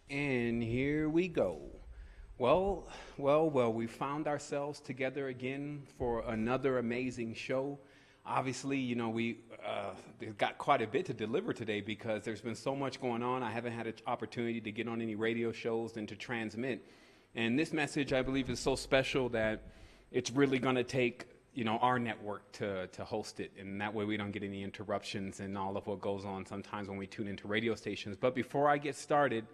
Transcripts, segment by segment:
And here we go. Well, we found ourselves together again for another amazing show. Obviously, we've got quite a bit to deliver today because there's been so much going on. I haven't had an opportunity to get on any radio shows and to transmit. And this message, I believe, is so special that it's really going to take, our network to host it. And that way we don't get any interruptions and all of what goes on sometimes when we tune into radio stations. But before I get started,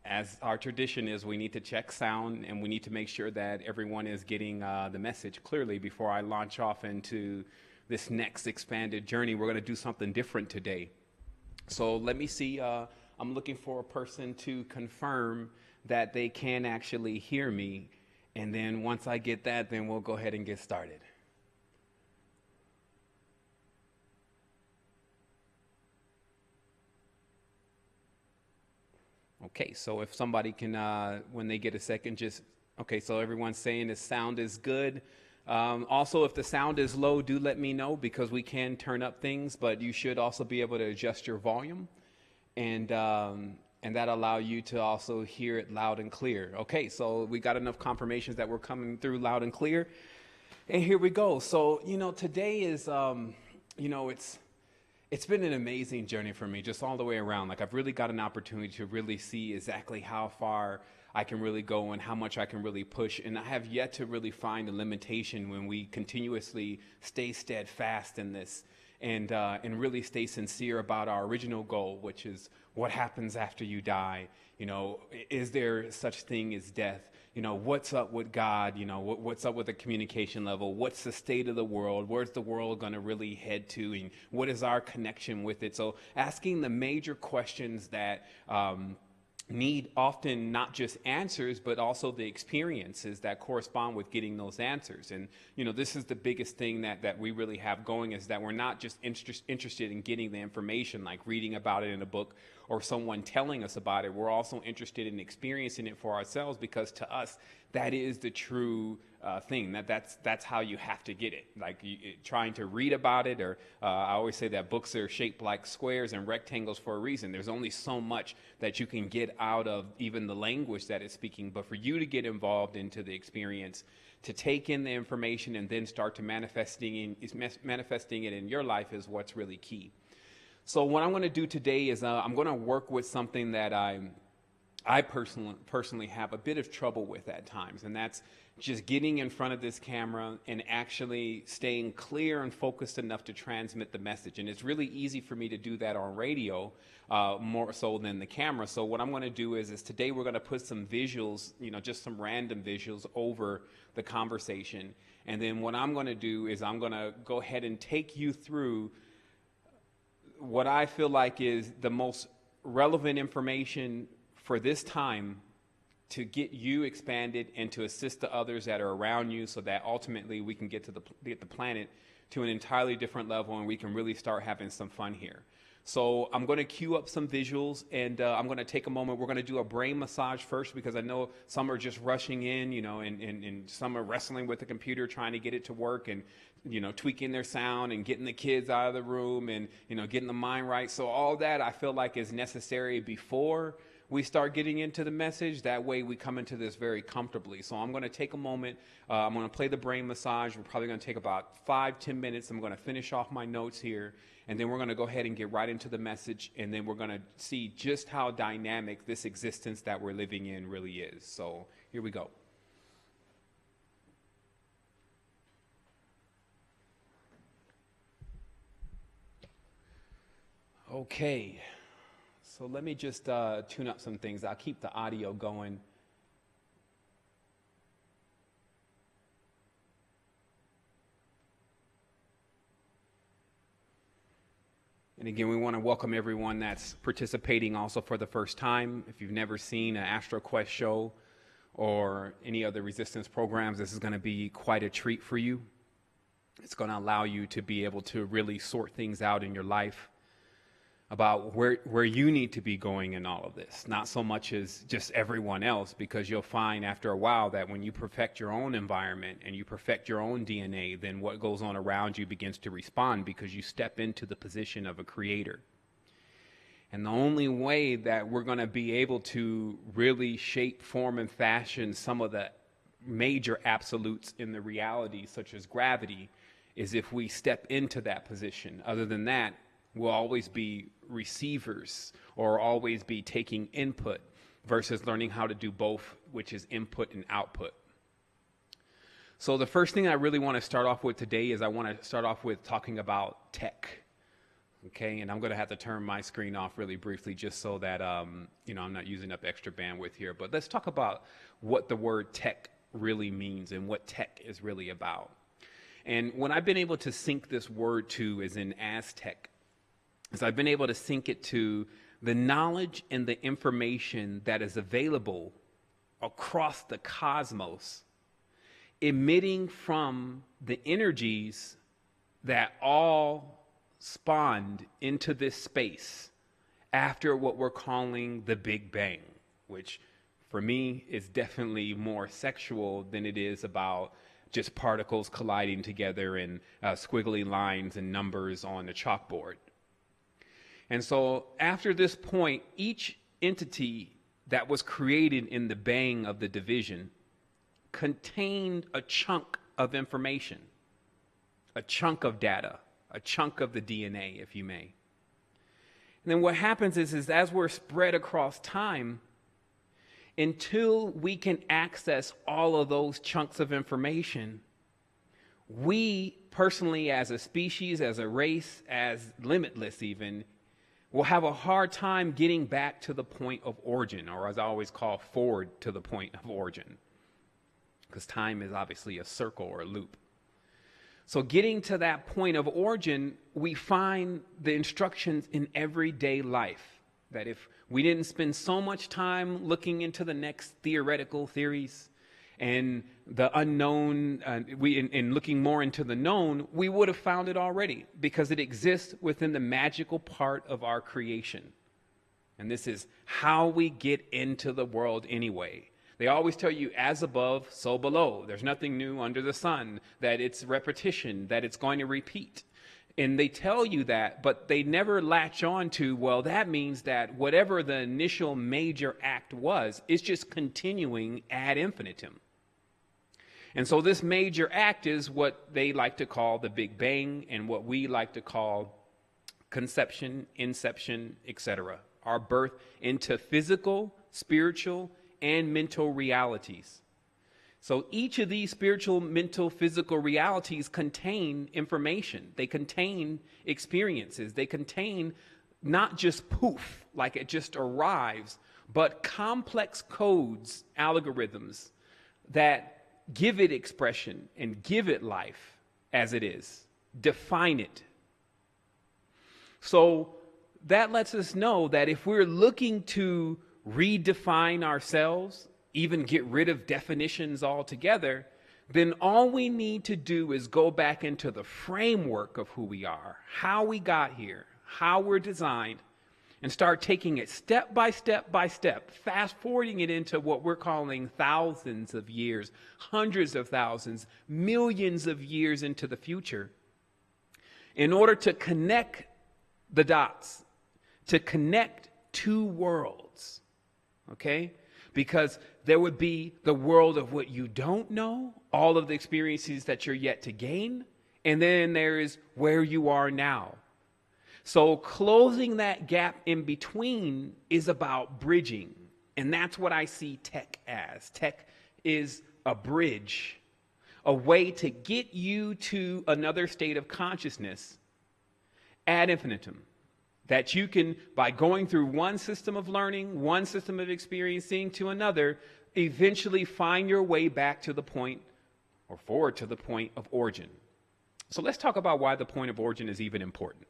as our tradition is, we need to check sound and we need to make sure that everyone is getting the message clearly before I launch off into this next expanded journey. We're going to do something different today. So let me see. I'm looking for a person to confirm that they can actually hear me. And then once I get that, then we'll go ahead and get started. Okay, so if somebody can, when they get a second, okay, so everyone's saying the sound is good. Also, if the sound is low, do let me know because we can turn up things, but you should also be able to adjust your volume and that allow you to also hear it loud and clear. Okay, so we got enough confirmations that we're coming through loud and clear. And here we go. So, today is, it's been an amazing journey for me, just all the way around. Like, I've really got an opportunity to really see exactly how far I can really go and how much I can really push. And I have yet to really find a limitation when we continuously stay steadfast in this and really stay sincere about our original goal, which is what happens after you die. Is there such thing as death? What's up with God? What's up with the communication level? What's the state of the world? Where's the world going to really head to? And what is our connection with it? So asking the major questions that need often not just answers, but also the experiences that correspond with getting those answers. And, this is the biggest thing that we really have going is that we're not just interested in getting the information, like reading about it in a book or someone telling us about it. We're also interested in experiencing it for ourselves because to us, that is the true thing. That's how you have to get it. Like trying to read about it, or I always say that books are shaped like squares and rectangles for a reason. There's only so much that you can get out of even the language that it's speaking. But for you to get involved into the experience, to take in the information and then start to manifesting it in your life is what's really key. So what I'm going to do today is I'm going to work with something that I personally have a bit of trouble with at times, and that's just getting in front of this camera and actually staying clear and focused enough to transmit the message. And it's really easy for me to do that on radio, more so than the camera. So what I'm going to do is today we're going to put some visuals, just some random visuals over the conversation. And then what I'm going to do is I'm going to go ahead and take you through what I feel like is the most relevant information for this time to get you expanded and to assist the others that are around you so that ultimately we can get the planet to an entirely different level and we can really start having some fun here. So I'm going to cue up some visuals and I'm going to take a moment. We're going to do a brain massage first because I know some are just rushing in, and some are wrestling with the computer trying to get it to work and, tweaking their sound and getting the kids out of the room and, getting the mind right. So all that I feel like is necessary before we start getting into the message. That way we come into this very comfortably. So I'm going to take a moment. I'm going to play the brain massage. We're probably going to take about 5-10 minutes. I'm going to finish off my notes here. And then we're going to go ahead and get right into the message. And then we're going to see just how dynamic this existence that we're living in really is. So here we go. Okay. So let me just tune up some things. I'll keep the audio going. And again, we want to welcome everyone that's participating also for the first time. If you've never seen an Astro Quest show or any other resistance programs, this is going to be quite a treat for you. It's going to allow you to be able to really sort things out in your life about where you need to be going in all of this, not so much as just everyone else, because you'll find after a while that when you perfect your own environment and you perfect your own DNA, then what goes on around you begins to respond because you step into the position of a creator. And the only way that we're going to be able to really shape, form, and fashion some of the major absolutes in the reality, such as gravity, is if we step into that position. Other than that, we'll always be receivers or always be taking input versus learning how to do both, which is input and output. So the first thing I really want to start off with today is I want to start off with talking about tech. Okay, and I'm going to have to turn my screen off really briefly just so that, I'm not using up extra bandwidth here. But let's talk about what the word tech really means and what tech is really about. And what I've been able to sync this word to is in Aztec. is I've been able to sync it to the knowledge and the information that is available across the cosmos, emitting from the energies that all spawned into this space after what we're calling the Big Bang, which for me is definitely more sexual than it is about just particles colliding together and squiggly lines and numbers on the chalkboard. And so after this point, each entity that was created in the bang of the division contained a chunk of information, a chunk of data, a chunk of the DNA, if you may. And then what happens is as we're spread across time, until we can access all of those chunks of information, we personally, as a species, as a race, as limitless even, will have a hard time getting back to the point of origin, or as I always call, forward to the point of origin, because time is obviously a circle or a loop. So getting to that point of origin, we find the instructions in everyday life. That if we didn't spend so much time looking into the next theoretical theories and the unknown, and looking more into the known, we would have found it already, because it exists within the magical part of our creation. And this is how we get into the world anyway. They always tell you, as above, so below. There's nothing new under the sun, that it's repetition, that it's going to repeat. And they tell you that, but they never latch on to, well, that means that whatever the initial major act was, it's just continuing ad infinitum. And so this major act is what they like to call the Big Bang, and what we like to call conception, inception, etc. Our birth into physical, spiritual, and mental realities. So each of these spiritual, mental, physical realities contain information. They contain experiences. They contain not just poof, like it just arrives, but complex codes, algorithms that give it expression and give it life as it is, define it. So that lets us know that if we're looking to redefine ourselves, even get rid of definitions altogether, then all we need to do is go back into the framework of who we are, how we got here, how we're designed, and start taking it step by step by step, fast forwarding it into what we're calling thousands of years, hundreds of thousands, millions of years into the future, in order to connect the dots, to connect two worlds, okay? Because there would be the world of what you don't know, all of the experiences that you're yet to gain, and then there is where you are now. So closing that gap in between is about bridging, and that's what I see tech as. Tech is a bridge, a way to get you to another state of consciousness ad infinitum. That you can, by going through one system of learning, one system of experiencing to another, eventually find your way back to the point, or forward to the point of origin. So let's talk about why the point of origin is even important.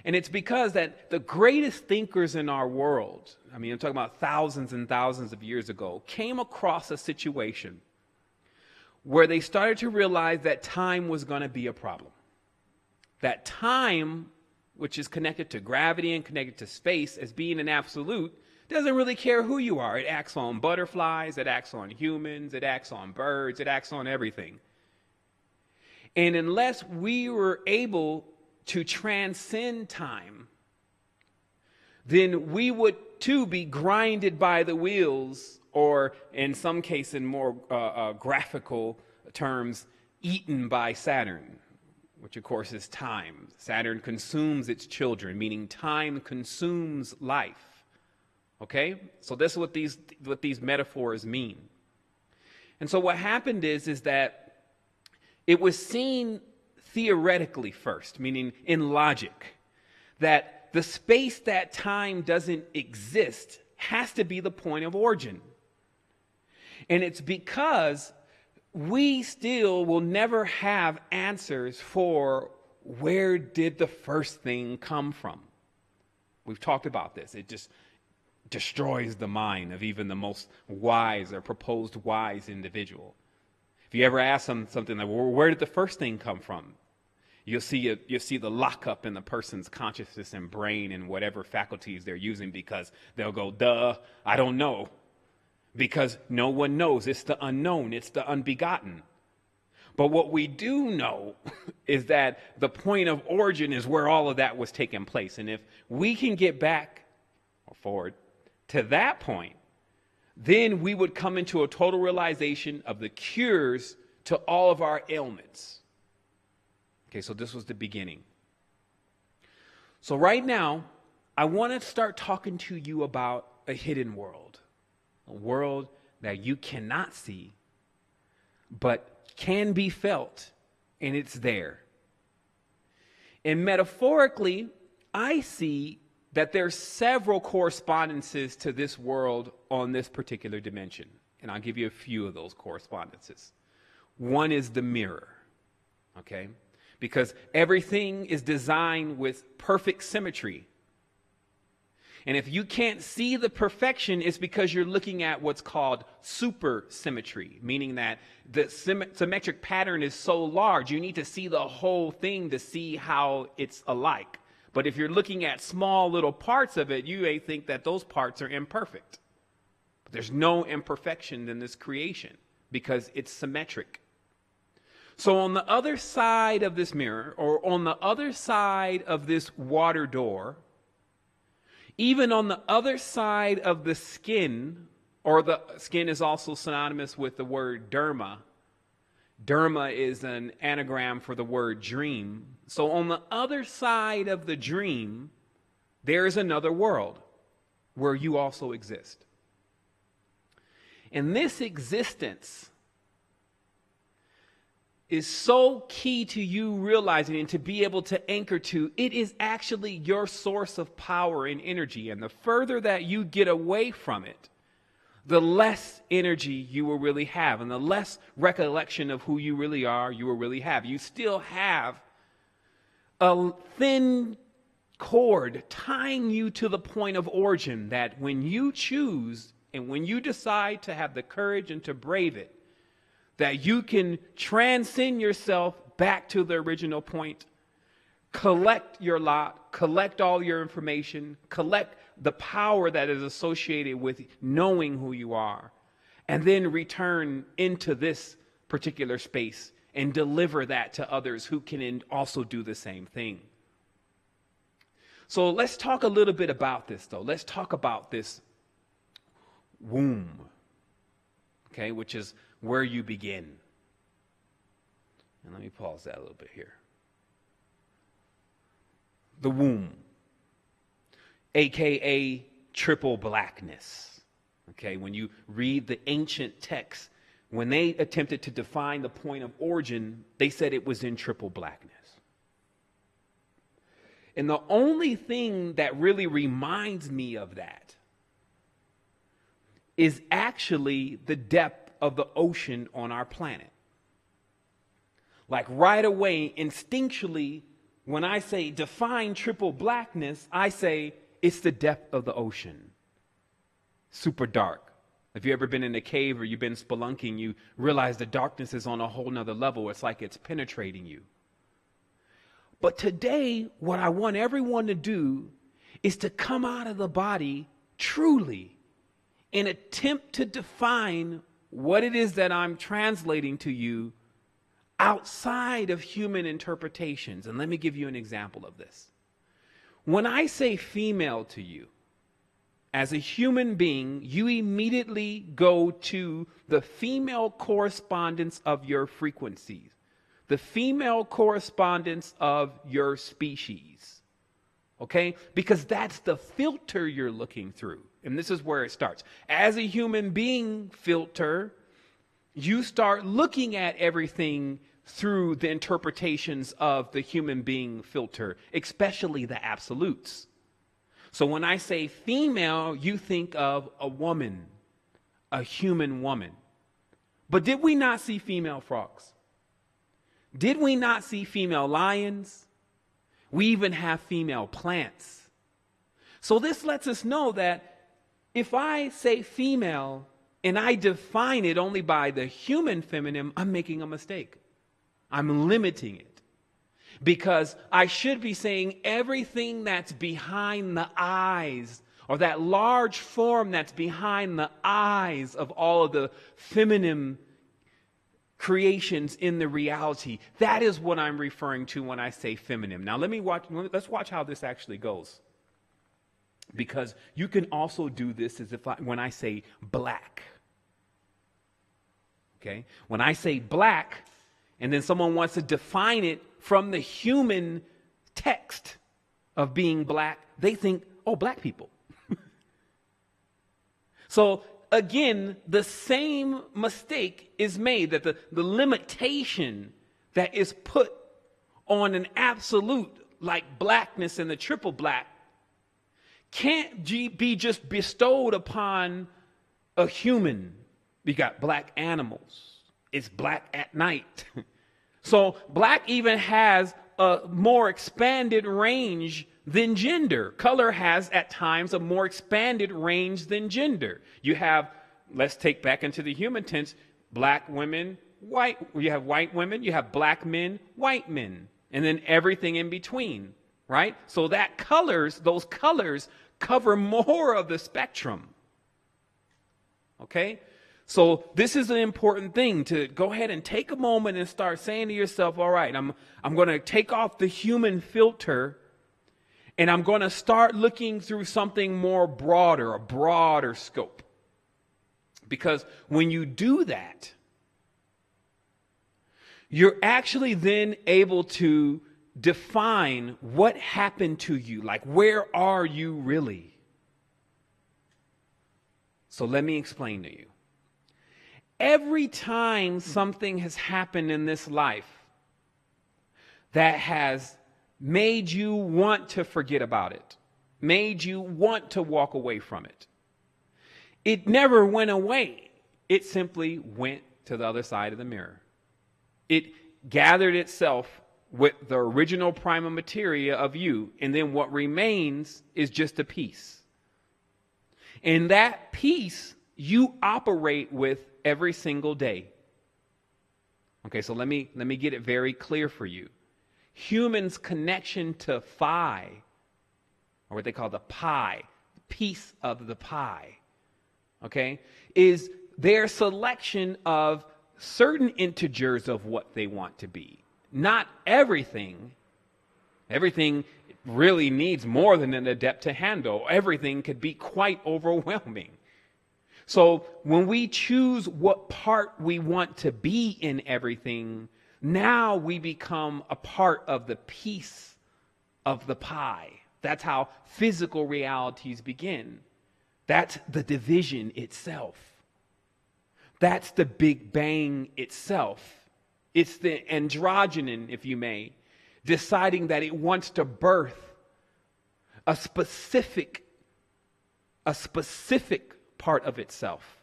And it's because that the greatest thinkers in our world, I'm talking about thousands and thousands of years ago, came across a situation where they started to realize that time was going to be a problem. That time, which is connected to gravity and connected to space as being an absolute, doesn't really care who you are. It acts on butterflies, it acts on humans, it acts on birds, it acts on everything. And unless we were able to transcend time then we would too be grinded by the wheels, or in some cases, in more graphical terms, eaten by Saturn, which of course is time. Saturn consumes its children, meaning time consumes life. Okay? So this is what these metaphors mean. And so what happened is that it was seen theoretically first, meaning in logic, that the space that time doesn't exist has to be the point of origin. And it's because we still will never have answers for where did the first thing come from. We've talked about this. It just destroys the mind of even the most wise or proposed wise individual. If you ever ask them something like, well, where did the first thing come from? You'll see the lockup in the person's consciousness and brain and whatever faculties they're using, because they'll go, duh, I don't know. Because no one knows. It's the unknown. It's the unbegotten. But what we do know is that the point of origin is where all of that was taking place. And if we can get back or forward to that point, then we would come into a total realization of the cures to all of our ailments. Okay, so this was the beginning. So right now, I want to start talking to you about a hidden world. A world that you cannot see, but can be felt, and it's there. And metaphorically, I see that there's several correspondences to this world on this particular dimension. And I'll give you a few of those correspondences. One is the mirror, okay? Because everything is designed with perfect symmetry. And if you can't see the perfection, it's because you're looking at what's called supersymmetry, meaning that the symmetric pattern is so large, you need to see the whole thing to see how it's alike. But if you're looking at small little parts of it, you may think that those parts are imperfect. But there's no imperfection in this creation because it's symmetric. So on the other side of this mirror, or on the other side of this water door, even on the other side of the skin, or the skin is also synonymous with the word derma. Derma is an anagram for the word dream. So on the other side of the dream, there is another world where you also exist. And this existence is so key to you realizing and to be able to anchor to. It is actually your source of power and energy. And the further that you get away from it, the less energy you will really have, and the less recollection of who you really are you will really have. You still have a thin cord tying you to the point of origin that when you choose and when you decide to have the courage and to brave it, that you can transcend yourself back to the original point, collect your lot, collect all your information, collect the power that is associated with knowing who you are, and then return into this particular space and deliver that to others who can also do the same thing. So let's talk a little bit about this, though. Let's talk about this womb, okay, which is where you begin. And let me pause that a little bit here. The womb, aka triple blackness. Okay, when you read the ancient texts, when they attempted to define the point of origin, they said it was in triple blackness. And the only thing that really reminds me of that is actually the depth of the ocean on our planet. Like right away, instinctually, when I say define triple blackness, I say it's the depth of the ocean. Super dark. If you've ever been in a cave or you've been spelunking, you realize the darkness is on a whole nother level. It's like it's penetrating you. But today, what I want everyone to do is to come out of the body truly and attempt to define what it is that I'm translating to you outside of human interpretations. And let me give you an example of this. When I say female to you, as a human being, you immediately go to the female correspondence of your frequencies, the female correspondence of your species. Okay? Because that's the filter you're looking through. And this is where it starts. As a human being filter, you start looking at everything through the interpretations of the human being filter, especially the absolutes. So when I say female, you think of a woman, a human woman. But did we not see female frogs? Did we not see female lions? We even have female plants. So this lets us know that if I say female and I define it only by the human feminine, I'm making a mistake. I'm limiting it. Because I should be saying everything that's behind the eyes, or that large form that's behind the eyes of all of the feminine creations in the reality. That is what I'm referring to when I say feminine. Now let's watch how this actually goes. Because you can also do this when I say black. Okay? When I say black, and then someone wants to define it from the human text of being black, they think, oh, black people. So again, the same mistake is made, that the limitation that is put on an absolute like blackness and the triple black can't be just bestowed upon a human. We got black animals. It's black at night. So black even has a more expanded range than gender. Color has at times a more expanded range than gender. You have, let's take back into the human tense, black women, white. You have white women, you have black men, white men, and then everything in between, right? So those colors cover more of the spectrum. Okay? So this is an important thing to go ahead and take a moment and start saying to yourself, all right, I'm going to take off the human filter and I'm going to start looking through something more broader, a broader scope. Because when you do that, you're actually then able to define what happened to you. Like, where are you really? So let me explain to you. Every time something has happened in this life that has made you want to forget about it, made you want to walk away from it, it never went away. It simply went to the other side of the mirror. It gathered itself with the original prima materia of you, and then what remains is just a piece. And that piece you operate with every single day. Okay, so let me get it very clear for you. Humans' connection to phi, or what they call the pie, piece of the pie, okay, is their selection of certain integers of what they want to be. Not everything. Everything really needs more than an adept to handle. Everything could be quite overwhelming. So when we choose what part we want to be in everything, now we become a part of the piece of the pie. That's how physical realities begin. That's the division itself. That's the Big Bang itself. It's the androgynon, if you may, deciding that it wants to birth a specific part of itself.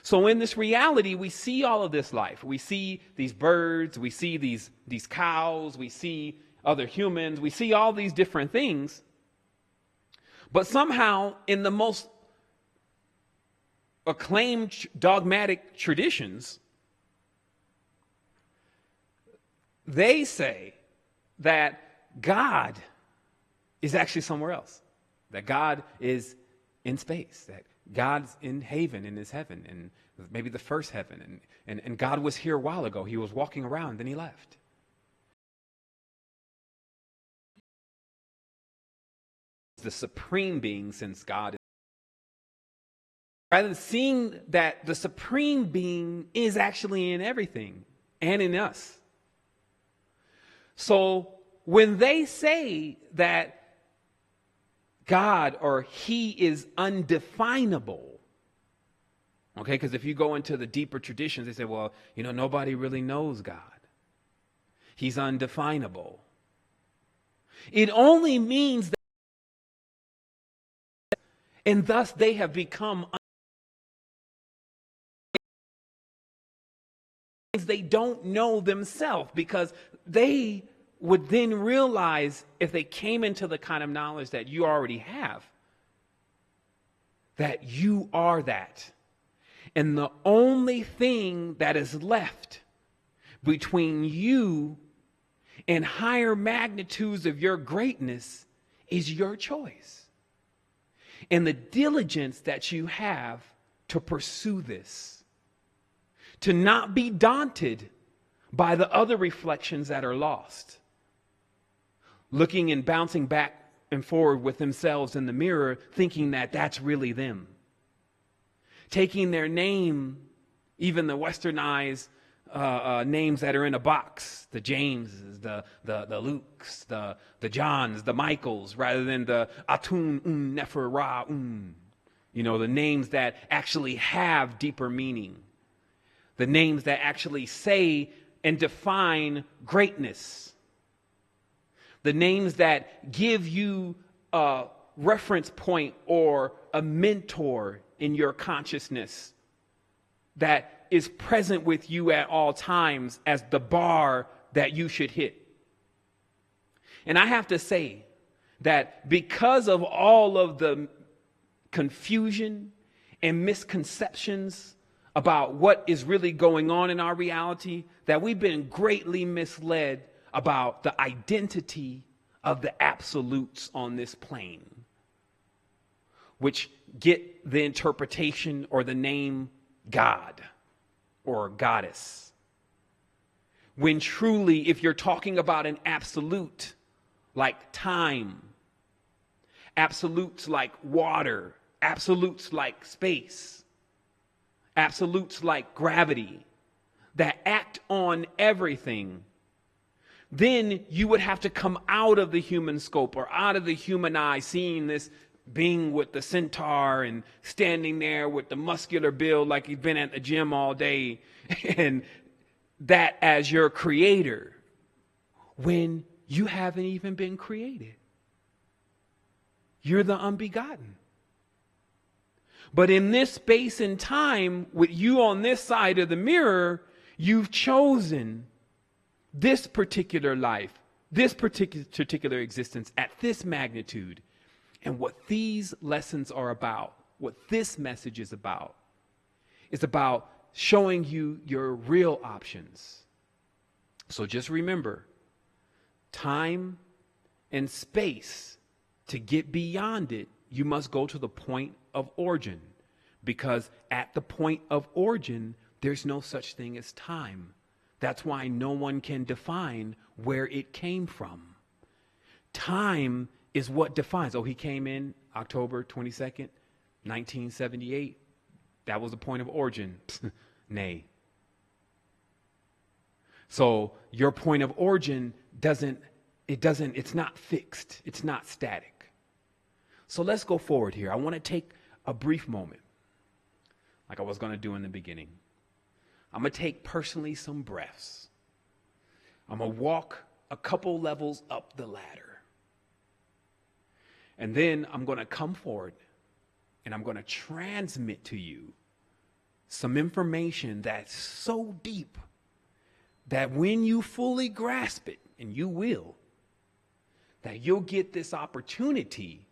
So in this reality, we see all of this life. We see these birds, we see these cows, we see other humans, we see all these different things. But somehow, in the most acclaimed dogmatic traditions, they say that God is actually somewhere else. That God is in space, that God's in heaven, in his heaven, and maybe the first heaven, and God was here a while ago. He was walking around, then he left. the supreme being, since God is, rather than seeing that the supreme being is actually in everything and in us. So when they say that God or he is undefinable, okay, because if you go into the deeper traditions, they say, well, nobody really knows God. He's undefinable. It only means that, and thus they have become, they don't know themselves, because they would then realize, if they came into the kind of knowledge that you already have, that you are that. And the only thing that is left between you and higher magnitudes of your greatness is your choice and the diligence that you have to pursue this, to not be daunted by the other reflections that are lost, looking and bouncing back and forward with themselves in the mirror, thinking that that's really them, taking their name, even the westernized names that are in a box, the Jameses, the Lukes, the Johns, the Michaels, rather than the Atun Nefer Ra the names that actually have deeper meaning, the names that actually say and define greatness, the names that give you a reference point or a mentor in your consciousness that is present with you at all times as the bar that you should hit. And I have to say that because of all of the confusion and misconceptions about what is really going on in our reality, that we've been greatly misled about the identity of the absolutes on this plane, which get the interpretation or the name God or goddess. When truly, if you're talking about an absolute like time, absolutes like water, absolutes like space, absolutes like gravity, that act on everything, then you would have to come out of the human scope or out of the human eye, seeing this being with the centaur and standing there with the muscular build like he's been at the gym all day, and that as your creator, when you haven't even been created. You're the unbegotten. But in this space and time, with you on this side of the mirror, you've chosen this particular life, this particular existence at this magnitude. And what these lessons are about, what this message is about showing you your real options. So just remember, time and space, to get beyond it, you must go to the point of origin. Because at the point of origin, there's no such thing as time. That's why no one can define where it came from. Time is what defines. Oh, he came in October 22nd, 1978. That was the point of origin. Nay. So your point of origin it's not fixed. It's not static. So let's go forward here. I want to take a brief moment, like I was going to do in the beginning. I'm going to take personally some breaths. I'm going to walk a couple levels up the ladder. And then I'm going to come forward and I'm going to transmit to you some information that's so deep that when you fully grasp it, and you will, that you'll get this opportunity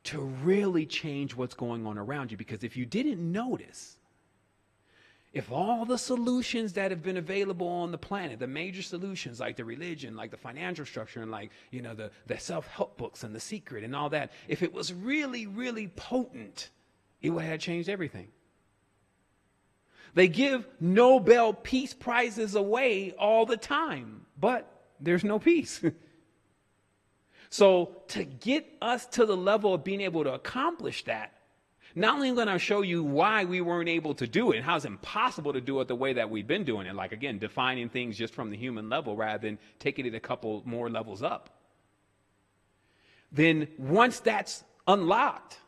to really change what's going on around you. Because if you didn't notice, if all the solutions that have been available on the planet, the major solutions like the religion, like the financial structure, and like, the self-help books and The Secret and all that, if it was really, really potent, it would have changed everything. They give Nobel Peace Prizes away all the time, but there's no peace. So to get us to the level of being able to accomplish that, not only am I going to show you why we weren't able to do it and how it's impossible to do it the way that we've been doing it, like, again, defining things just from the human level rather than taking it a couple more levels up. Then once that's unlocked,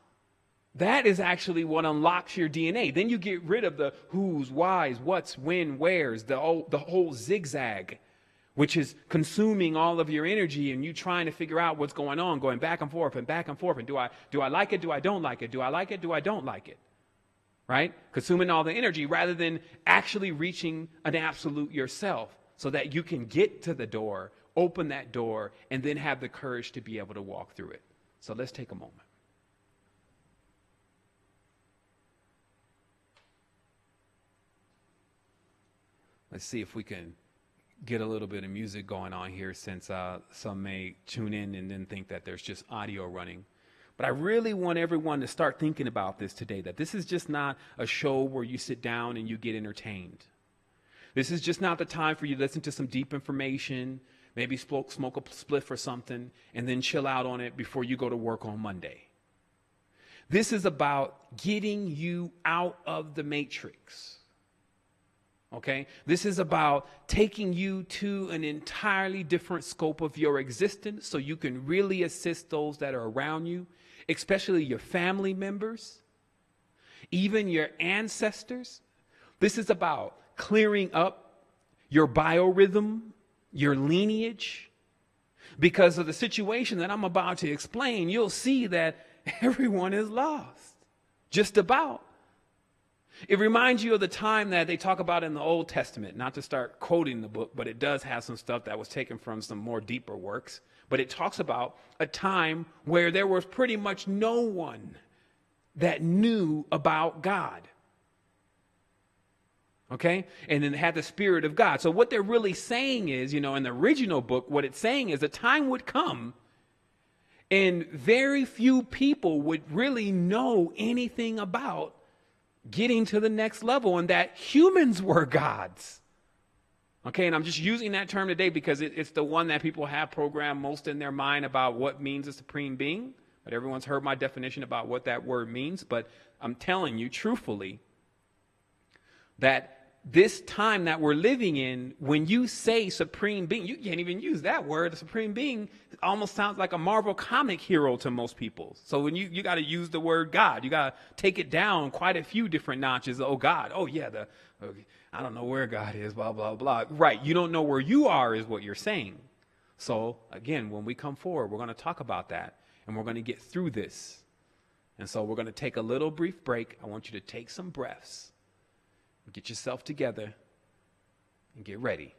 that is actually what unlocks your DNA. Then you get rid of the who's, why's, what's, when, where's, the whole zigzag, which is consuming all of your energy and you trying to figure out what's going on, going back and forth and back and forth. And do I like it? Do I don't like it? Do I like it? Do I don't like it? Right? Consuming all the energy rather than actually reaching an absolute yourself so that you can get to the door, open that door, and then have the courage to be able to walk through it. So let's take a moment. Let's see if we can get a little bit of music going on here, since some may tune in and then think that there's just audio running. But I really want everyone to start thinking about this today, that this is just not a show where you sit down and you get entertained. This is just not the time for you to listen to some deep information, maybe smoke a spliff or something, and then chill out on it before you go to work on Monday. This is about getting you out of the matrix. Okay, this is about taking you to an entirely different scope of your existence so you can really assist those that are around you, especially your family members, even your ancestors. This is about clearing up your biorhythm, your lineage. Because of the situation that I'm about to explain, you'll see that everyone is lost, just about. It reminds you of the time that they talk about in the Old Testament, not to start quoting the book, but it does have some stuff that was taken from some more deeper works. But it talks about a time where there was pretty much no one that knew about God. Okay? And then it had the Spirit of God. So what they're really saying is, in the original book, what it's saying is a time would come and very few people would really know anything about getting to the next level, and that humans were gods. Okay, and I'm just using that term today because it's the one that people have programmed most in their mind about what means a supreme being. But everyone's heard my definition about what that word means. But I'm telling you truthfully that this time that we're living in, when you say supreme being, you can't even use that word. The supreme being almost sounds like a Marvel comic hero to most people. So when you got to use the word God, you got to take it down quite a few different notches. Oh, God. Oh, yeah. I don't know where God is, blah, blah, blah. Right. You don't know where you are is what you're saying. So again, when we come forward, we're going to talk about that and we're going to get through this. And so we're going to take a little brief break. I want you to take some breaths. Get yourself together and get ready.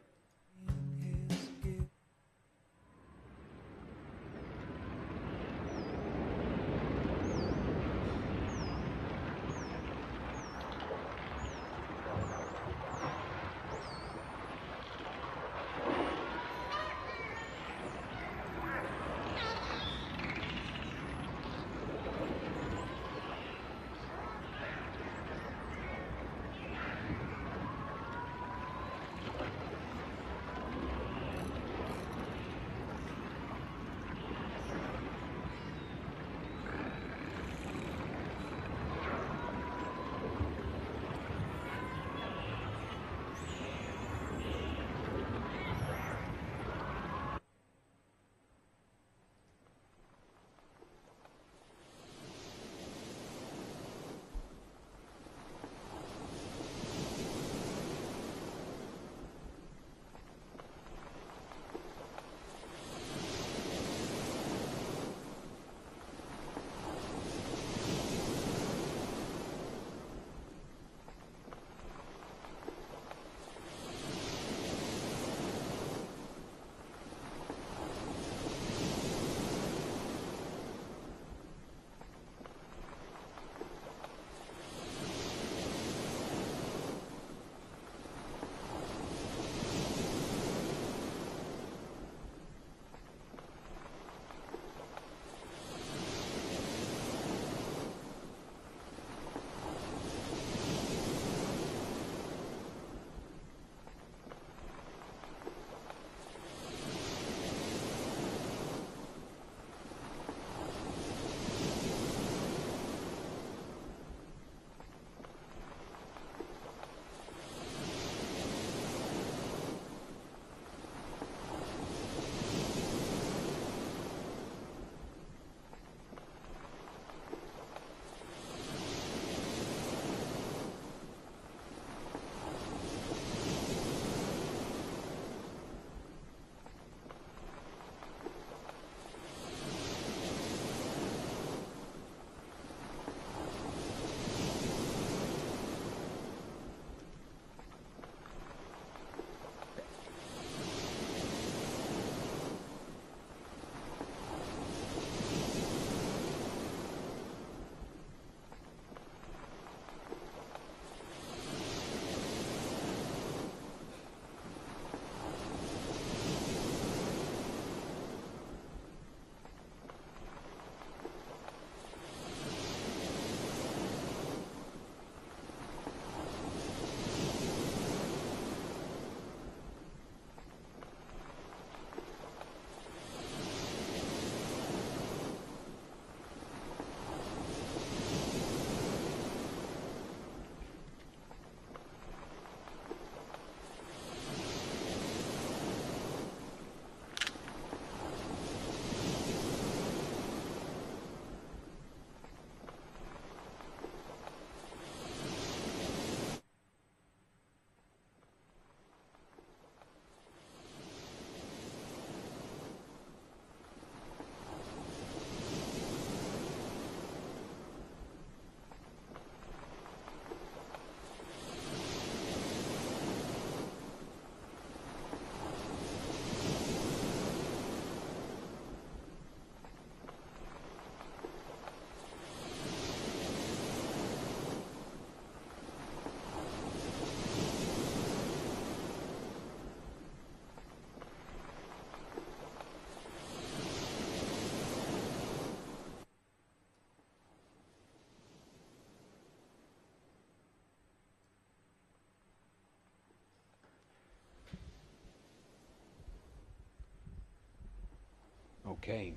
Okay.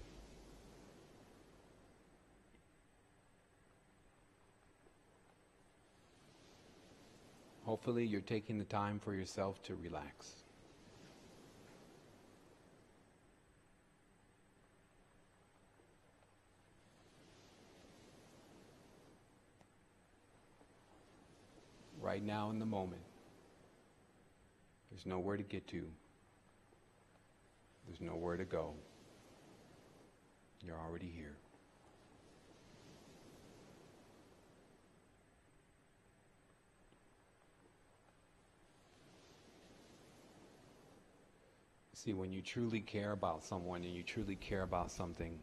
Hopefully you're taking the time for yourself to relax. Right now in the moment, there's nowhere to get to. There's nowhere to go. You're already here. See, when you truly care about someone and you truly care about something,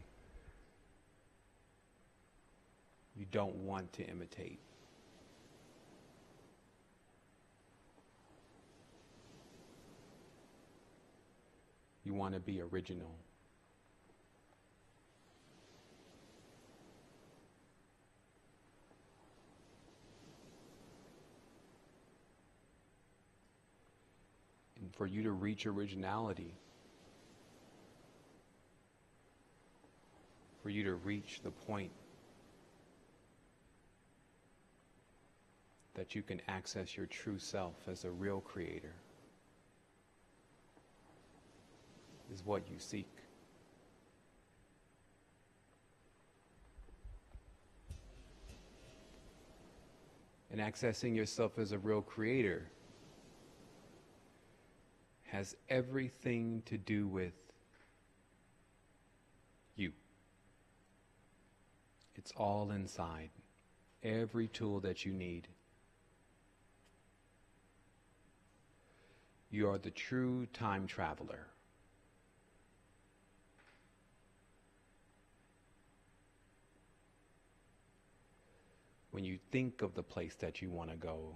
you don't want to imitate. You want to be original. And for you to reach originality, for you to reach the point that you can access your true self as a real creator, is what you seek. And accessing yourself as a real creator has everything to do with you. It's all inside. Every tool that you need. You are the true time traveler. When you think of the place that you want to go,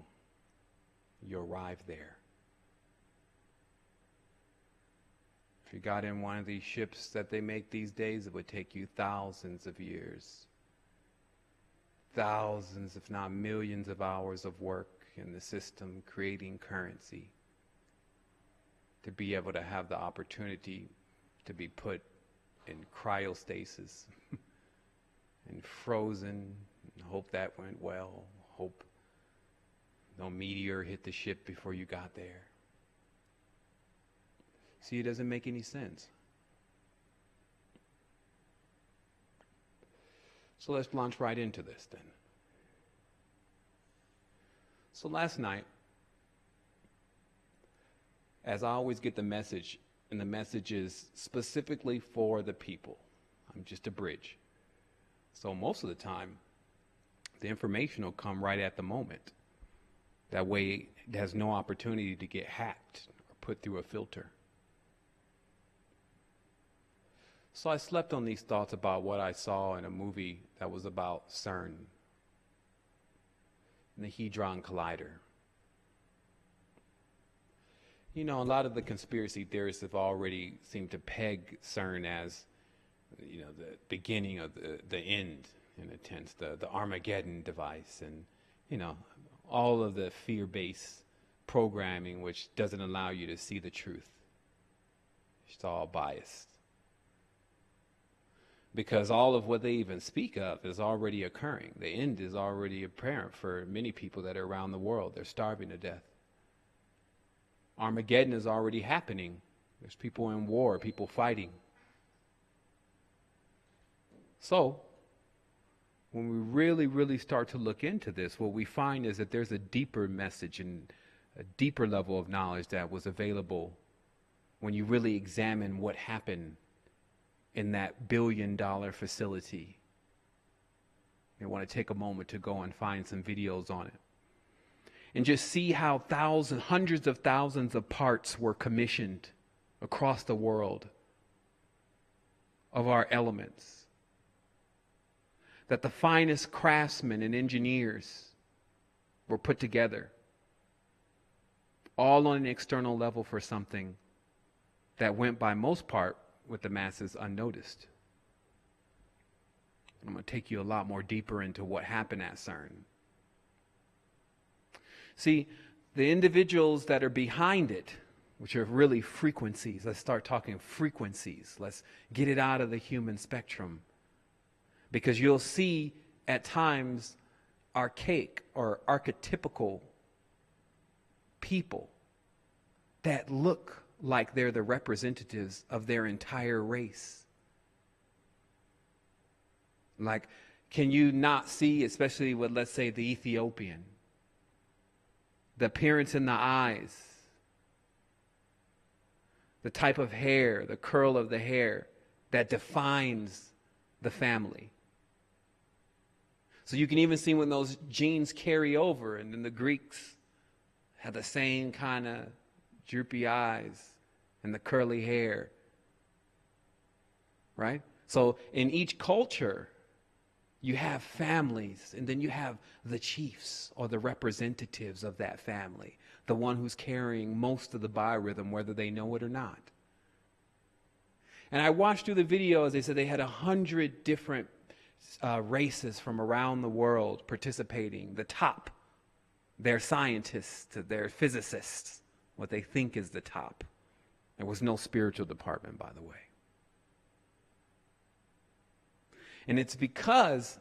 you arrive there. If you got in one of these ships that they make these days, it would take you thousands of years. Thousands, if not millions of hours of work in the system creating currency to be able to have the opportunity to be put in cryostasis and frozen. Hope that went well. Hope no meteor hit the ship before you got there. See, it doesn't make any sense. So let's launch right into this then. So last night, as I always get the message, and the message is specifically for the people. I'm just a bridge. So most of the time, the information will come right at the moment. That way it has no opportunity to get hacked or put through a filter. So I slept on these thoughts about what I saw in a movie that was about CERN, the Hadron Collider. You know, a lot of the conspiracy theorists have already seemed to peg CERN as, you know, the beginning of the end, in a sense, the Armageddon device, and, you know, all of the fear-based programming which doesn't allow you to see the truth. It's all biased. Because all of what they even speak of is already occurring. The end is already apparent for many people that are around the world. They're starving to death. Armageddon is already happening. There's people in war, people fighting. So, when we really, really start to look into this, what we find is that there's a deeper message and a deeper level of knowledge that was available when you really examine what happened in that billion-dollar facility. You want to take a moment to go and find some videos on it. And just see how hundreds of thousands of parts were commissioned across the world of our elements. That the finest craftsmen and engineers were put together, all on an external level for something that went by most part with the masses unnoticed. I'm going to take you a lot more deeper into what happened at CERN. See, the individuals that are behind it, which are really frequencies. Let's start talking frequencies. Let's get it out of the human spectrum. Because you'll see at times archaic or archetypical people that look like they're the representatives of their entire race. Like, can you not see, especially with, let's say, the Ethiopian, the appearance in the eyes, the type of hair, the curl of the hair that defines the family? So you can even see when those genes carry over, and then the Greeks had the same kind of droopy eyes and the curly hair, right? So in each culture, you have families, and then you have the chiefs or the representatives of that family, the one who's carrying most of the biorhythm, whether they know it or not. And I watched through the videos. They said they had 100 different races from around the world participating. The top, their scientists, their physicists, what they think is the top. There was no spiritual department, by the way. And it's because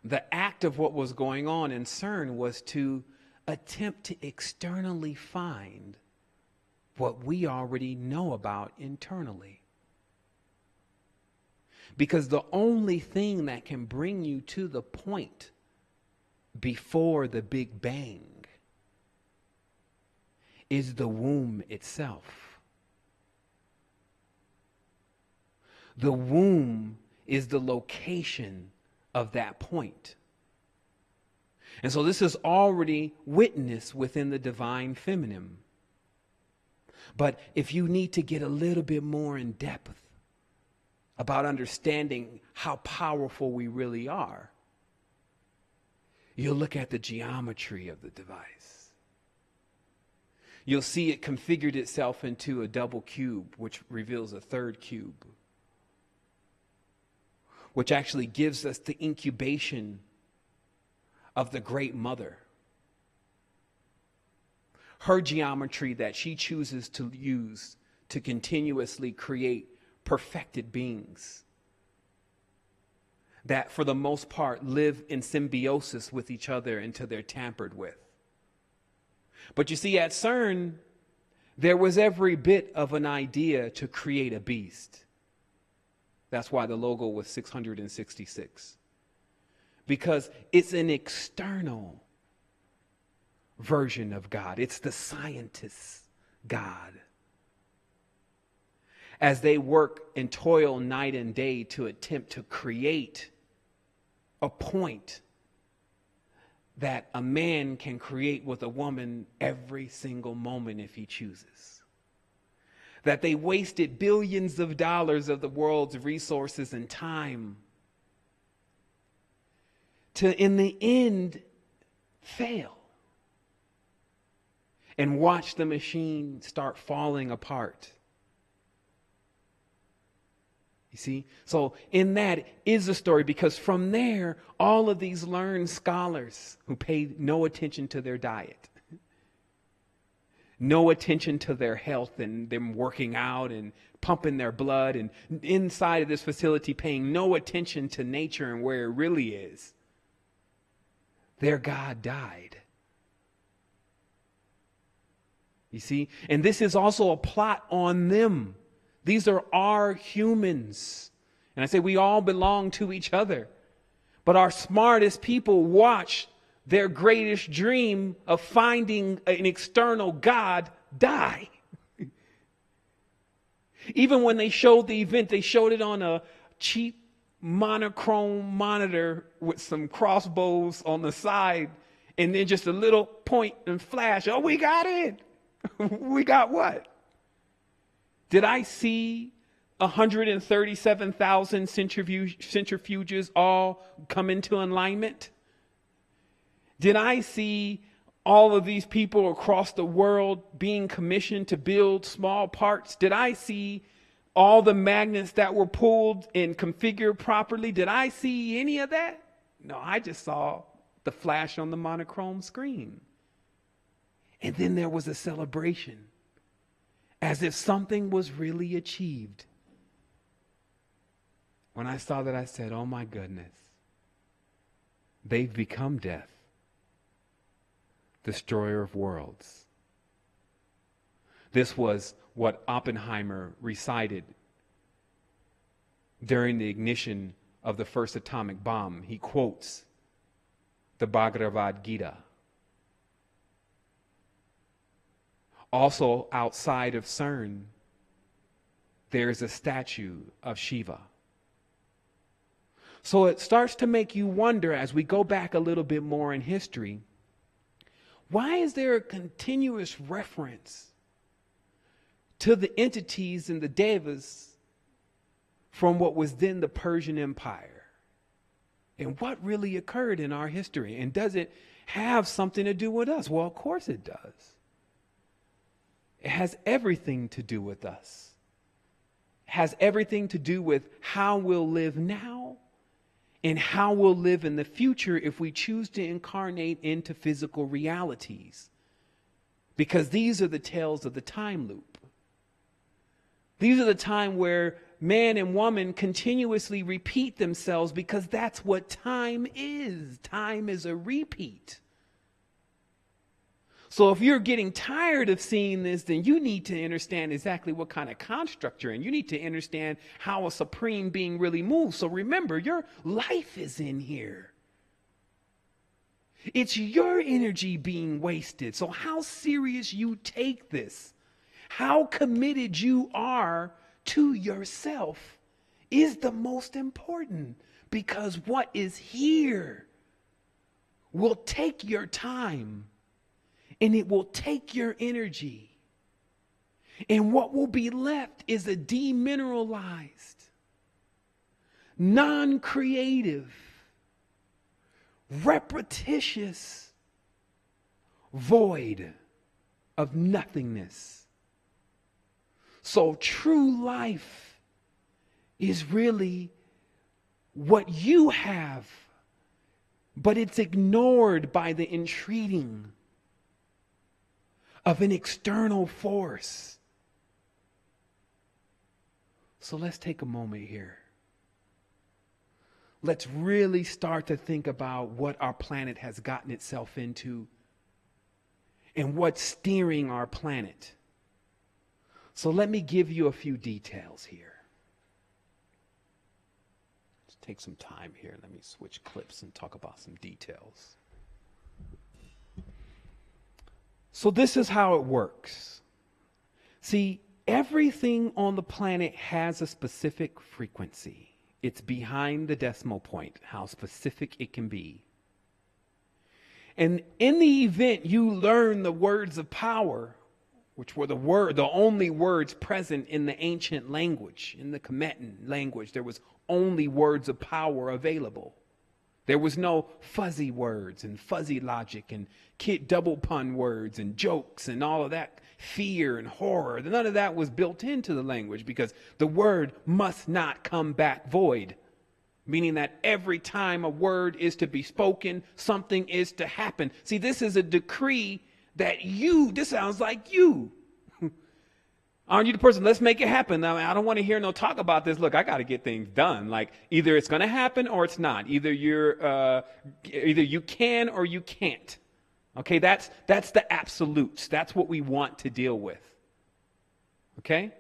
the act of what was going on in CERN was to attempt to externally find what we already know about internally. Because the only thing that can bring you to the point before the Big Bang is the womb itself. The womb is the location of that point. And so this is already witnessed within the divine feminine. But if you need to get a little bit more in depth about understanding how powerful we really are, you'll look at the geometry of the device. You'll see it configured itself into a double cube, which reveals a third cube, which actually gives us the incubation of the Great Mother. Her geometry that she chooses to use to continuously create perfected beings that, for the most part, live in symbiosis with each other until they're tampered with. But you see, at CERN, there was every bit of an idea to create a beast. That's why the logo was 666. Because it's an external version of God. It's the scientist's God. As they work and toil night and day to attempt to create a point that a man can create with a woman every single moment if he chooses. That they wasted billions of dollars of the world's resources and time to, in the end, fail. And watch the machine start falling apart. You see? So in that is the story, because from there, all of these learned scholars who paid no attention to their diet, no attention to their health and them working out and pumping their blood, and inside of this facility paying no attention to nature and where it really is, their God died. You see? And this is also a plot on them. These are our humans. And I say we all belong to each other. But our smartest people watch their greatest dream of finding an external God die. Even when they showed the event, they showed it on a cheap monochrome monitor with some crossbows on the side, and then just a little point and flash. Oh, we got it. We got what? Did I see 137,000 centrifuges all come into alignment? Did I see all of these people across the world being commissioned to build small parts? Did I see all the magnets that were pulled and configured properly? Did I see any of that? No, I just saw the flash on the monochrome screen. And then there was a celebration as if something was really achieved. When I saw that, I said, oh my goodness, they've become death, destroyer of worlds. This was what Oppenheimer recited during the ignition of the first atomic bomb. He quotes the Bhagavad Gita. Also, outside of CERN, there is a statue of Shiva. So it starts to make you wonder, as we go back a little bit more in history, why is there a continuous reference to the entities and the devas from what was then the Persian Empire? And what really occurred in our history? And does it have something to do with us? Well, of course it does. It has everything to do with us. It has everything to do with how we'll live now and how we'll live in the future if we choose to incarnate into physical realities. Because these are the tales of the time loop. These are the time where man and woman continuously repeat themselves, because that's what time is. Time is a repeat. So if you're getting tired of seeing this, then you need to understand exactly what kind of construct you're in. You need to understand how a supreme being really moves. So remember, your life is in here. It's your energy being wasted. So how serious you take this, how committed you are to yourself, is the most important, because what is here will take your time and it will take your energy. And what will be left is a demineralized, non-creative, repetitious void of nothingness. So true life is really what you have, but it's ignored by the entreating of an external force. So let's take a moment here. Let's really start to think about what our planet has gotten itself into and what's steering our planet. So let me give you a few details here. Let's take some time here. Let me switch clips and talk about some details. So this is how it works. See, everything on the planet has a specific frequency. It's behind the decimal point, how specific it can be. And in the event you learn the words of power, which were the only words present in the ancient language, in the Kemetan language, there was only words of power available. There was no fuzzy words and fuzzy logic and kid double pun words and jokes and all of that fear and horror. None of that was built into the language, because the word must not come back void. Meaning that every time a word is to be spoken, something is to happen. See, this is a decree that this sounds like you. Aren't you the person? Let's make it happen. Now, I don't want to hear no talk about this. Look, I got to get things done. Like, either it's going to happen or it's not. Either you can or you can't. Okay, that's the absolutes. That's what we want to deal with. Okay?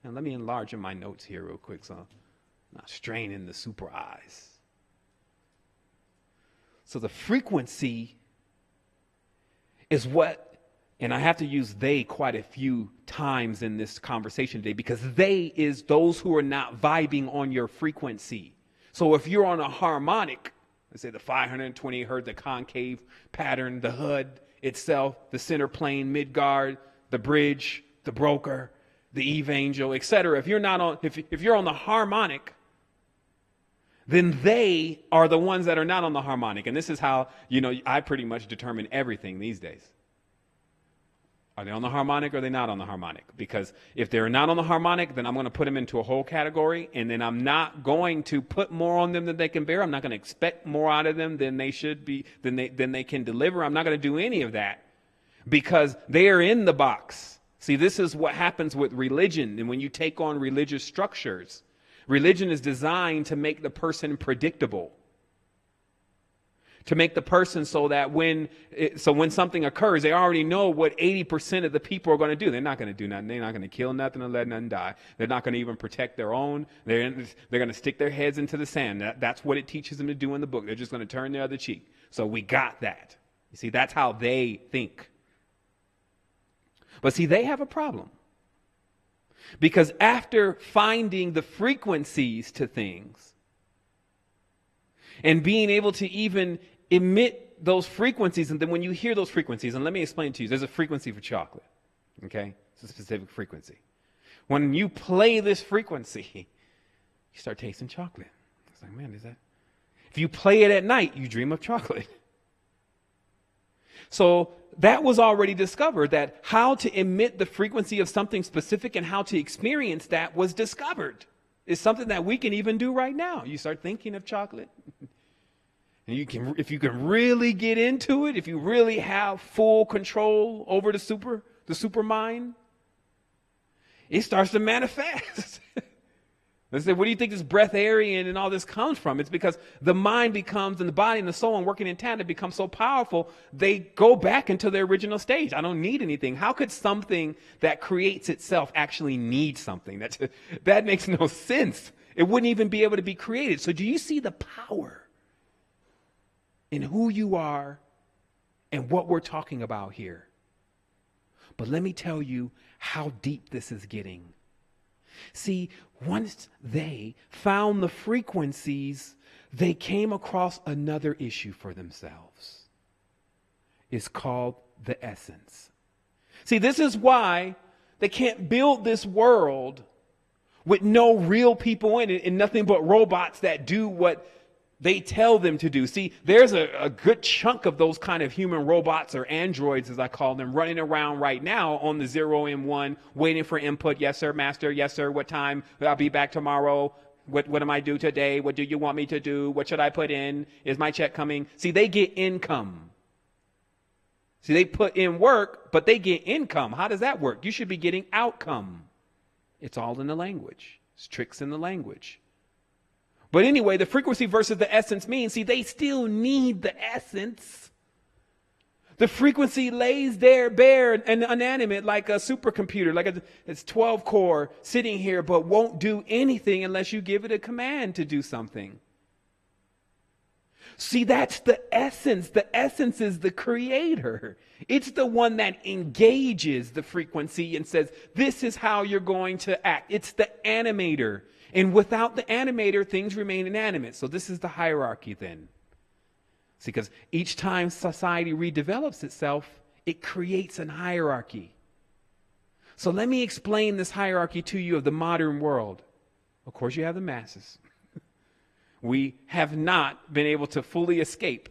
Now let me enlarge in my notes here real quick, so I'm not straining the super eyes. So the frequency is what. And I have to use they quite a few times in this conversation today, because they is those who are not vibing on your frequency. So if you're on a harmonic, let's say the 520 hertz, the concave pattern, the hood itself, the center plane, Midgard, the bridge, the broker, the Eve angel, etc. If you're on the harmonic, then they are the ones that are not on the harmonic. And this is how, I pretty much determine everything these days. Are they on the harmonic or are they not on the harmonic? Because if they're not on the harmonic, then I'm going to put them into a whole category, and then I'm not going to put more on them than they can bear. I'm not going to expect more out of them than they should be, than they can deliver. I'm not going to do any of that, because they are in the box. See, this is what happens with religion. And when you take on religious structures, religion is designed to make the person predictable. To make the person so that when something occurs, they already know what 80% of the people are going to do. They're not going to do nothing. They're not going to kill nothing and let nothing die. They're not going to even protect their own. They're going to stick their heads into the sand. That's what it teaches them to do in the book. They're just going to turn the other cheek. So we got that. You see, that's how they think. But see, they have a problem. Because after finding the frequencies to things and being able to even emit those frequencies, and then when you hear those frequencies, and let me explain to you, there's a frequency for chocolate, okay? It's a specific frequency. When you play this frequency, you start tasting chocolate. It's like, man, is that? If you play it at night, you dream of chocolate. So that was already discovered, that how to emit the frequency of something specific and how to experience that was discovered. It's something that we can even do right now. You start thinking of chocolate. And if you can really get into it, if you really have full control over the super mind, it starts to manifest. They say, where do you think this breatharian and all this comes from? It's because the mind becomes, and the body and the soul and working in tandem become so powerful, they go back into their original stage. I don't need anything. How could something that creates itself actually need something? That makes no sense. It wouldn't even be able to be created. So do you see the power in who you are and what we're talking about here? But let me tell you how deep this is getting. See, once they found the frequencies, they came across another issue for themselves. It's called the essence. See, this is why they can't build this world with no real people in it and nothing but robots that do what they tell them to do. See, there's a good chunk of those kind of human robots, or androids as I call them, running around right now on the 0M1 waiting for input. Yes, sir, master. Yes, sir. What time? I'll be back tomorrow. What am I due today? What do you want me to do? What should I put in? Is my check coming? See, they get income. See, they put in work, but they get income. How does that work? You should be getting outcome. It's all in the language. It's tricks in the language. But anyway, the frequency versus the essence means, see, they still need the essence. The frequency lays there bare and inanimate like a supercomputer, like it's 12 core sitting here, but won't do anything unless you give it a command to do something. See, that's the essence. The essence is the creator. It's the one that engages the frequency and says, this is how you're going to act. It's the animator. And without the animator, things remain inanimate. So this is the hierarchy then. See, because each time society redevelops itself, it creates a hierarchy. So let me explain this hierarchy to you of the modern world. Of course, you have the masses. We have not been able to fully escape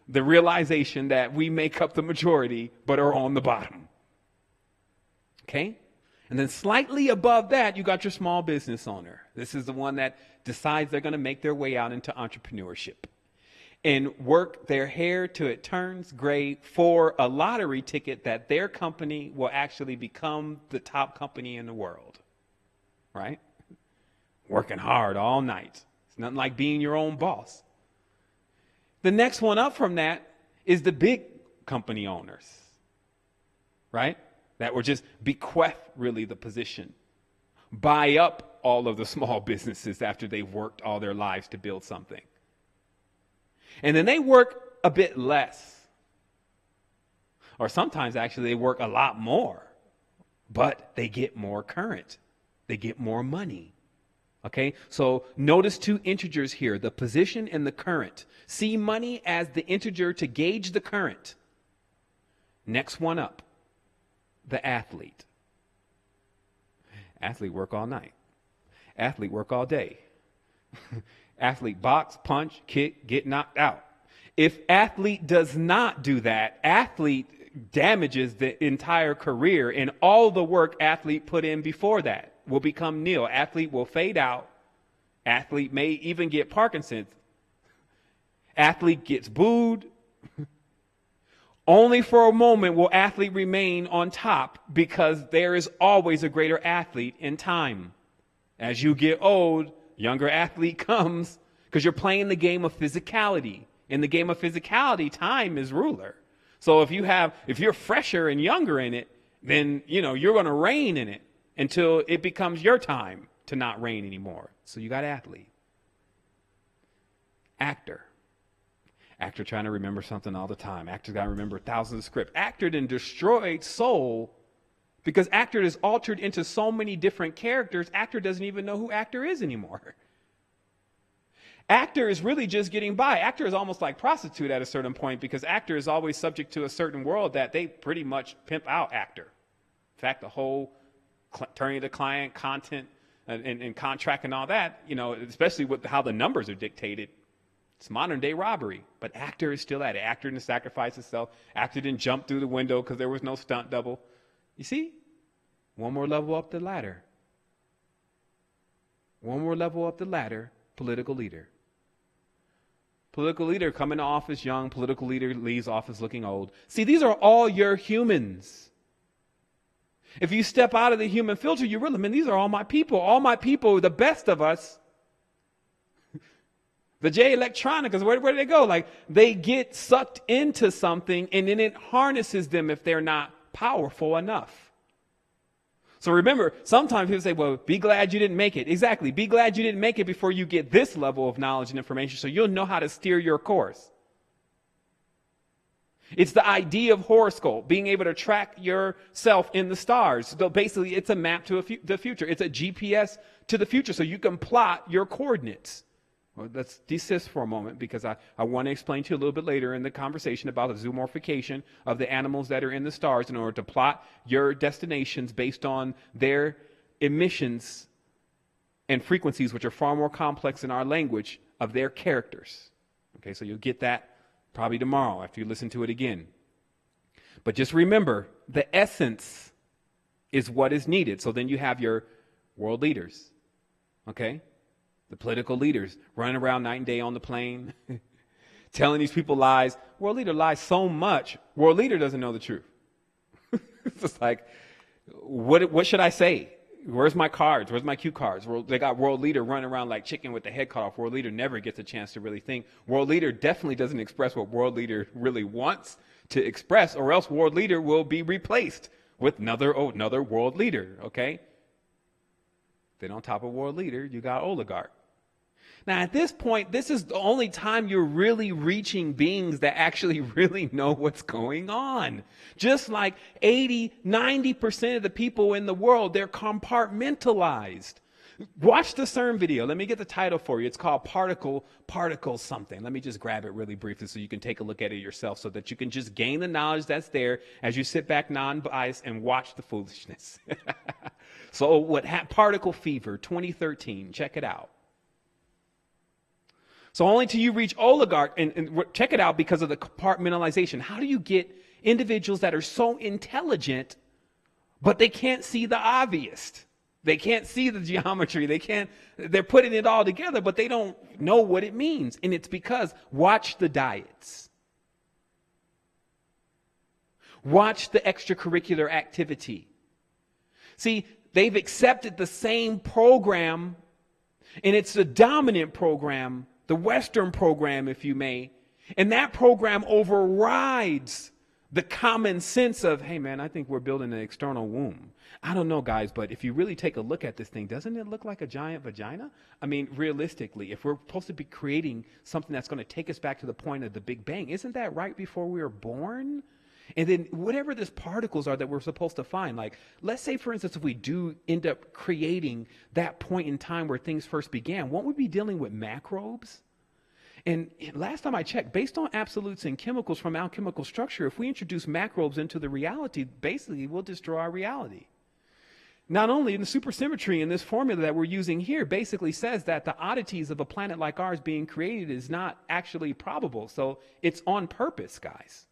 the realization that we make up the majority, but are on the bottom. Okay? And then slightly above that, you got your small business owner. This is the one that decides they're going to make their way out into entrepreneurship and work their hair till it turns gray for a lottery ticket that their company will actually become the top company in the world. Right? Working hard all night. It's nothing like being your own boss. The next one up from that is the big company owners. Right? That were just bequeath really the position. Buy up all of the small businesses after they've worked all their lives to build something. And then they work a bit less. Or sometimes actually they work a lot more. But they get more current. They get more money. Okay, so notice two integers here, the position and the current. See money as the integer to gauge the current. Next one up. The athlete. Athlete work all night. Athlete work all day. Athlete box, punch, kick, get knocked out. If athlete does not do that, athlete damages the entire career, and all the work athlete put in before that will become nil. Athlete will fade out. Athlete may even get Parkinson's. Athlete gets booed. Only for a moment will athlete remain on top, because there is always a greater athlete in time. As you get old, younger athlete comes, because you're playing the game of physicality. In the game of physicality, time is ruler. So if you're fresher and younger in it, then you're going to reign in it until it becomes your time to not reign anymore. So you got athlete. Actor trying to remember something all the time. Actor's got to remember thousands of scripts. Actor then destroyed soul, because actor is altered into so many different characters. Actor doesn't even know who actor is anymore. Actor is really just getting by. Actor is almost like prostitute at a certain point, because actor is always subject to a certain world that they pretty much pimp out actor. In fact, the whole attorney to client content and contract and all that, especially with how the numbers are dictated, it's modern day robbery. But actor is still at it. Actor didn't sacrifice himself. Actor didn't jump through the window because there was no stunt double. You see? One more level up the ladder. One more level up the ladder, political leader. Political leader coming to office young, political leader leaves office looking old. See, these are all your humans. If you step out of the human filter, you realize, these are all my people. All my people, the best of us. The J Electronicas, where do they go? Like, they get sucked into something, and then it harnesses them if they're not powerful enough. So remember, sometimes people say, well, be glad you didn't make it. Exactly. Be glad you didn't make it before you get this level of knowledge and information, so you'll know how to steer your course. It's the idea of horoscope, being able to track yourself in the stars. So basically, it's a map to the future. It's a GPS to the future, so you can plot your coordinates. Well, let's desist for a moment, because I want to explain to you a little bit later in the conversation about the zoomorphication of the animals that are in the stars in order to plot your destinations based on their emissions and frequencies, which are far more complex in our language, of their characters. Okay, so you'll get that probably tomorrow after you listen to it again. But just remember, the essence is what is needed. So then you have your world leaders, okay? The political leaders running around night and day on the plane, telling these people lies. World leader lies so much, world leader doesn't know the truth. It's just like, what should I say? Where's my cards? Where's my cue cards? They got world leader running around like chicken with the head cut off. World leader never gets a chance to really think. World leader definitely doesn't express what world leader really wants to express, or else world leader will be replaced with another world leader, okay? Then on top of world leader, you got oligarch. Now, at this point, this is the only time you're really reaching beings that actually really know what's going on. Just like 80, 90% of the people in the world, they're compartmentalized. Watch the CERN video. Let me get the title for you. It's called Particle something. Let me just grab it really briefly so you can take a look at it yourself, so that you can just gain the knowledge that's there as you sit back non-biased and watch the foolishness. So particle fever 2013, check it out. So only till you reach oligarch, and check it out, because of the compartmentalization. How do you get individuals that are so intelligent, but they can't see the obvious? They can't see the geometry. They're putting it all together, but they don't know what it means. And it's because, watch the diets. Watch the extracurricular activity. See, they've accepted the same program, and it's the dominant program, the Western program, if you may. And that program overrides the common sense of, hey, man, I think we're building an external womb. I don't know, guys, but if you really take a look at this thing, doesn't it look like a giant vagina? I mean, realistically, if we're supposed to be creating something that's going to take us back to the point of the Big Bang, isn't that right before we were born? And then whatever these particles are that we're supposed to find, like, let's say, for instance, if we do end up creating that point in time where things first began, won't we be dealing with macrobes? And last time I checked, based on absolutes and chemicals from alchemical structure, if we introduce macrobes into the reality, basically we'll destroy our reality. Not only in the supersymmetry in this formula that we're using here basically says that the oddities of a planet like ours being created is not actually probable. So it's on purpose, guys.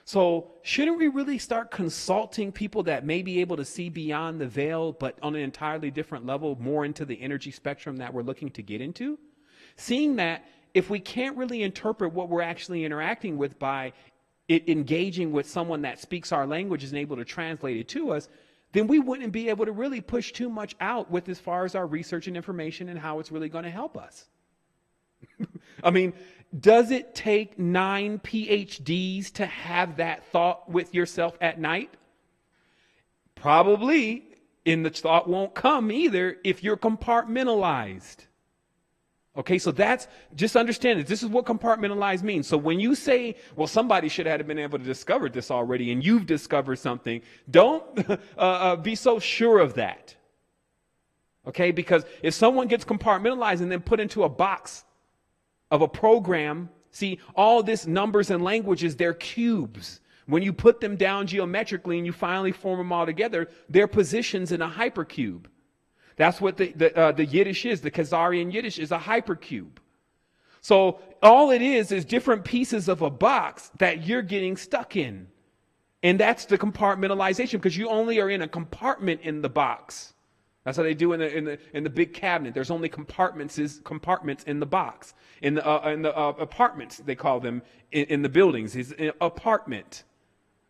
So shouldn't we really start consulting people that may be able to see beyond the veil, but on an entirely different level, more into the energy spectrum that we're looking to get into? Seeing that if we can't really interpret what we're actually interacting with by engaging with someone that speaks our language and able to translate it to us, then we wouldn't be able to really push too much out with as far as our research and information and how it's really going to help us. I mean, does it take 9 PhDs to have that thought with yourself at night? Probably. And the thought won't come either if you're compartmentalized. Okay, so that's, just understand it. This is what compartmentalized means. So when you say, well, somebody should have been able to discover this already and you've discovered something, don't be so sure of that. Okay, because if someone gets compartmentalized and then put into a box of a program, see, all this numbers and languages, they're cubes. When you put them down geometrically and you finally form them all together, they're positions in a hypercube. That's what the Yiddish is. The Khazarian Yiddish is a hypercube. So all it is different pieces of a box that you're getting stuck in. And that's the compartmentalization, because you only are in a compartment in the box. That's how they do in the big cabinet. There's only compartments in the box. In the apartments, they call them in the buildings, is an apartment.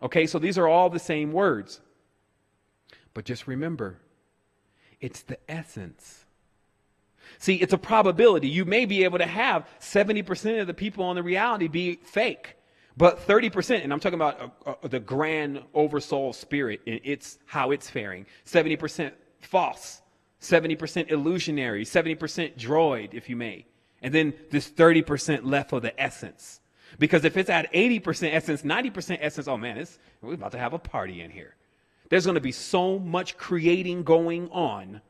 Okay, so these are all the same words. But just remember, it's the essence. See, it's a probability. You may be able to have 70% of the people on the reality be fake, but 30%, and I'm talking about the grand oversoul spirit, and it's how it's faring. 70% false, 70% illusionary, 70% droid, if you may. And then this 30% left for the essence. Because if it's at 80% essence, 90% essence, oh man, we're about to have a party in here. There's going to be so much creating going on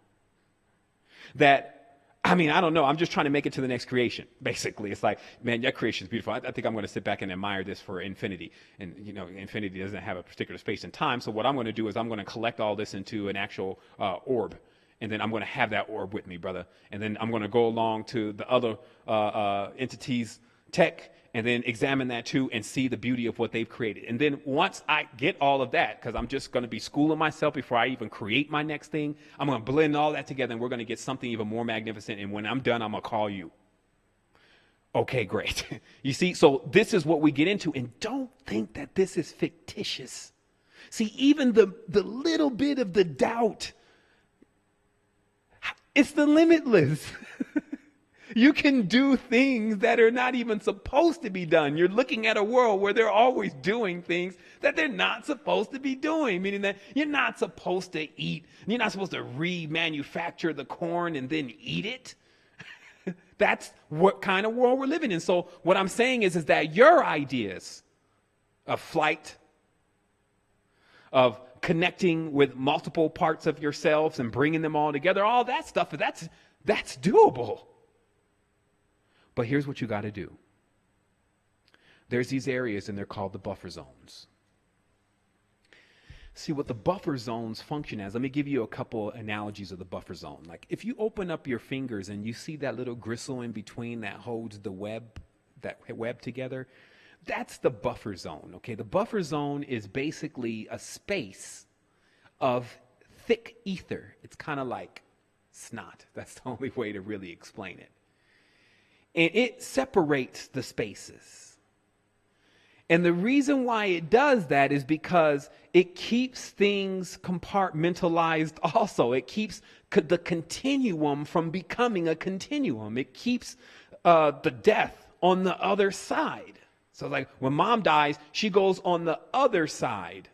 that, I mean, I don't know. I'm just trying to make it to the next creation. Basically, it's like, man, that creation is beautiful. I think I'm going to sit back and admire this for infinity. And, you know, infinity doesn't have a particular space and time. So what I'm going to do is I'm going to collect all this into an actual orb. And then I'm going to have that orb with me, brother. And then I'm going to go along to the other entities' tech and then examine that too and see the beauty of what they've created. And then once I get all of that, because I'm just going to be schooling myself before I even create my next thing, I'm going to blend all that together and we're going to get something even more magnificent. And when I'm done, I'm going to call you. Okay, great. You see, so this is what we get into. And don't think that this is fictitious. See, even the little bit of the doubt, it's the limitless. You can do things that are not even supposed to be done. You're looking at a world where they're always doing things that they're not supposed to be doing, meaning that you're not supposed to eat. You're not supposed to remanufacture the corn and then eat it. That's what kind of world we're living in. So what I'm saying is that your ideas of flight, of connecting with multiple parts of yourselves and bringing them all together, all that stuff, that's doable. But here's what you got to do. There's these areas and they're called the buffer zones. See what the buffer zones function as. Let me give you a couple analogies of the buffer zone. Like if you open up your fingers and you see that little gristle in between that holds the web, that web together, that's the buffer zone. Okay, the buffer zone is basically a space of thick ether. It's kind of like snot. That's the only way to really explain it. And it separates the spaces. And the reason why it does that is because it keeps things compartmentalized also. It keeps the continuum from becoming a continuum. It keeps the death on the other side. So like when mom dies, she goes on the other side.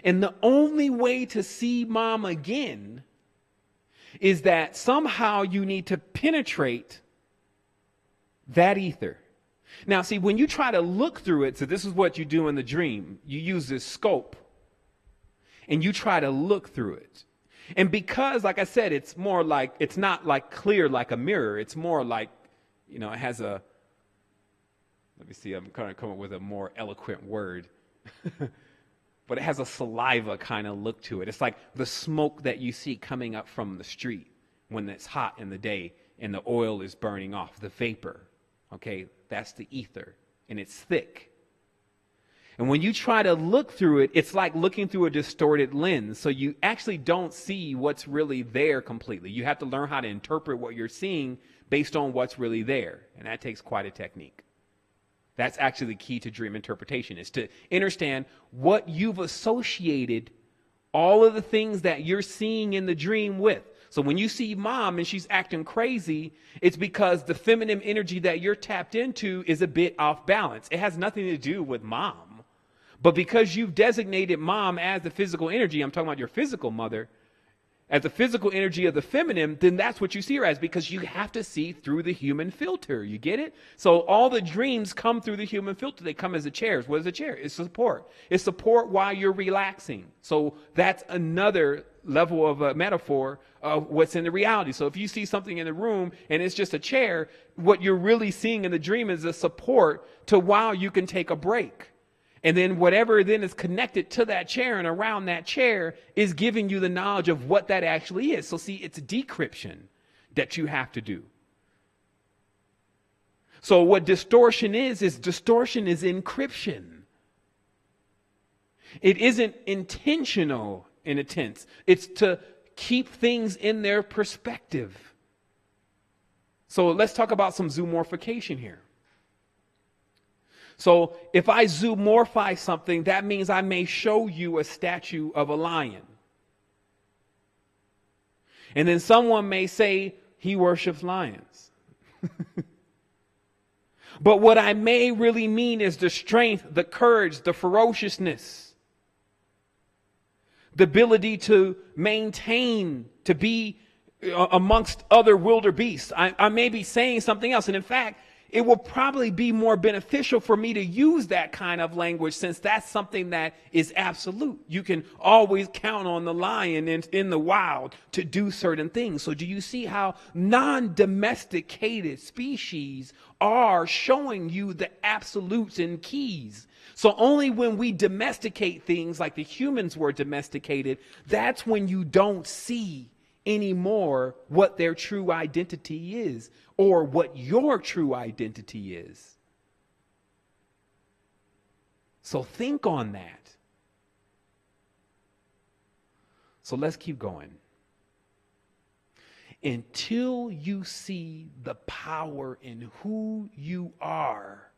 And the only way to see mom again is that somehow you need to penetrate that ether. Now, see, when you try to look through it, so this is what you do in the dream. You use this scope and you try to look through it. And because, like I said, it's more like, it's not like clear like a mirror. It's more like, you know, it has a, let me see, I'm kind of coming up with a more eloquent word. But it has a saliva kind of look to it. It's like the smoke that you see coming up from the street when it's hot in the day and the oil is burning off, the vapor. Okay, that's the ether, and it's thick. And when you try to look through it, it's like looking through a distorted lens. So you actually don't see what's really there completely. You have to learn how to interpret what you're seeing based on what's really there. And that takes quite a technique. That's actually the key to dream interpretation, is to understand what you've associated all of the things that you're seeing in the dream with. So when you see mom and she's acting crazy, it's because the feminine energy that you're tapped into is a bit off balance. It has nothing to do with mom. But because you've designated mom as the physical energy, I'm talking about your physical mother, as the physical energy of the feminine, then that's what you see her as, because you have to see through the human filter. You get it? So all the dreams come through the human filter. They come as a chair. What is a chair? It's support. It's support while you're relaxing. So that's another level of a metaphor of what's in the reality. So if you see something in the room and it's just a chair, what you're really seeing in the dream is a support to while you can take a break. And then whatever then is connected to that chair and around that chair is giving you the knowledge of what that actually is. So see, it's decryption that you have to do. So what distortion is distortion is encryption. It isn't intentional in a tense. It's to keep things in their perspective. So let's talk about some zoomorphication here. So if I zoomorphize something, that means I may show you a statue of a lion. And then someone may say he worships lions. But what I may really mean is the strength, the courage, the ferociousness, the ability to maintain, to be amongst other wilder beasts. I may be saying something else. And in fact, it will probably be more beneficial for me to use that kind of language, since that's something that is absolute. You can always count on the lion in the wild to do certain things. So do you see how non-domesticated species are showing you the absolutes and keys? So only when we domesticate things like the humans were domesticated, that's when you don't see anymore what their true identity is, or what your true identity is. So think on that. So let's keep going. Until you see the power in who you are,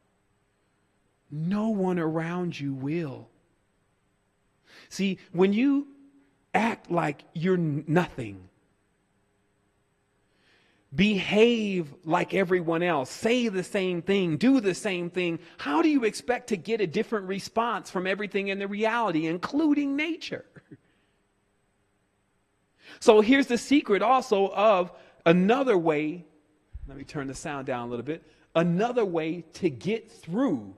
no one around you will. See, when you act like you're nothing, behave like everyone else, say the same thing, do the same thing, how do you expect to get a different response from everything in the reality, including nature? So here's the secret also of another way. Let me turn the sound down a little bit. Another way to get through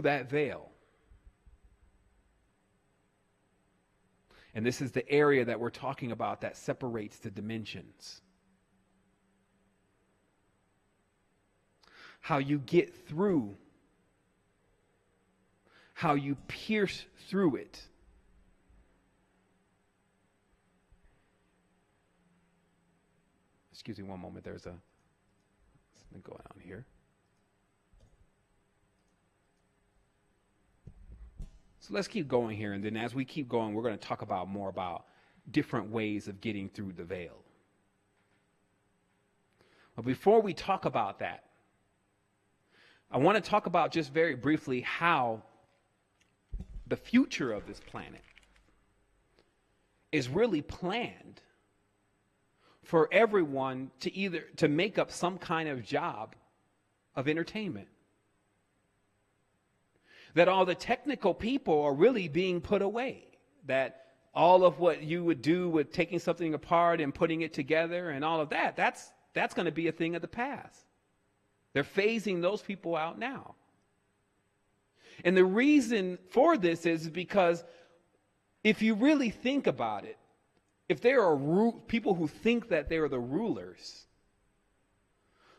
that veil. And this is the area that we're talking about that separates the dimensions. How you get through, how you pierce through it. Excuse me one moment, there's something going on here. So let's keep going here, and then as we keep going, we're going to talk about more about different ways of getting through the veil. But before we talk about that, I want to talk about just very briefly how the future of this planet is really planned for everyone to make up some kind of job of entertainment. That all the technical people are really being put away. That all of what you would do with taking something apart and putting it together and all of that, that's going to be a thing of the past. They're phasing those people out now. And the reason for this is because if you really think about it, if there are people who think that they're the rulers,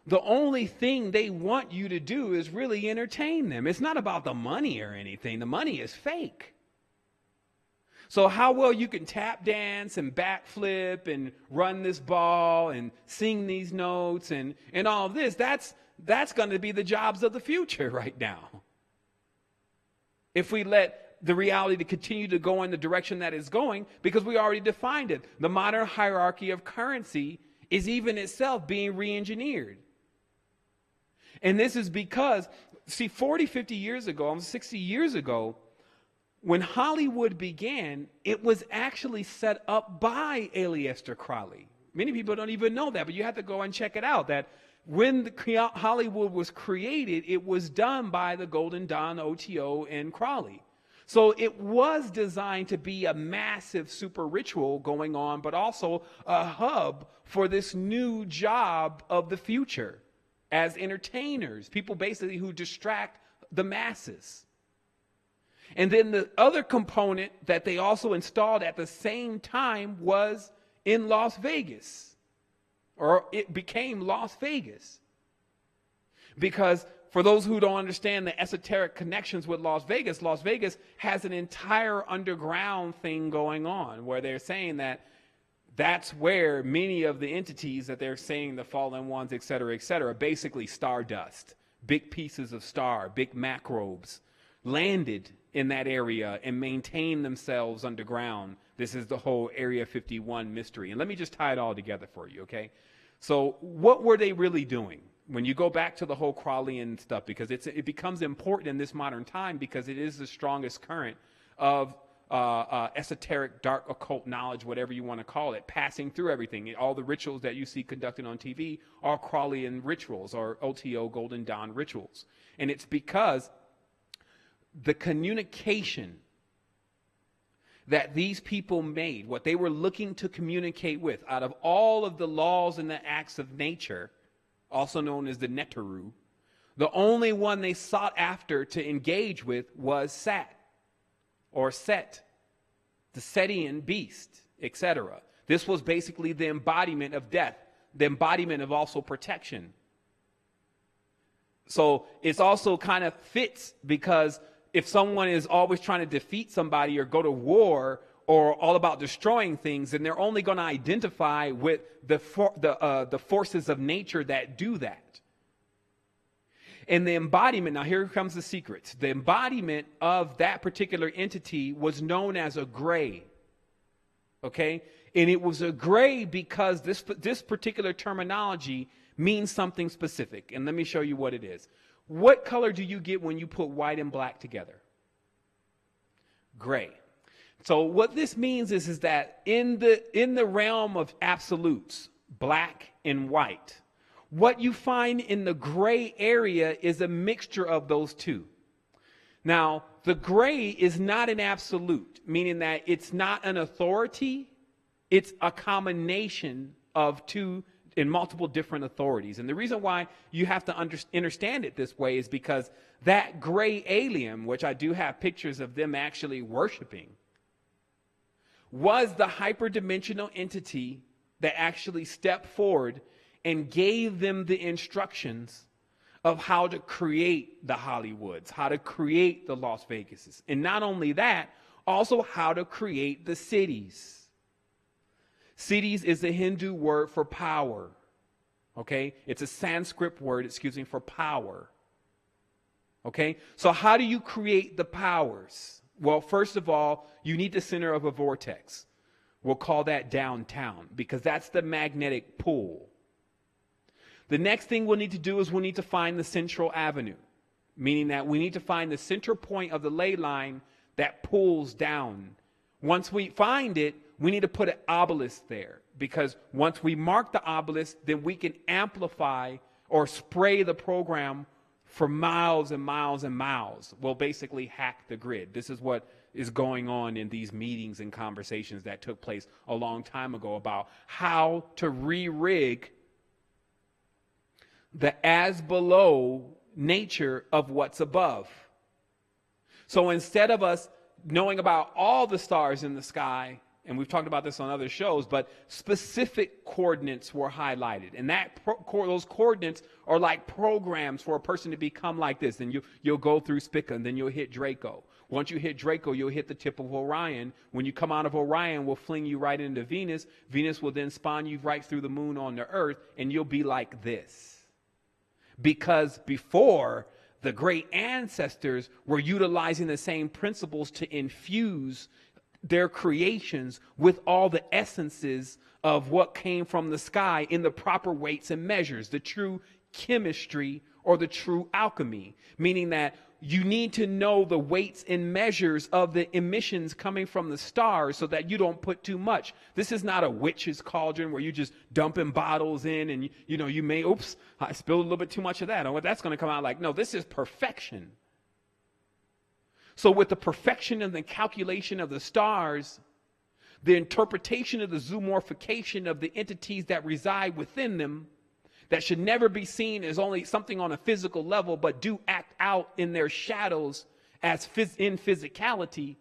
the only thing they want you to do is really entertain them. It's not about the money or anything. The money is fake. So how well you can tap dance and backflip and run this ball and sing these notes and all of this, that's going to be the jobs of the future right now. If we let the reality to continue to go in the direction that it's going, because we already defined it. The modern hierarchy of currency is even itself being re-engineered. And this is because, see, 40, 50 years ago, almost 60 years ago, when Hollywood began, it was actually set up by Aleister Crowley. Many people don't even know that, but you have to go and check it out, that when Hollywood was created, it was done by the Golden Dawn, OTO, and Crowley. So it was designed to be a massive super ritual going on, but also a hub for this new job of the future as entertainers, people basically who distract the masses. And then the other component that they also installed at the same time was in Las Vegas, or it became Las Vegas. Because for those who don't understand the esoteric connections with Las Vegas has an entire underground thing going on where they're saying that that's where many of the entities that they're saying, the fallen ones, et cetera, basically stardust, big pieces of star, big macrobes, landed in that area and maintain themselves underground. This is the whole Area 51 mystery. And let me just tie it all together for you, okay? So what were they really doing? When you go back to the whole Crowleyan stuff, because it becomes important in this modern time because it is the strongest current of esoteric, dark, occult knowledge, whatever you want to call it, passing through everything. All the rituals that you see conducted on TV are Crowleyan rituals or OTO, Golden Dawn rituals. And it's because the communication that these people made, what they were looking to communicate with, out of all of the laws and the acts of nature, also known as the Neteru, the only one they sought after to engage with was Sat, or Set, the Setian beast, etc. This was basically the embodiment of death, the embodiment of also protection. So it's also kind of fits because if someone is always trying to defeat somebody or go to war or all about destroying things, then they're only going to identify with the forces of nature that do that. And the embodiment, now here comes the secret. The embodiment of that particular entity was known as a gray. Okay? And it was a gray because this particular terminology means something specific. And let me show you what it is. What color do you get when you put white and black together? Gray. So what this means is that in the realm of absolutes, black and white, what you find in the gray area is a mixture of those two. Now, the gray is not an absolute, meaning that it's not an authority. It's a combination of two and multiple different authorities. And the reason why you have to understand it this way is because that gray alien, which I do have pictures of them actually worshiping, was the hyperdimensional entity that actually stepped forward and gave them the instructions of how to create the Hollywoods, how to create the Las Vegases. And not only that, also how to create the cities. Cities is a Hindu word for power. Okay? It's a Sanskrit word, for power. Okay? So how do you create the powers? Well, first of all, you need the center of a vortex. We'll call that downtown because that's the magnetic pull. The next thing we'll need to do is we'll need to find the central avenue, meaning that we need to find the center point of the ley line that pulls down. Once we find it, we need to put an obelisk there because once we mark the obelisk, then we can amplify or spray the program for miles and miles and miles. We'll basically hack the grid. This is what is going on in these meetings and conversations that took place a long time ago about how to re-rig the as below nature of what's above. So instead of us knowing about all the stars in the sky, and we've talked about this on other shows, but specific coordinates were highlighted. And those coordinates are like programs for a person to become like this. And you'll go through Spica, and then you'll hit Draco. Once you hit Draco, you'll hit the tip of Orion. When you come out of Orion, we'll fling you right into Venus. Venus will then spawn you right through the moon on the Earth, and you'll be like this. Because before, the great ancestors were utilizing the same principles to infuse their creations with all the essences of what came from the sky in the proper weights and measures, the true chemistry or the true alchemy, meaning that you need to know the weights and measures of the emissions coming from the stars so that you don't put too much. This is not a witch's cauldron where you just dumping bottles in and you may, oops, I spilled a little bit too much of that. Oh, that's going to come out like, no, this is perfection. So with the perfection and the calculation of the stars, the interpretation of the zoomorphication of the entities that reside within them, that should never be seen as only something on a physical level, but do act out in their shadows as in physicality,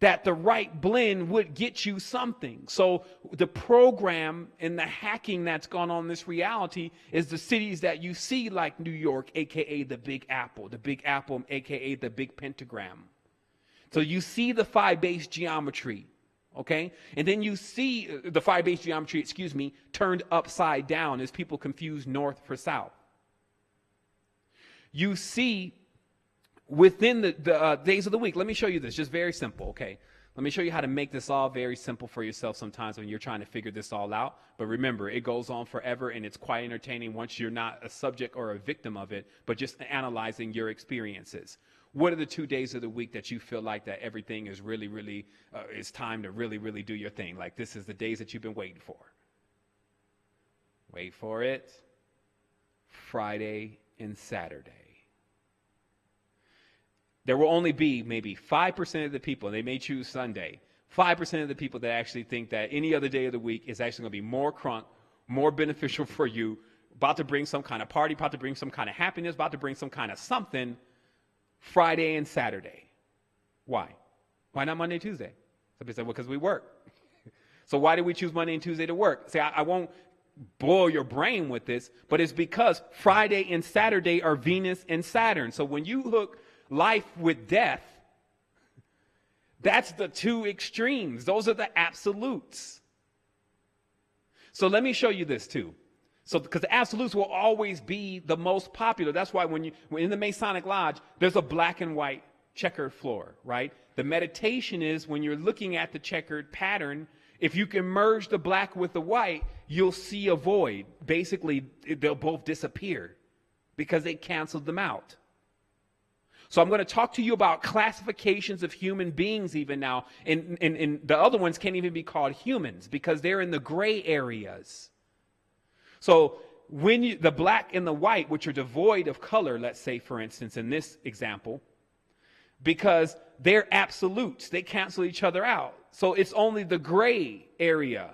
that the right blend would get you something. So the program and the hacking that's gone on in this reality is the cities that you see like New York, aka the Big Apple, aka the Big Pentagram. So you see the phi-based geometry. Okay, and then you see the phi-based geometry, turned upside down as people confuse north for south. You see within the days of the week, let me show you this, just very simple, okay? Let me show you how to make this all very simple for yourself sometimes when you're trying to figure this all out. But remember, it goes on forever and it's quite entertaining once you're not a subject or a victim of it, but just analyzing your experiences. What are the 2 days of the week that you feel like that everything is really, it's time to really do your thing? Like this is the days that you've been waiting for. Wait for it. Friday and Saturday. There will only be maybe 5% of the people, and they may choose Sunday, 5% of the people that actually think that any other day of the week is actually going to be more crunk, more beneficial for you, about to bring some kind of party, about to bring some kind of happiness, about to bring some kind of something. Friday and Saturday. Why? Why not Monday and Tuesday? Somebody said, well, because we work. So why did we choose Monday and Tuesday to work? See, I won't boil your brain with this, but it's because Friday and Saturday are Venus and Saturn. So when you hook life with death, that's the two extremes. Those are the absolutes. So let me show you this too. So, because the absolutes will always be the most popular. That's why when in the Masonic Lodge, there's a black and white checkered floor, right? The meditation is when you're looking at the checkered pattern, if you can merge the black with the white, you'll see a void. Basically, they'll both disappear because they canceled them out. So I'm going to talk to you about classifications of human beings even now. And the other ones can't even be called humans because they're in the gray areas. So when the black and the white, which are devoid of color, let's say, for instance, in this example, because they're absolutes, they cancel each other out. So it's only the gray area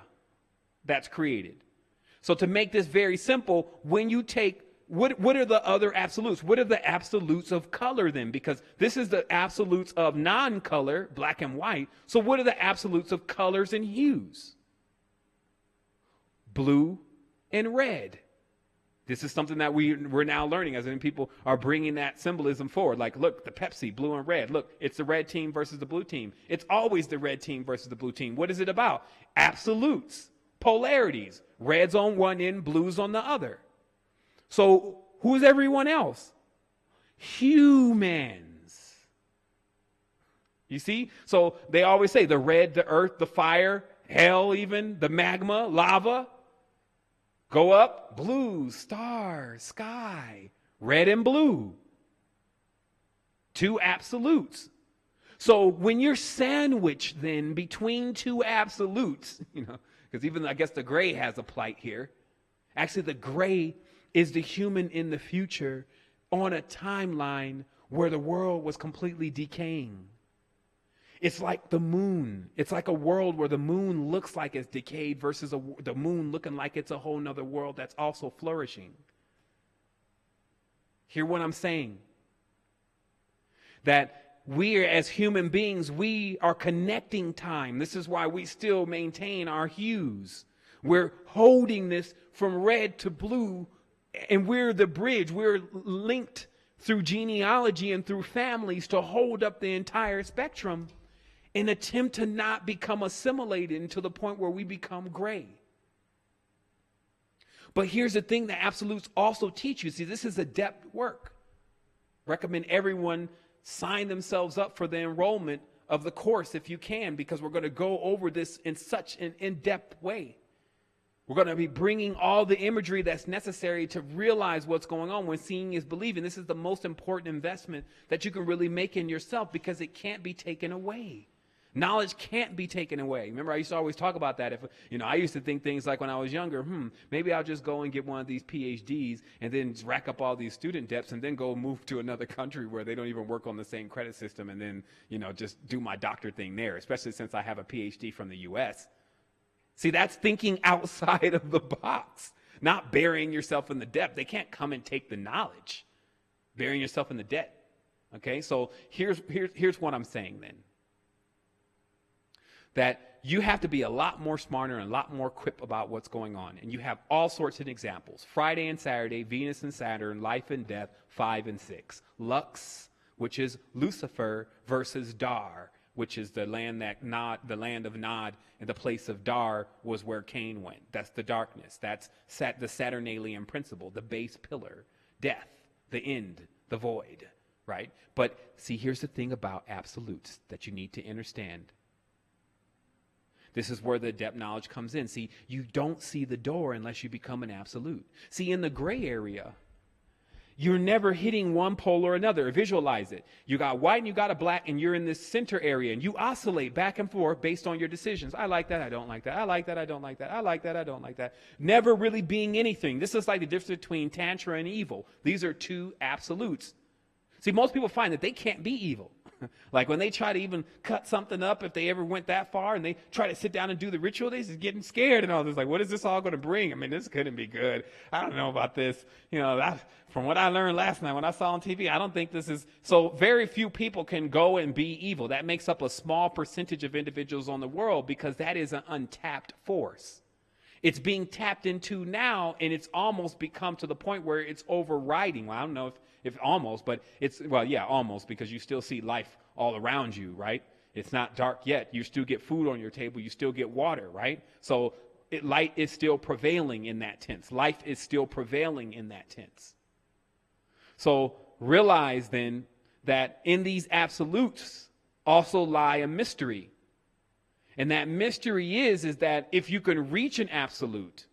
that's created. So to make this very simple, when you take, what are the other absolutes? What are the absolutes of color then? Because this is the absolutes of non-color, black and white. So what are the absolutes of colors and hues? Blue and red. This is something that we're now learning as in people are bringing that symbolism forward. Like, look, the Pepsi, blue and red. Look, it's the red team versus the blue team. It's always the red team versus the blue team. What is it about? Absolutes, polarities. Red's on one end, blue's on the other. So who's everyone else? Humans. You see? So they always say the red, the earth, the fire, hell even, the magma, lava. Go up, blue, star, sky, red and blue. Two absolutes. So when you're sandwiched then between two absolutes, because even I guess the gray has a plight here. Actually, the gray is the human in the future on a timeline where the world was completely decaying. It's like the moon. It's like a world where the moon looks like it's decayed versus the moon looking like it's a whole nother world that's also flourishing. Hear what I'm saying? That we as human beings, we are connecting time. This is why we still maintain our hues. We're holding this from red to blue, and we're the bridge. We're linked through genealogy and through families to hold up the entire spectrum and attempt to not become assimilated to the point where we become gray. But here's the thing that absolutes also teach you. See, this is adept work. Recommend everyone sign themselves up for the enrollment of the course if you can, because we're going to go over this in such an in-depth way. We're going to be bringing all the imagery that's necessary to realize what's going on when seeing is believing. This is the most important investment that you can really make in yourself, because it can't be taken away. Knowledge can't be taken away. Remember, I used to always talk about that. If I used to think things like when I was younger, maybe I'll just go and get one of these PhDs and then rack up all these student debts and then go move to another country where they don't even work on the same credit system, and then, just do my doctor thing there, especially since I have a PhD from the U.S. See, that's thinking outside of the box, not burying yourself in the debt. They can't come and take the knowledge, burying yourself in the debt. Okay, so here's what I'm saying then. That you have to be a lot more smarter and a lot more equipped about what's going on. And you have all sorts of examples. Friday and Saturday, Venus and Saturn, life and death, 5 and 6. Lux, which is Lucifer, versus Dar, which is the land of Nod, and the place of Dar was where Cain went. That's the darkness. That's the Saturnalian principle, the base pillar, death, the end, the void, right? But see, here's the thing about absolutes that you need to understand. This is where the depth knowledge comes in. See, you don't see the door unless you become an absolute. See, in the gray area, you're never hitting one pole or another. Visualize it. You got white and you got a black, and you're in this center area, and you oscillate back and forth based on your decisions. I like that. I don't like that. I like that. I don't like that. I like that. I don't like that. Never really being anything. This is like the difference between Tantra and evil. These are two absolutes. See, most people find that they can't be evil. Like when they try to even cut something up, if they ever went that far, and they try to sit down and do the ritual, they're just getting scared and all this. Like, what is this all going to bring? I mean, this couldn't be good. I don't know about this. From what I learned last night when I saw on TV, I don't think this is. So very few people can go and be evil. That makes up a small percentage of individuals on the world, because that is an untapped force. It's being tapped into now, and it's almost become to the point where it's overriding. Well, I don't know if almost, but almost, because you still see life all around you, right? It's not dark yet. You still get food on your table. You still get water, right? So light is still prevailing in that tense. Life is still prevailing in that tense. So realize then that in these absolutes also lie a mystery. And that mystery is that if you can reach an absolute,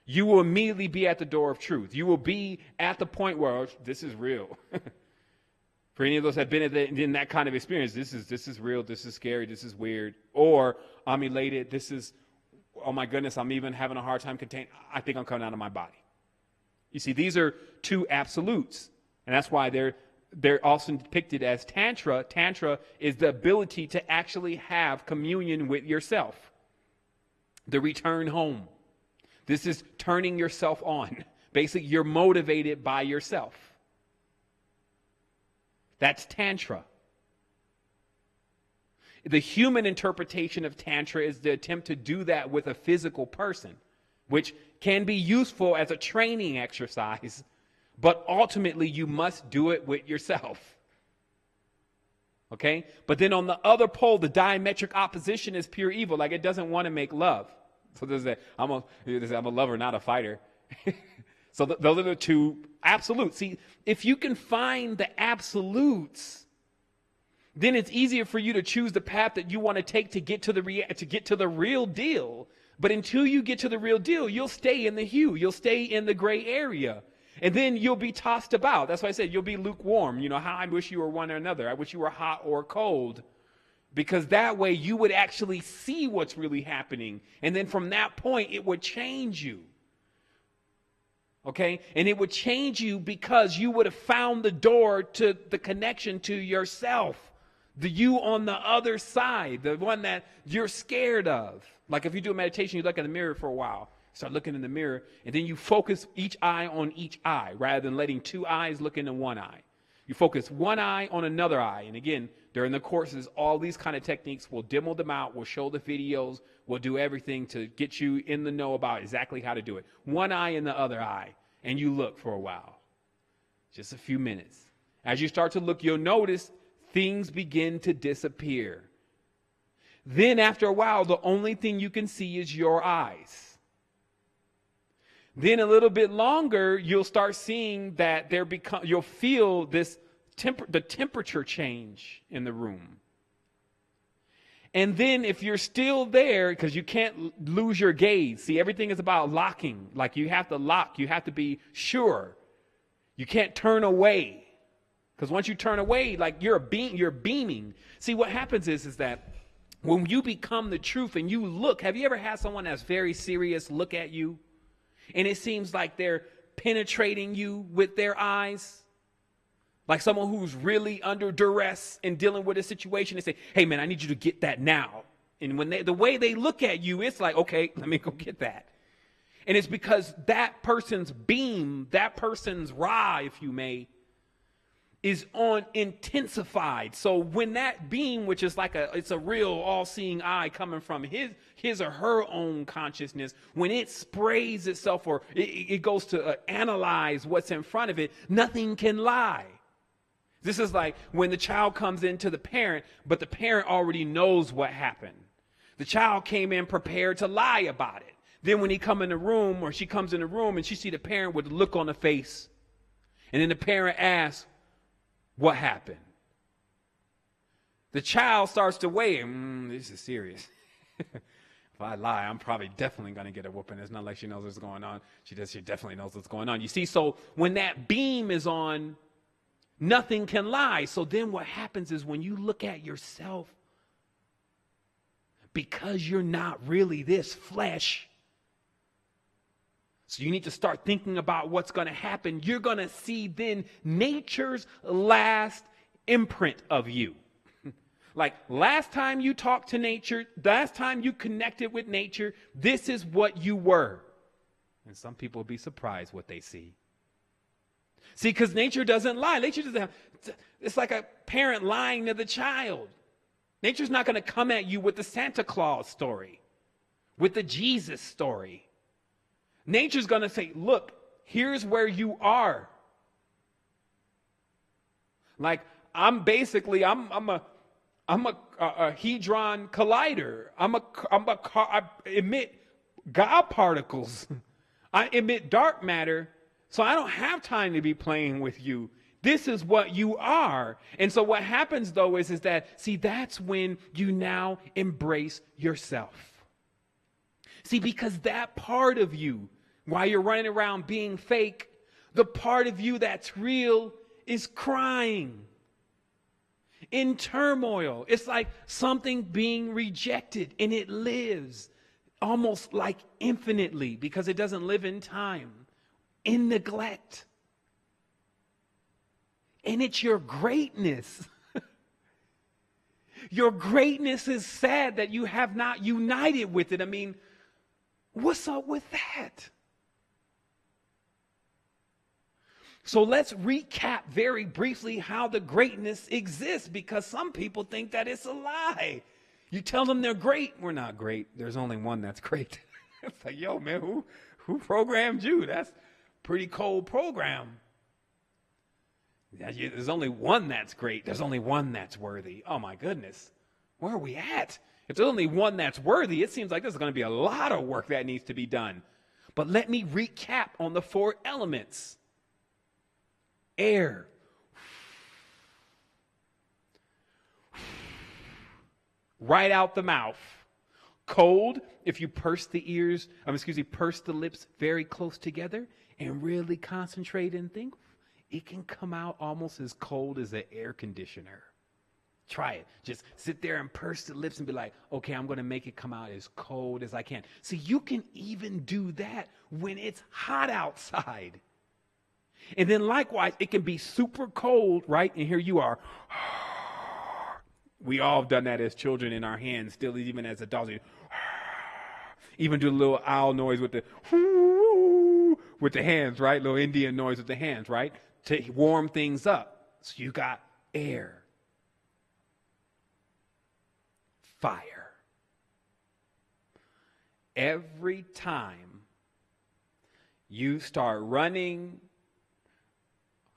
you will immediately be at the door of truth. You will be at the point where this is real. For any of those that have been in that kind of experience, this is real, this is scary, this is weird. Or I'm elated, this is, oh my goodness, I'm even having a hard time containing, I think I'm coming out of my body. You see, these are two absolutes. And that's why they're often depicted as Tantra. Tantra is the ability to actually have communion with yourself. The return home. This is turning yourself on. Basically, you're motivated by yourself. That's Tantra. The human interpretation of Tantra is the attempt to do that with a physical person, which can be useful as a training exercise, but ultimately you must do it with yourself. Okay? But then on the other pole, the diametric opposition is pure evil. Like, it doesn't want to make love. So there's that, I'm a lover, not a fighter. So those are the two absolutes. See, if you can find the absolutes, then it's easier for you to choose the path that you want to take to get to the real deal. But until you get to the real deal, you'll stay in the hue. You'll stay in the gray area. And then you'll be tossed about. That's why I said you'll be lukewarm. You know, how I wish you were one or another. I wish you were hot or cold. Because that way you would actually see what's really happening. And then from that point, it would change you. Okay? And it would change you because you would have found the door to the connection to yourself. The you on the other side. The one that you're scared of. Like if you do a meditation, you look in the mirror for a while. Start looking in the mirror. And then you focus each eye on each eye. Rather than letting two eyes look into one eye. You focus one eye on another eye. And again, during the courses, all these kind of techniques, we'll demo them out. We'll show the videos. We'll do everything to get you in the know about exactly how to do it. One eye in the other eye. And you look for a while. Just a few minutes. As you start to look, you'll notice things begin to disappear. Then after a while, the only thing you can see is your eyes. Then a little bit longer, you'll start seeing that you'll feel this the temperature change in the room. And then if you're still there, because you can't lose your gaze. See, everything is about locking. Like you have to lock. You have to be sure. You can't turn away. Because once you turn away, like you're beaming. See, what happens is that when you become the truth and you look, have you ever had someone that's very serious look at you? And it seems like they're penetrating you with their eyes? Like someone who's really under duress and dealing with a situation and say, hey man, I need you to get that now. And when the way they look at you, it's like, okay, let me go get that. And it's because that person's beam, that person's ra, if you may, is on intensified. So when that beam, which is like it's a real all-seeing eye coming from his or her own consciousness, when it sprays itself or it goes to analyze what's in front of it, nothing can lie. This is like when the child comes into the parent, but the parent already knows what happened. The child came in prepared to lie about it. Then when he come in the room or she comes in the room and she see the parent with a look on the face, and then the parent asks, what happened? The child starts to weigh, this is serious. If I lie, I'm probably definitely going to get a whooping. It's not like she knows what's going on. She definitely knows what's going on. You see, so when that beam is on, nothing can lie. So then what happens is when you look at yourself, because you're not really this flesh, so you need to start thinking about what's going to happen. You're going to see then nature's last imprint of you. Like last time you talked to nature, last time you connected with nature, this is what you were. And some people will be surprised what they see. See, because nature doesn't lie. Nature doesn't have, it's like a parent lying to the child. Nature's not going to come at you with the Santa Claus story, with the Jesus story. Nature's going to say, look, here's where you are. Like, I'm a hadron collider. I emit God particles. I emit dark matter. So I don't have time to be playing with you. This is what you are. And so what happens though is that, see, that's when you now embrace yourself. See, because that part of you, while you're running around being fake, the part of you that's real is crying, in turmoil. It's like something being rejected, and it lives almost like infinitely because it doesn't live in time, in neglect. And it's your greatness. Your greatness is sad that you have not united with it. I mean, what's up with that? So let's recap very briefly how the greatness exists, because some people think that it's a lie. You tell them they're great. We're not great. There's only one that's great. It's like, yo, man, who programmed you? That's pretty cold program. There's only one that's great. There's only one that's worthy. Oh, my goodness. Where are we at? If there's only one that's worthy, it seems like there's going to be a lot of work that needs to be done. But let me recap on the 4 elements. Air. Right out the mouth. Cold, if you purse the lips very close together and really concentrate and think, it can come out almost as cold as an air conditioner. Try it. Just sit there and purse the lips and be like, okay, I'm going to make it come out as cold as I can. See, you can even do that when it's hot outside. And then likewise, it can be super cold, right? And here you are. We all have done that as children in our hands, still even as adults. Even do a little owl noise with the hands, right? Little Indian noise with the hands, right? To warm things up. So you got air. Fire. Every time you start running,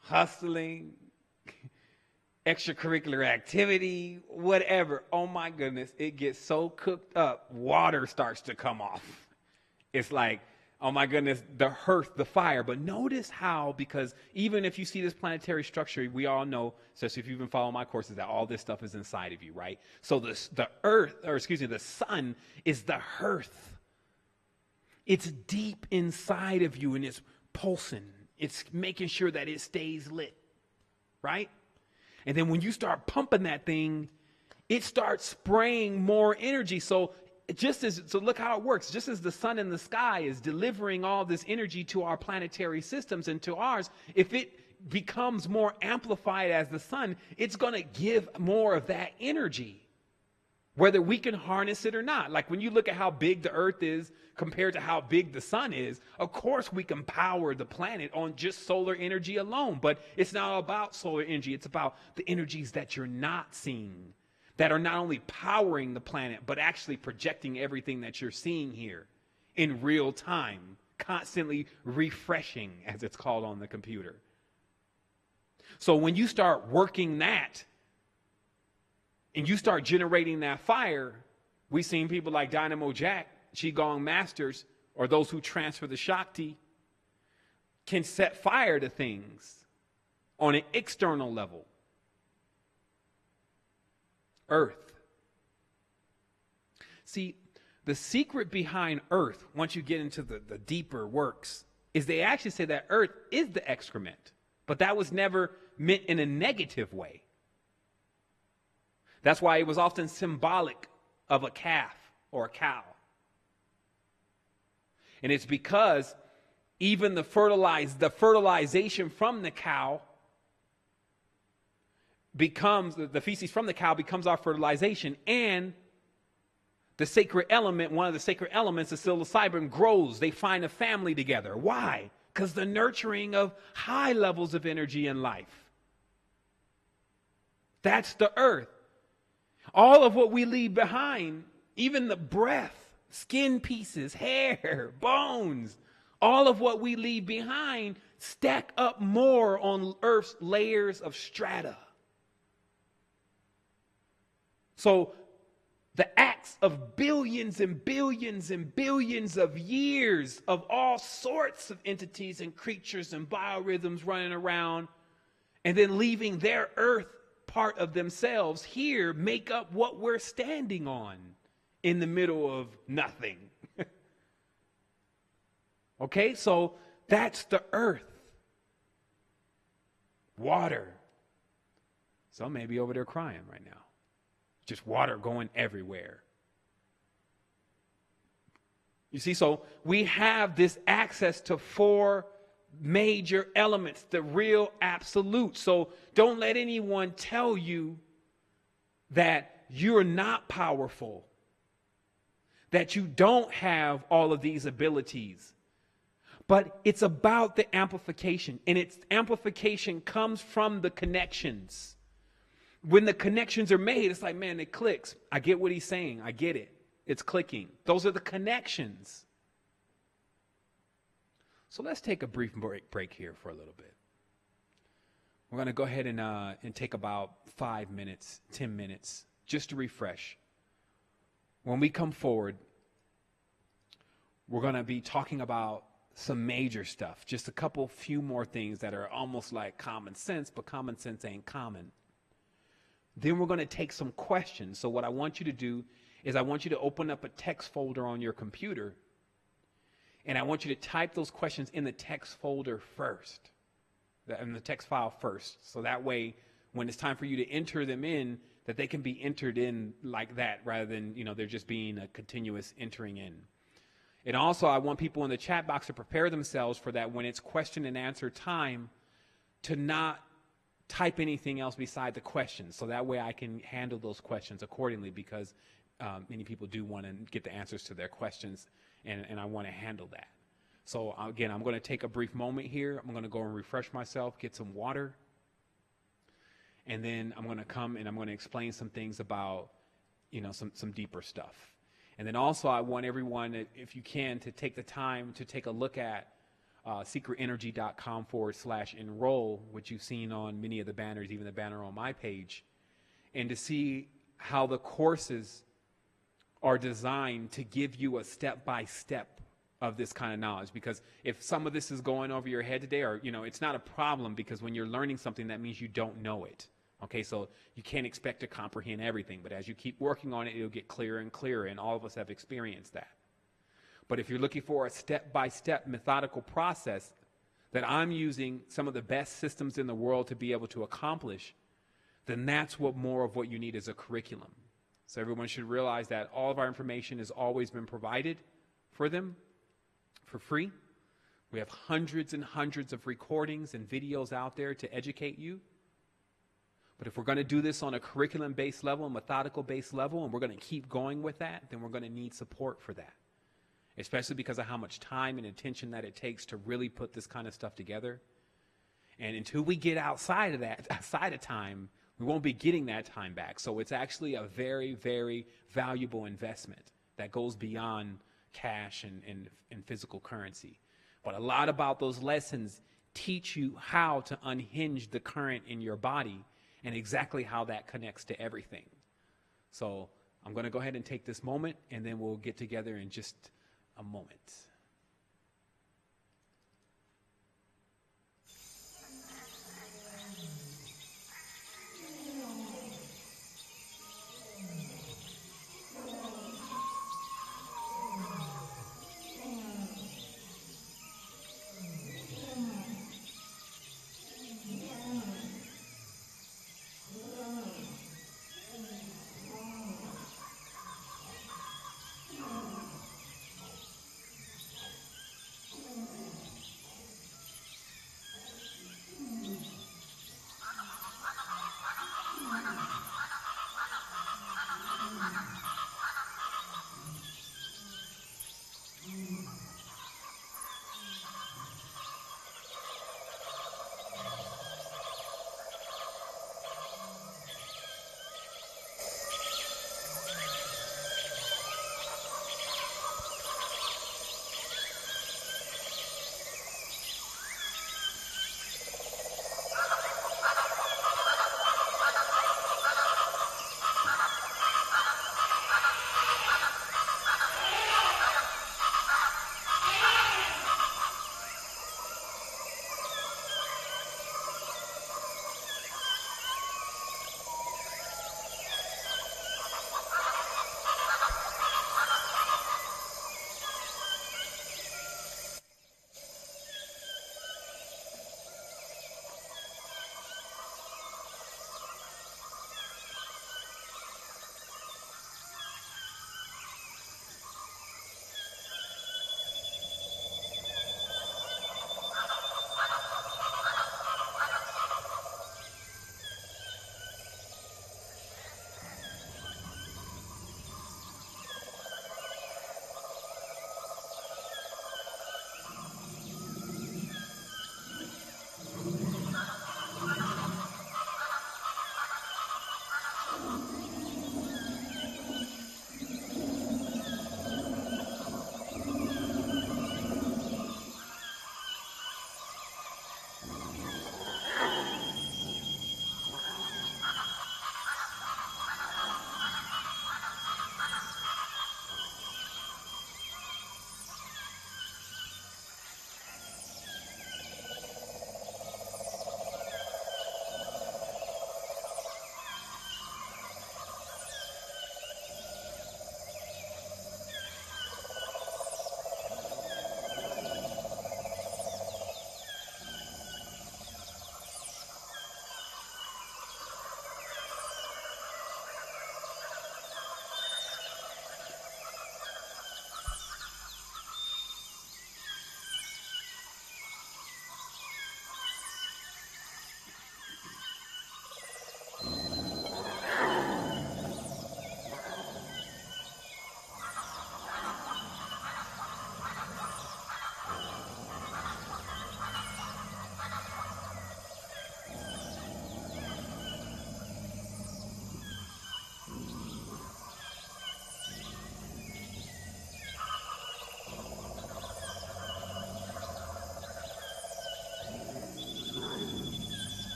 hustling, extracurricular activity, whatever, oh my goodness, it gets so cooked up, water starts to come off. It's like Oh my goodness, the hearth, the fire. But notice how, because even if you see this planetary structure, we all know, especially if you've been following my courses, that all this stuff is inside of you, right? So the earth, or excuse me, the sun is the hearth. It's deep inside of you and it's pulsing. It's making sure that it stays lit, right? And then when you start pumping that thing, it starts spraying more energy. So look how it works. Just as the sun in the sky is delivering all this energy to our planetary systems and to ours, if it becomes more amplified as the sun, it's going to give more of that energy, whether we can harness it or not. Like when you look at how big the earth is compared to how big the sun is, of course we can power the planet on just solar energy alone. But it's not about solar energy. It's about the energies that you're not seeing, that are not only powering the planet, but actually projecting everything that you're seeing here in real time, constantly refreshing, as it's called on the computer. So when you start working that and you start generating that fire, we've seen people like Dynamo Jack, Qigong masters, or those who transfer the Shakti, can set fire to things on an external level. Earth. See, the secret behind earth, once you get into the deeper works, is they actually say that earth is the excrement, but that was never meant in a negative way. That's why it was often symbolic of a calf or a cow. And it's because even the fertilization from the cow becomes, the feces from the cow becomes our fertilization, and the sacred element, one of the sacred elements, the psilocybin, grows. They find a family together. Why? Because the nurturing of high levels of energy in life. That's the earth. All of what we leave behind, even the breath, skin pieces, hair, bones, all of what we leave behind stack up more on Earth's layers of strata. So the acts of billions and billions and billions of years of all sorts of entities and creatures and biorhythms running around, and then leaving their earth part of themselves here, make up what we're standing on in the middle of nothing. Okay, so that's the earth. Water. Some may be over there crying right now. Just water going everywhere. You see, so we have this access to four major elements, the real absolute. So don't let anyone tell you that you're not powerful, that you don't have all of these abilities. But it's about the amplification, and its amplification comes from the connections. When the connections are made, it's like, man, it clicks. I get what he's saying. I get it. It's clicking. Those are the connections. So let's take a brief break here for a little bit. We're going to go ahead and take about 5 minutes, 10 minutes, just to refresh. When we come forward, we're going to be talking about some major stuff, just a few more things that are almost like common sense, but common sense ain't common. Then we're going to take some questions. So what I want you to do is I want you to open up a text folder on your computer, and I want you to type those questions in the text folder first, in the text file first. So that way, when it's time for you to enter them in, that they can be entered in like that, rather than, they're just being a continuous entering in. And also, I want people in the chat box to prepare themselves for that when it's question and answer time, to not type anything else beside the questions. So that way I can handle those questions accordingly, because many people do want to get the answers to their questions, and I want to handle that. So again, I'm going to take a brief moment here. I'm going to go and refresh myself, get some water, and then I'm going to come and I'm going to explain some things about, some deeper stuff. And then also I want everyone, if you can, to take the time to take a look at secretenergy.com/enroll, which you've seen on many of the banners, even the banner on my page, and to see how the courses are designed to give you a step-by-step of this kind of knowledge, because if some of this is going over your head today, or it's not a problem, because when you're learning something, that means you don't know it. Okay, so you can't expect to comprehend everything, but as you keep working on it, it'll get clearer and clearer, and all of us have experienced that. But if you're looking for a step-by-step methodical process that I'm using some of the best systems in the world to be able to accomplish, then that's what more of what you need is a curriculum. So everyone should realize that all of our information has always been provided for them for free. We have hundreds and hundreds of recordings and videos out there to educate you. But if we're going to do this on a curriculum-based level, a methodical-based level, and we're going to keep going with that, then we're going to need support for that, especially because of how much time and attention that it takes to really put this kind of stuff together. And until we get outside of time, we won't be getting that time back. So it's actually a very, very valuable investment that goes beyond cash and physical currency. But a lot about those lessons teach you how to unhinge the current in your body and exactly how that connects to everything. So I'm going to go ahead and take this moment, and then we'll get together in just a moment.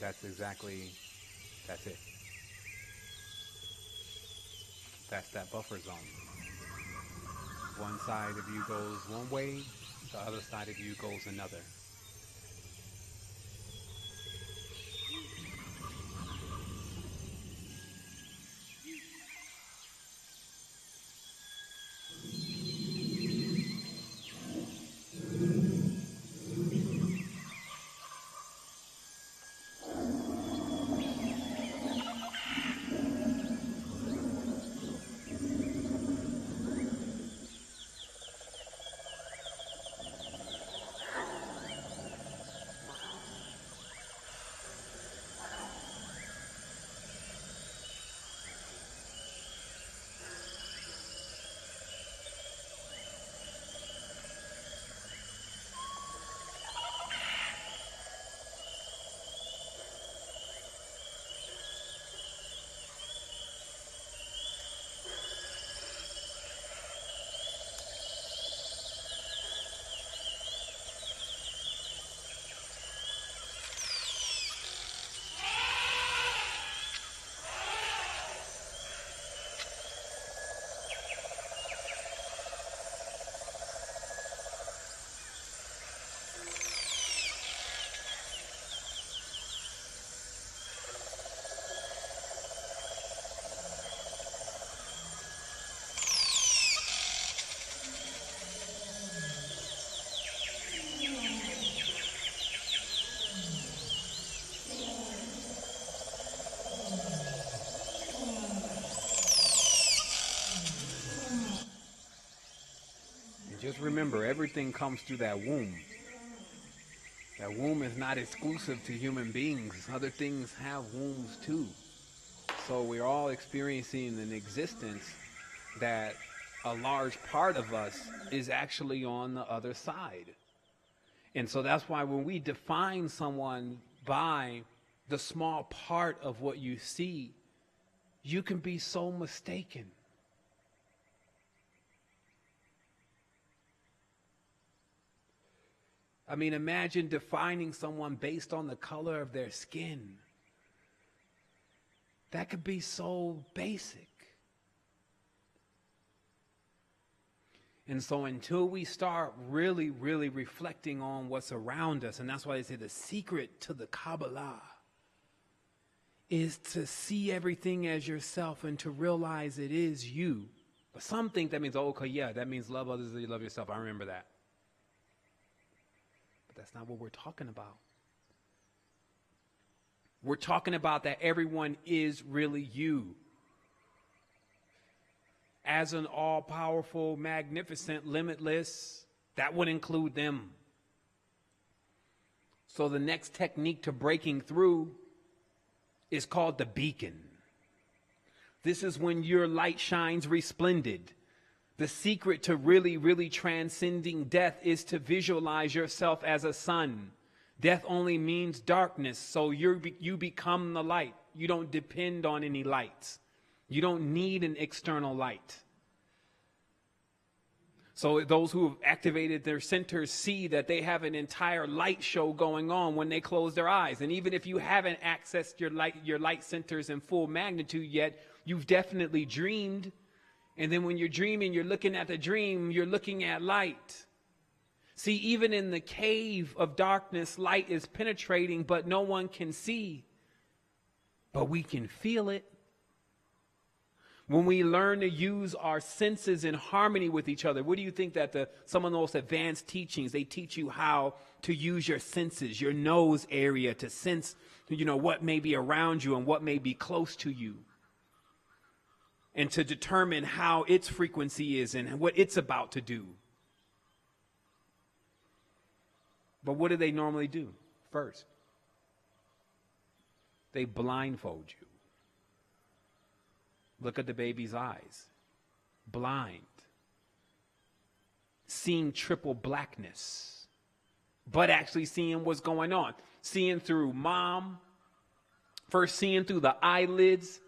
That's it. That's that buffer zone. One side of you goes one way, the other side of you goes another. And just remember, everything comes through that womb. That womb is not exclusive to human beings. Other things have wombs too. So we're all experiencing an existence that a large part of us is actually on the other side. And so that's why when we define someone by the small part of what you see, you can be so mistaken. I mean, imagine defining someone based on the color of their skin. That could be so basic. And so until we start really, really reflecting on what's around us, and that's why they say the secret to the Kabbalah is to see everything as yourself and to realize it is you. But some think that means, oh, okay, yeah, that means love others as you love yourself. I remember that. But that's not what we're talking about. We're talking about that everyone is really you. As an all-powerful, magnificent, limitless, that would include them. So the next technique to breaking through is called the beacon. This is when your light shines resplendent. The secret to really, really transcending death is to visualize yourself as a sun. Death only means darkness, so you become the light. You don't depend on any lights. You don't need an external light. So those who have activated their centers see that they have an entire light show going on when they close their eyes. And even if you haven't accessed your light centers in full magnitude yet, you've definitely dreamed. And then when you're dreaming, you're looking at the dream, you're looking at light. See, even in the cave of darkness, light is penetrating, but no one can see. But we can feel it. When we learn to use our senses in harmony with each other, what do you think that some of the most advanced teachings, they teach you how to use your senses, your nose area to sense, what may be around you and what may be close to you. And to determine how its frequency is and what it's about to do. But what do they normally do first? They blindfold you. Look at the baby's eyes. Blind. Seeing triple blackness. But actually seeing what's going on. Seeing through mom. First seeing through the eyelids.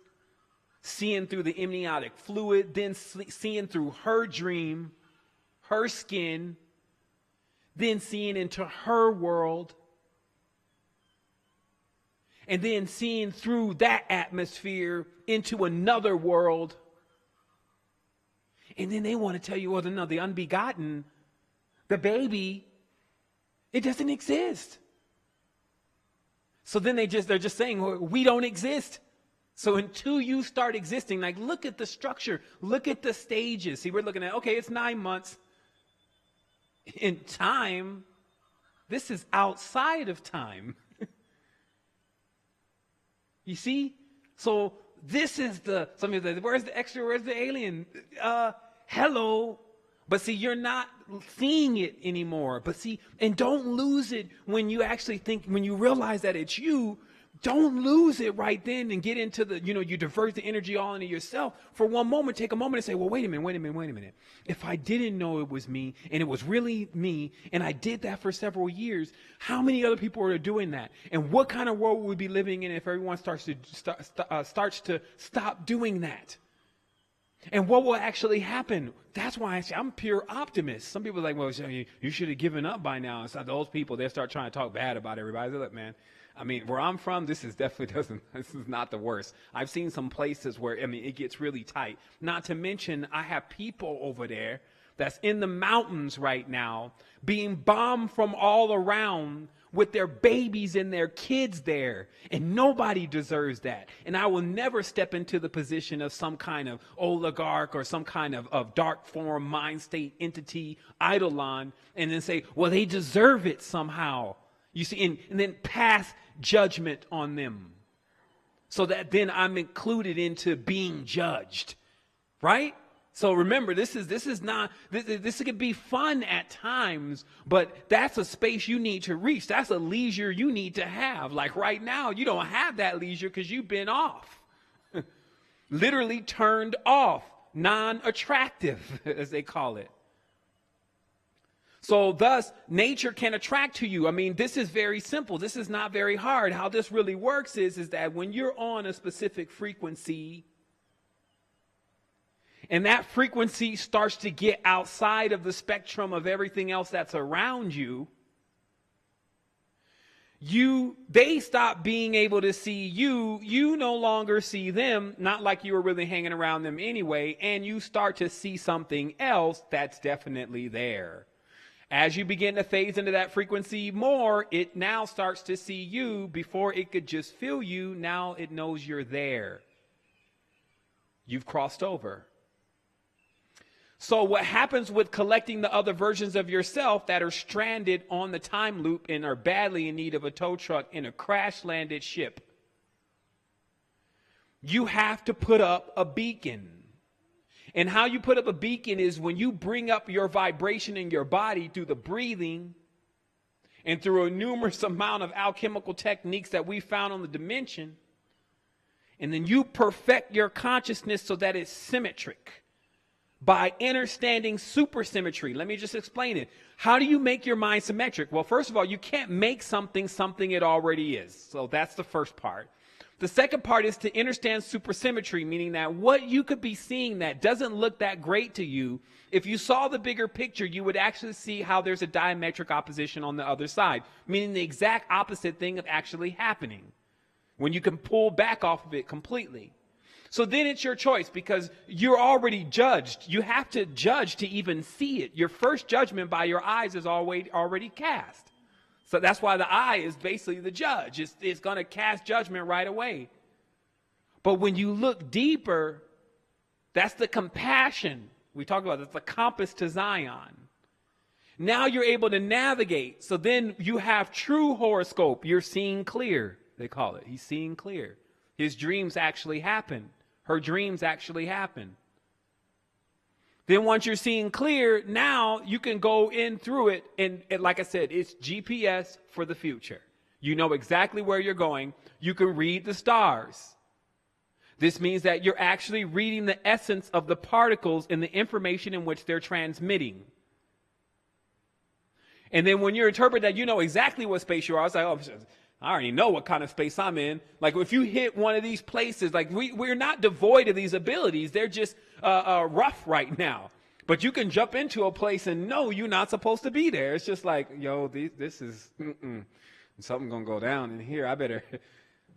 Seeing through the amniotic fluid. Then seeing through her dream. Her skin. Then seeing into her world. and then seeing through that atmosphere into another world. And then they want to tell you, well, no, the unbegotten, the baby, it doesn't exist. So then they're just saying, well, we don't exist. So until you start existing, like, look at the structure, look at the stages. See, we're looking at, okay, it's 9 months. In time, this is outside of time. You see? So this is some people say, where's the extra, where's the alien? Hello. But see, you're not seeing it anymore. But see, and don't lose it when you actually think, when you realize that it's you. Don't lose it right then and get into the, you divert the energy all into yourself. For one moment, take a moment and say, well, wait a minute. If I didn't know it was me and it was really me and I did that for several years, how many other people are doing that? And what kind of world would we be living in if everyone starts to stop doing that? And what will actually happen? That's why I'm pure optimist. Some people are like, well, you should have given up by now. It's like those people, they start trying to talk bad about everybody. They're like, man, I mean, where I'm from, this is not the worst. I've seen some places where, it gets really tight. Not to mention, I have people over there that's in the mountains right now being bombed from all around with their babies and their kids there. And nobody deserves that. And I will never step into the position of some kind of oligarch or some kind of dark form mind state entity, eidolon, and then say, well, they deserve it somehow. You see, and then pass judgment on them so that then I'm included into being judged, right? So remember, this could be fun at times, but that's a space you need to reach. That's a leisure you need to have. Like right now, you don't have that leisure because you've been off, literally turned off, non-attractive, as they call it. So thus, nature can attract to you. This is very simple. This is not very hard. How this really works is that when you're on a specific frequency, and that frequency starts to get outside of the spectrum of everything else that's around you, they stop being able to see you. You no longer see them, not like you were really hanging around them anyway, and you start to see something else that's definitely there. As you begin to phase into that frequency more, it now starts to see you. Before it could just feel you, now it knows you're there. You've crossed over. So what happens with collecting the other versions of yourself that are stranded on the time loop and are badly in need of a tow truck in a crash-landed ship? You have to put up a beacon. And how you put up a beacon is when you bring up your vibration in your body through the breathing and through a numerous amount of alchemical techniques that we found on the dimension. And then you perfect your consciousness so that it's symmetric by understanding supersymmetry. Let me just explain it. How do you make your mind symmetric? Well, first of all, you can't make something it already is. So that's the first part. The second part is to understand supersymmetry, meaning that what you could be seeing that doesn't look that great to you, if you saw the bigger picture, you would actually see how there's a diametric opposition on the other side, meaning the exact opposite thing of actually happening, when you can pull back off of it completely. So then it's your choice because you're already judged. You have to judge to even see it. Your first judgment by your eyes is already cast. So that's why the eye is basically the judge. It's going to cast judgment right away. But when you look deeper, that's the compassion. We talk about that's the compass to Zion. Now you're able to navigate. So then you have true horoscope. You're seeing clear, they call it. He's seeing clear. His dreams actually happen. Her dreams actually happen. Then once you're seeing clear, now you can go in through it. And like I said, it's GPS for the future. You know exactly where you're going. You can read the stars. This means that you're actually reading the essence of the particles and the information in which they're transmitting. And then when you interpret that, you know exactly what space you are. It's like, oh, I already know what kind of space I'm in. Like if you hit one of these places, like we're not devoid of these abilities. They're just rough right now. But you can jump into a place and know you're not supposed to be there. It's just like, yo, this is something going to go down in here. I better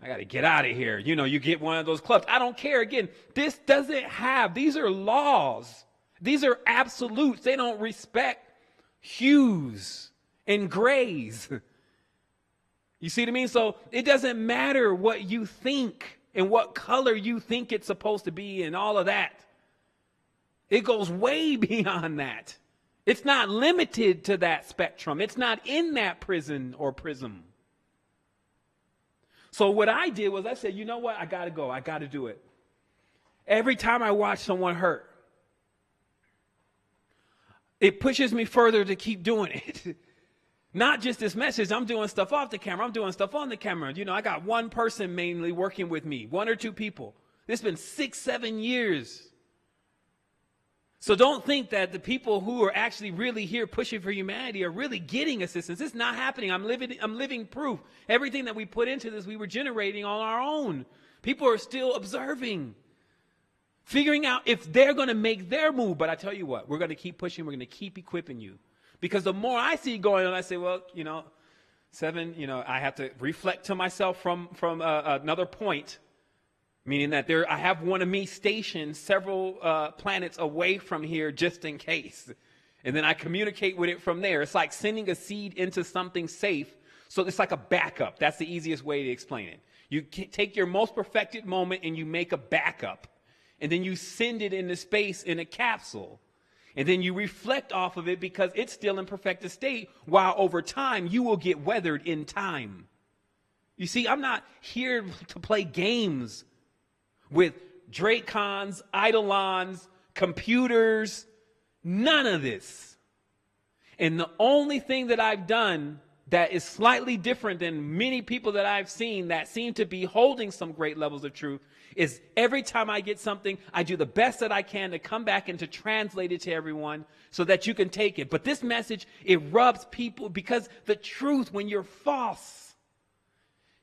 I got to get out of here. You know, you get one of those clubs. I don't care. Again, this doesn't have, these are laws. These are absolutes. They don't respect hues and grays. You see what I mean? So it doesn't matter what you think and what color you think it's supposed to be and all of that. It goes way beyond that. It's not limited to that spectrum. It's not in that prison or prism. So what I did was I said, you know what? I got to go. I got to do it. Every time I watch someone hurt, it pushes me further to keep doing it. Not just this message. I'm doing stuff off the camera. I'm doing stuff on the camera. You know, I got one person mainly working with me, one or two people. It's been 6-7 years. So don't think that the people who are actually really here pushing for humanity are really getting assistance. It's not happening. I'm living proof. Everything that we put into this, we were generating on our own. People are still observing, figuring out if they're going to make their move. But I tell you what, we're going to keep pushing. We're going to keep equipping you. Because the more I see going on, I say, well, you know, Sevan, you know, I have to reflect to myself from another point. Meaning that I have one of me stationed several planets away from here just in case. And then I communicate with it from there. It's like sending a seed into something safe. So it's like a backup. That's the easiest way to explain it. You take your most perfected moment and you make a backup. And then you send it into space in a capsule. And then you reflect off of it because it's still in perfected state. While over time, you will get weathered in time. You see, I'm not here to play games with Dracons, Eidolons, computers, none of this. And the only thing that I've done that is slightly different than many people that I've seen that seem to be holding some great levels of truth is every time I get something, I do the best that I can to come back and to translate it to everyone so that you can take it. But this message, it rubs people because the truth, when you're false,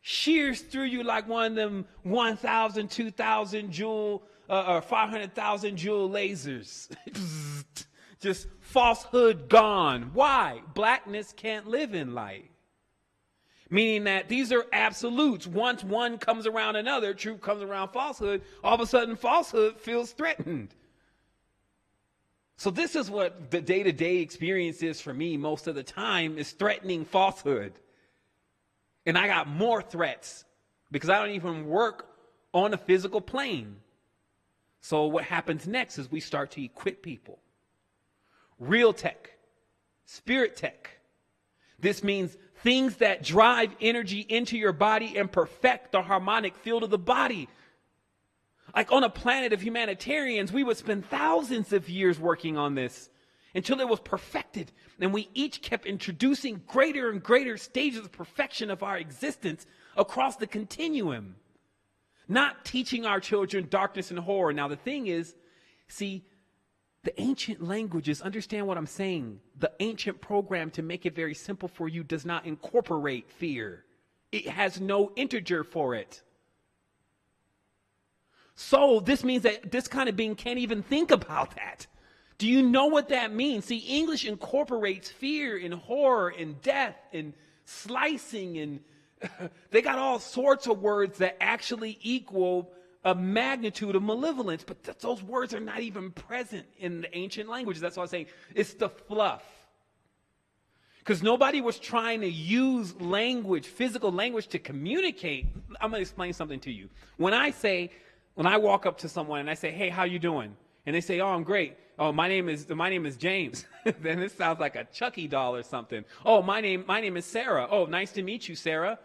shears through you like one of them 1,000, 2,000 joule or 500,000 joule lasers. Just falsehood gone. Why? Blackness can't live in light. Meaning that these are absolutes. Once one comes around another, truth comes around falsehood, all of a sudden falsehood feels threatened. So this is what the day-to-day experience is for me most of the time, is threatening falsehood. And I got more threats because I don't even work on a physical plane. So what happens next is we start to equip people. Real tech, spirit tech. This means things that drive energy into your body and perfect the harmonic field of the body. Like on a planet of humanitarians, we would spend thousands of years working on this until it was perfected. And we each kept introducing greater and greater stages of perfection of our existence across the continuum. Not teaching our children darkness and horror. Now, the thing is, see, the ancient languages, understand what I'm saying. The ancient program, to make it very simple for you, does not incorporate fear. It has no integer for it. So this means that this kind of being can't even think about that. Do you know what that means? See, English incorporates fear and horror and death and slicing, and they got all sorts of words that actually equal a magnitude of malevolence, but those words are not even present in the ancient languages. That's why I'm saying it's the fluff. Because nobody was trying to use language, physical language, to communicate. I'm going to explain something to you. When I walk up to someone and I say, hey, how you doing? And they say, oh, I'm great. Oh, my name is James. Then this sounds like a Chucky doll or something. Oh, my name is Sarah. Oh, nice to meet you, Sarah.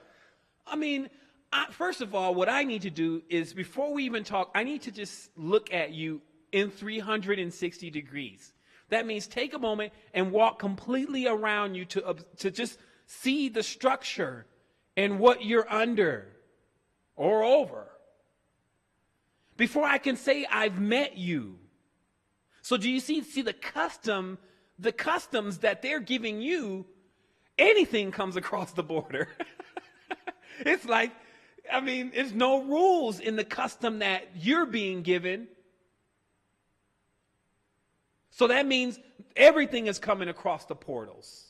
I mean, first of all, what I need to do is, before we even talk, I need to just look at you in 360 degrees. That means take a moment and walk completely around you to just see the structure and what you're under or over before I can say I've met you. So do you see the customs that they're giving you? Anything comes across the border. It's like, I mean, there's no rules in the custom that you're being given. So that means everything is coming across the portals.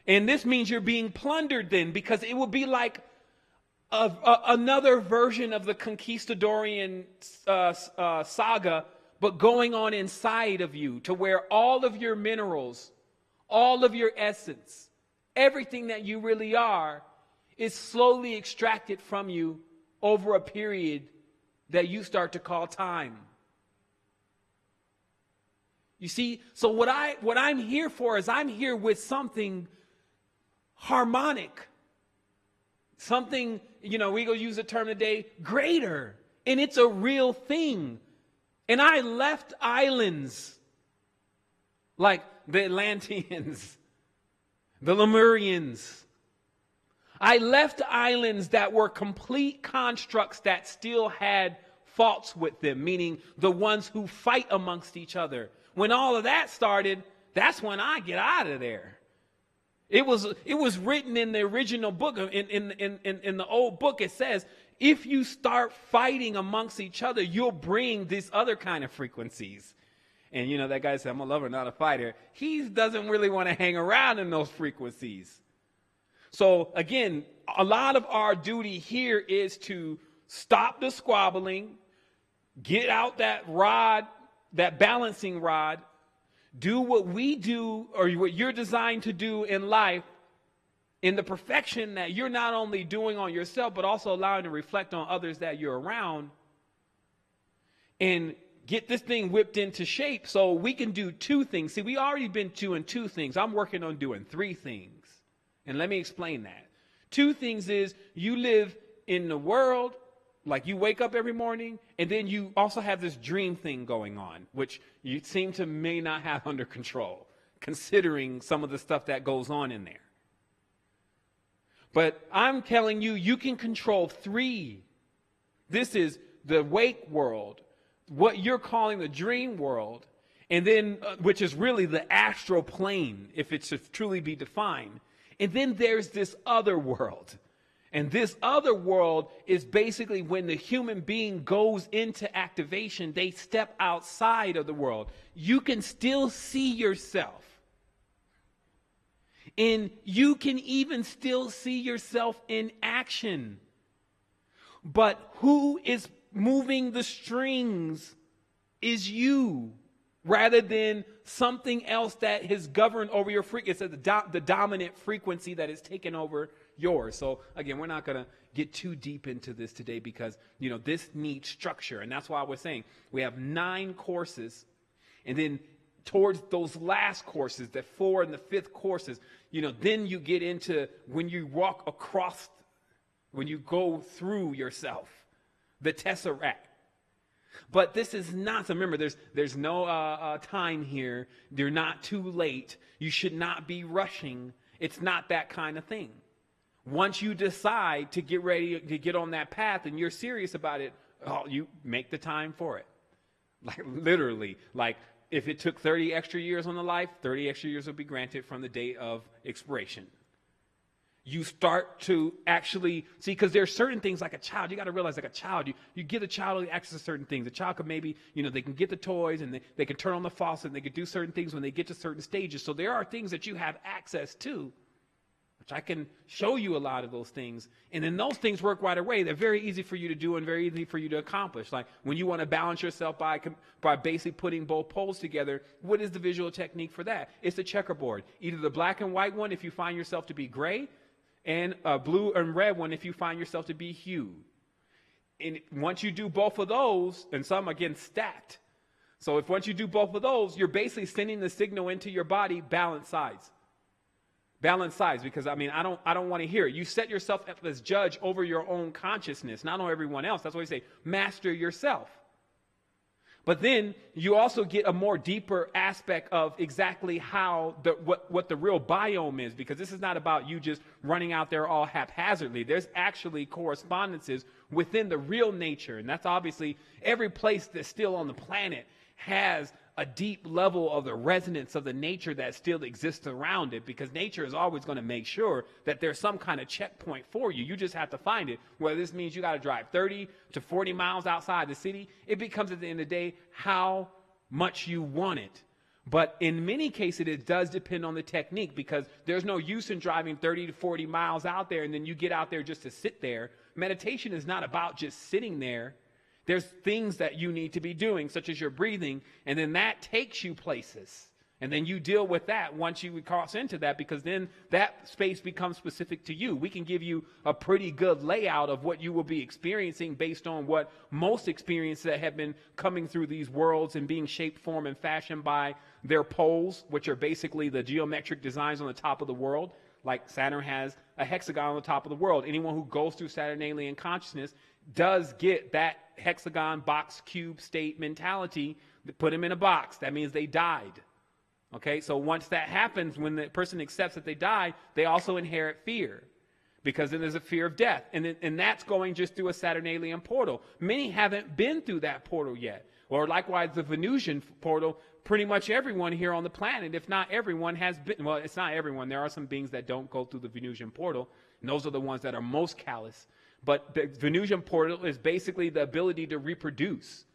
And this means you're being plundered then, because it would be like another version of the Conquistadorian saga, but going on inside of you, to where all of your minerals, all of your essence, everything that you really are is slowly extracted from you over a period that you start to call time. You see, so what I'm here for is I'm here with something harmonic. Something, we go use the term today, greater. And it's a real thing. And I left islands like the Atlanteans, the Lemurians. I left islands that were complete constructs that still had faults with them, meaning the ones who fight amongst each other. When all of that started, that's when I get out of there. It was written in the original book, in the old book. It says, if you start fighting amongst each other, you'll bring these other kind of frequencies. And that guy said, I'm a lover, not a fighter. He doesn't really want to hang around in those frequencies. So again, a lot of our duty here is to stop the squabbling, get out that rod, that balancing rod, do what we do or what you're designed to do in life in the perfection that you're not only doing on yourself, but also allowing to reflect on others that you're around, and get this thing whipped into shape so we can do two things. See, we already been doing two things. I'm working on doing three things. And let me explain that. Two things is you live in the world, like you wake up every morning, and then you also have this dream thing going on, which you seem to may not have under control, considering some of the stuff that goes on in there. But I'm telling you, you can control three. This is the wake world, what you're calling the dream world, and then, which is really the astral plane, if it should truly be defined. And then there's this other world. And this other world is basically when the human being goes into activation, they step outside of the world. You can still see yourself. And you can even still see yourself in action. But who is moving the strings is you, rather than something else that has governed over your frequency. It's the dominant frequency that is taken over yours. So again, we're not going to get too deep into this today because, this needs structure. And that's why I was saying we have 9 courses. And then towards those last courses, the 4th and the 5th courses, then you get into when you walk across, when you go through yourself, the Tesseract. But this is not, so remember, there's no time here. You're not too late. You should not be rushing. It's not that kind of thing. Once you decide to get ready to get on that path and you're serious about it, you make the time for it. Like literally, like if it took 30 extra years on the life, 30 extra years will be granted from the date of expiration. You start to actually see, because there's certain things like a child, you got to realize like a child, you give a child access to certain things. A child could maybe, they can get the toys and they can turn on the faucet and they can do certain things when they get to certain stages. So there are things that you have access to, which I can show you a lot of those things. And then those things work right away. They're very easy for you to do and very easy for you to accomplish. Like when you want to balance yourself by basically putting both poles together, what is the visual technique for that? It's the checkerboard. Either the black and white one if you find yourself to be gray, and a blue and red one if you find yourself to be hue. And once you do both of those, and some again stacked. So if once you do both of those, you're basically sending the signal into your body, balance sides. Balance sides, because I don't want to hear it. You set yourself up as judge over your own consciousness, not on everyone else. That's why we say master yourself. But then you also get a more deeper aspect of exactly how what the real biome is, because this is not about you just running out there all haphazardly. There's actually correspondences within the real nature, and that's obviously every place that's still on the planet has a deep level of the resonance of the nature that still exists around it, because nature is always going to make sure that there's some kind of checkpoint for you. You just have to find it. Whether this means you got to drive 30 to 40 miles outside the city, it becomes at the end of the day how much you want it. But in many cases, it does depend on the technique, because there's no use in driving 30 to 40 miles out there and then you get out there just to sit there. Meditation is not about just sitting there. There's things that you need to be doing, such as your breathing, and then that takes you places. And then you deal with that once you cross into that, because then that space becomes specific to you. We can give you a pretty good layout of what you will be experiencing based on what most experiences that have been coming through these worlds and being shaped, formed, and fashioned by their poles, which are basically the geometric designs on the top of the world. Like Saturn has a hexagon on the top of the world. Anyone who goes through Saturn alien consciousness does get that hexagon, box, cube state mentality. Put them in a box. That means they died. Okay, so once that happens, when the person accepts that they died, they also inherit fear, because then there's a fear of death. And that's going just through a Saturn alien portal. Many haven't been through that portal yet. Or likewise, the Venusian portal, pretty much everyone here on the planet, if not everyone, has been. Well, it's not everyone. There are some beings that don't go through the Venusian portal, and those are the ones that are most callous. But the Venusian portal is basically the ability to reproduce.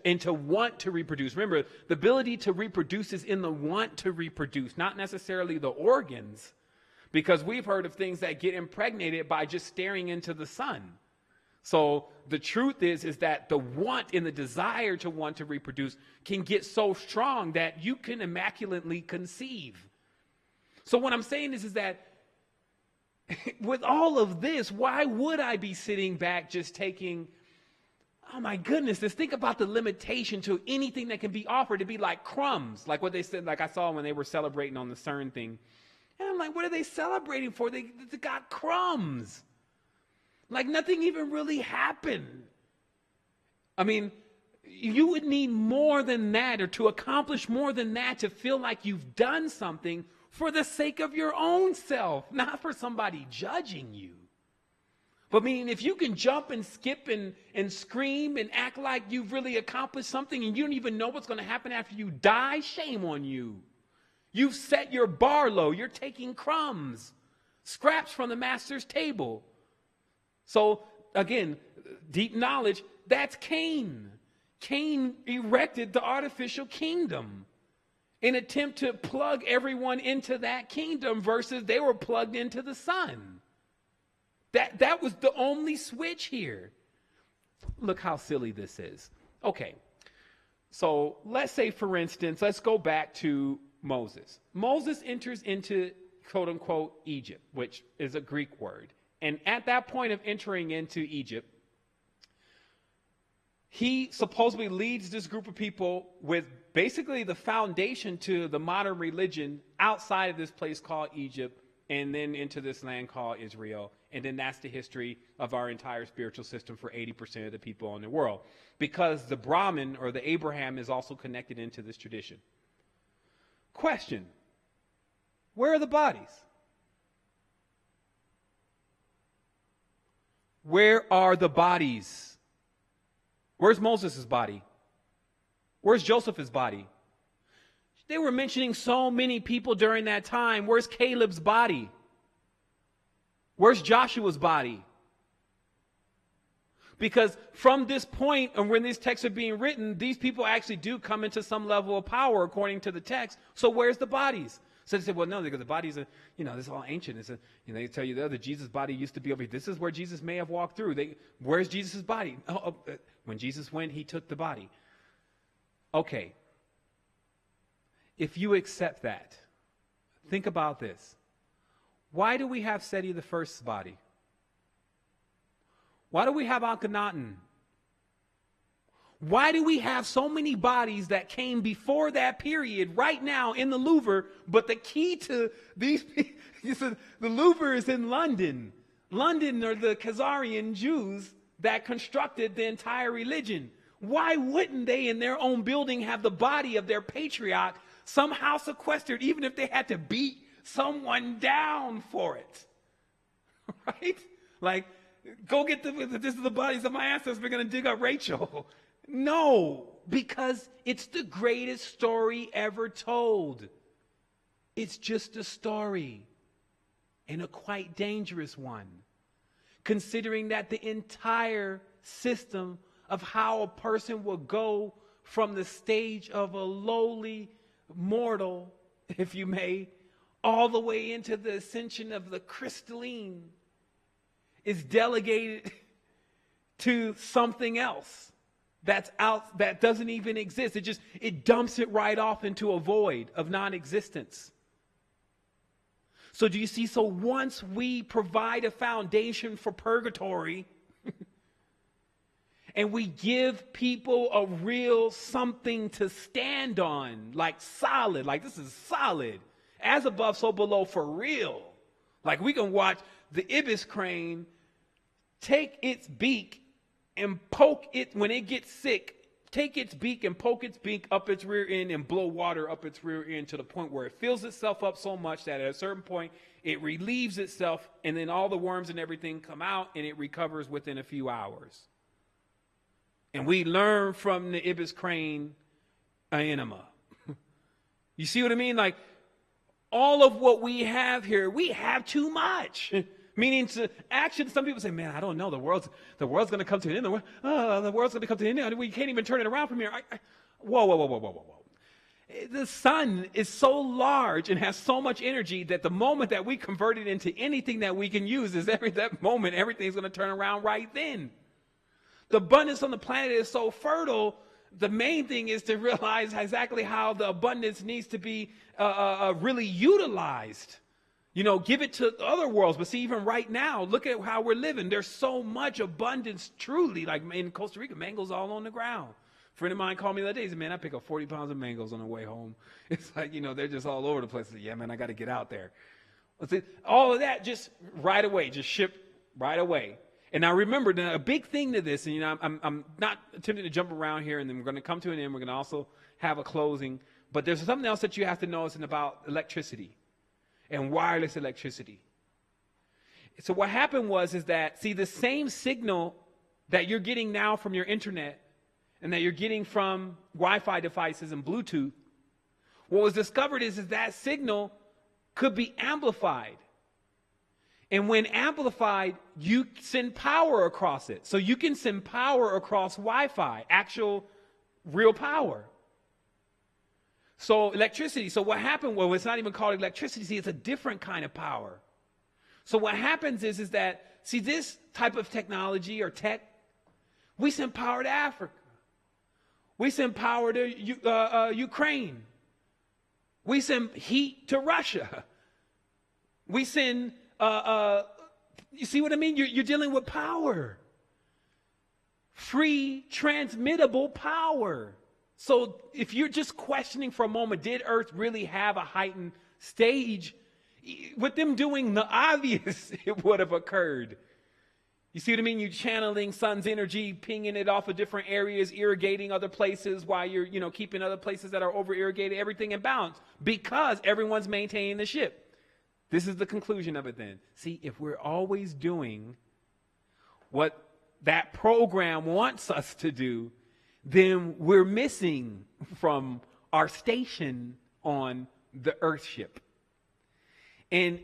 And to want to reproduce. Remember, the ability to reproduce is in the want to reproduce, not necessarily the organs, because we've heard of things that get impregnated by just staring into the sun. So the truth is that the want and the desire to want to reproduce can get so strong that you can immaculately conceive. So what I'm saying is that with all of this, why would I be sitting back just taking... Oh my goodness, just think about the limitation to anything that can be offered to be like crumbs. Like what they said, like I saw when they were celebrating on the CERN thing. And I'm like, what are they celebrating for? They got crumbs. Like nothing even really happened. I mean, you would need more than that, or to accomplish more than that, to feel like you've done something for the sake of your own self, not for somebody judging you. But I mean, if you can jump and skip and scream and act like you've really accomplished something and you don't even know what's going to happen after you die, shame on you. You've set your bar low. You're taking crumbs, scraps from the master's table. So again, deep knowledge, that's Cain. Cain erected the artificial kingdom in an attempt to plug everyone into that kingdom versus they were plugged into the sun. That was the only switch here. Look how silly this is. Okay, so let's say, for instance, let's go back to Moses. Moses enters into, quote unquote, Egypt, which is a Greek word. And at that point of entering into Egypt, he supposedly leads this group of people with basically the foundation to the modern religion outside of this place called Egypt, and then into this land called Israel. And then that's the history of our entire spiritual system for 80% of the people in the world. Because the Brahmin, or the Abraham, is also connected into this tradition. Question: where are the bodies? Where are the bodies? Where's Moses' body? Where's Joseph's body? They were mentioning so many people during that time. Where's Caleb's body? Where's Joshua's body? Because from this point, and when these texts are being written, these people actually do come into some level of power according to the text. So where's the bodies? So they said, well, no, because the bodies are, this is all ancient. It's they tell you the Jesus' body used to be over here. This is where Jesus may have walked through. Where's Jesus' body? When Jesus went, he took the body. Okay. If you accept that, think about this. Why do we have Seti the First's body? Why do we have Akhenaten? Why do we have so many bodies that came before that period right now in the Louvre? But the key to these, the Louvre is in London. London are the Khazarian Jews that constructed the entire religion. Why wouldn't they in their own building have the body of their patriarch somehow sequestered, even if they had to beat someone down for it? Right? Like, go get this is the bodies of my ancestors. We're going to dig up Rachel. No, because it's the greatest story ever told. It's just a story, and a quite dangerous one, considering that the entire system of how a person will go from the stage of a lowly mortal, if you may, all the way into the ascension of the crystalline, is delegated to something else that's out, that doesn't even exist. It dumps it right off into a void of non-existence. So do you see? So once we provide a foundation for purgatory and we give people a real something to stand on, like solid, like this is solid, as above, so below for real. Like we can watch the ibis crane take its beak and poke it when it gets sick. Take its beak and poke its beak up its rear end and blow water up its rear end to the point where it fills itself up so much that at a certain point it relieves itself, and then all the worms and everything come out and it recovers within a few hours. And we learn from the ibis crane enema. You see what I mean? Like all of what we have here, we have too much. Meaning to action, some people say, man, I don't know, the world's going to come to an end. The world's going to come to an end. We can't even turn it around from here. Whoa. The sun is so large and has so much energy that the moment that we convert it into anything that we can use is that moment, everything's going to turn around right then. The abundance on the planet is so fertile. The main thing is to realize exactly how the abundance needs to be really utilized. You know, give it to other worlds. But see, even right now, look at how we're living. There's so much abundance, truly. Like in Costa Rica, mangoes all on the ground. A friend of mine called me the other day. He said, man, I pick up 40 pounds of mangoes on the way home. It's like, you know, they're just all over the place. I said, yeah, man, I got to get out there. All of that just right away, just ship right away. And now remember, a big thing to this, and you know, I'm not attempting to jump around here, and then we're going to come to an end. We're going to also have a closing. But there's something else that you have to know is about electricity and wireless electricity. So what happened is that, see, the same signal that you're getting now from your internet and that you're getting from Wi-Fi devices and Bluetooth, what was discovered is that signal could be amplified. And when amplified, you send power across it. So you can send power across Wi-Fi, actual real power. So electricity. So what happened? Well, it's not even called electricity. See, it's a different kind of power. So what happens is that, see, this type of technology or tech, we send power to Africa. We send power to Ukraine. We send heat to Russia. We send, you see what I mean? You're dealing with power. Free, transmittable power. So if you're just questioning for a moment, did Earth really have a heightened stage? With them doing the obvious, it would have occurred. You see what I mean? You're channeling sun's energy, pinging it off of different areas, irrigating other places while you're, you know, keeping other places that are over irrigated, everything in balance, because everyone's maintaining the ship. This is the conclusion of it then. See, if we're always doing what that program wants us to do, then we're missing from our station on the Earth ship. And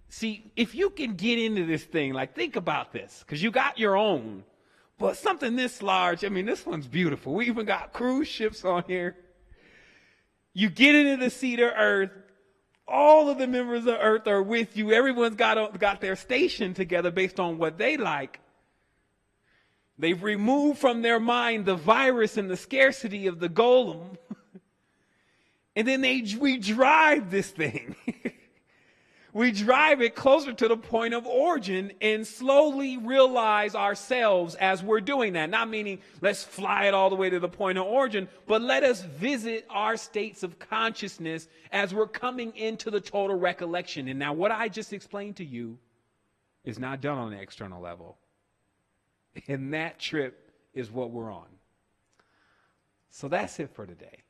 see, if you can get into this thing, like think about this, because you got your own, but something this large, I mean, this one's beautiful. We even got cruise ships on here. You get into the seat of Earth, all of the members of Earth are with you. Everyone's got their station together based on what they like. They've removed from their mind the virus and the scarcity of the golem. And then we drive this thing. We drive it closer to the point of origin and slowly realize ourselves as we're doing that. Not meaning let's fly it all the way to the point of origin, but let us visit our states of consciousness as we're coming into the total recollection. And now what I just explained to you is not done on the external level. And that trip is what we're on. So that's it for today.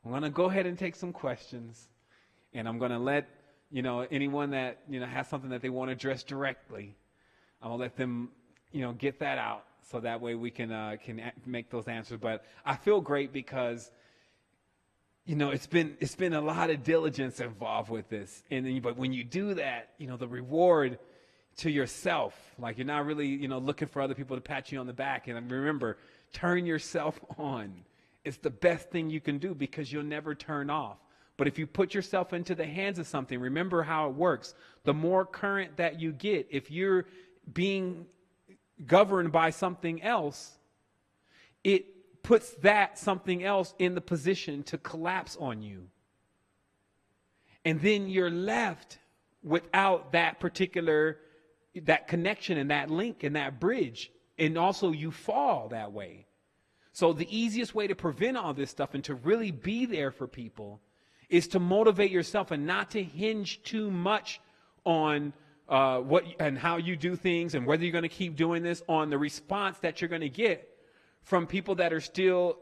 I'm going to go ahead and take some questions. And I'm going to let, you know, anyone that, you know, has something that they want to address directly, I'm going to let them, you know, get that out. So that way we can make those answers. But I feel great because, you know, it's been a lot of diligence involved with this. And then, but when you do that, you know, the reward to yourself, like you're not really, you know, looking for other people to pat you on the back. And remember, turn yourself on. It's the best thing you can do because you'll never turn off. But if you put yourself into the hands of something, remember how it works. The more current that you get, if you're being governed by something else, it puts that something else in the position to collapse on you. And then you're left without that connection and that link and that bridge. And also you fall that way. So the easiest way to prevent all this stuff and to really be there for people is to motivate yourself and not to hinge too much on what and how you do things and whether you're going to keep doing this on the response that you're going to get from people that are still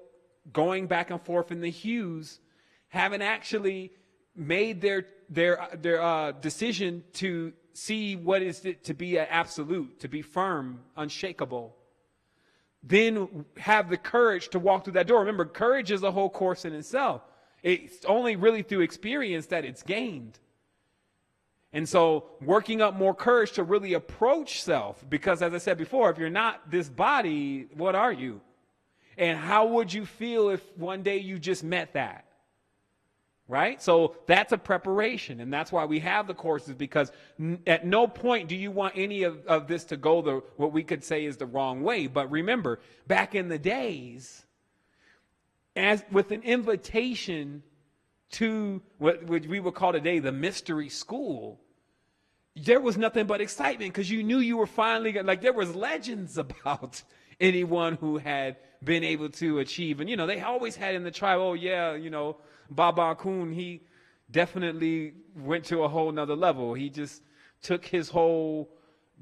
going back and forth in the hues, haven't actually made their decision to see what is it to be an absolute, to be firm, unshakable. Then have the courage to walk through that door. Remember, courage is a whole course in itself. It's only really through experience that it's gained. And so working up more courage to really approach self, because as I said before, if you're not this body, what are you? And how would you feel if one day you just met that? Right? So that's a preparation. And that's why we have the courses, because at no point do you want any of this to go what we could say is the wrong way. But remember, back in the days, as with an invitation to what we would call today the mystery school, there was nothing but excitement because you knew you were finally, like there was legends about anyone who had been able to achieve. And, they always had in the tribe, oh yeah, Baba Kun, he definitely went to a whole nother level. He just took his whole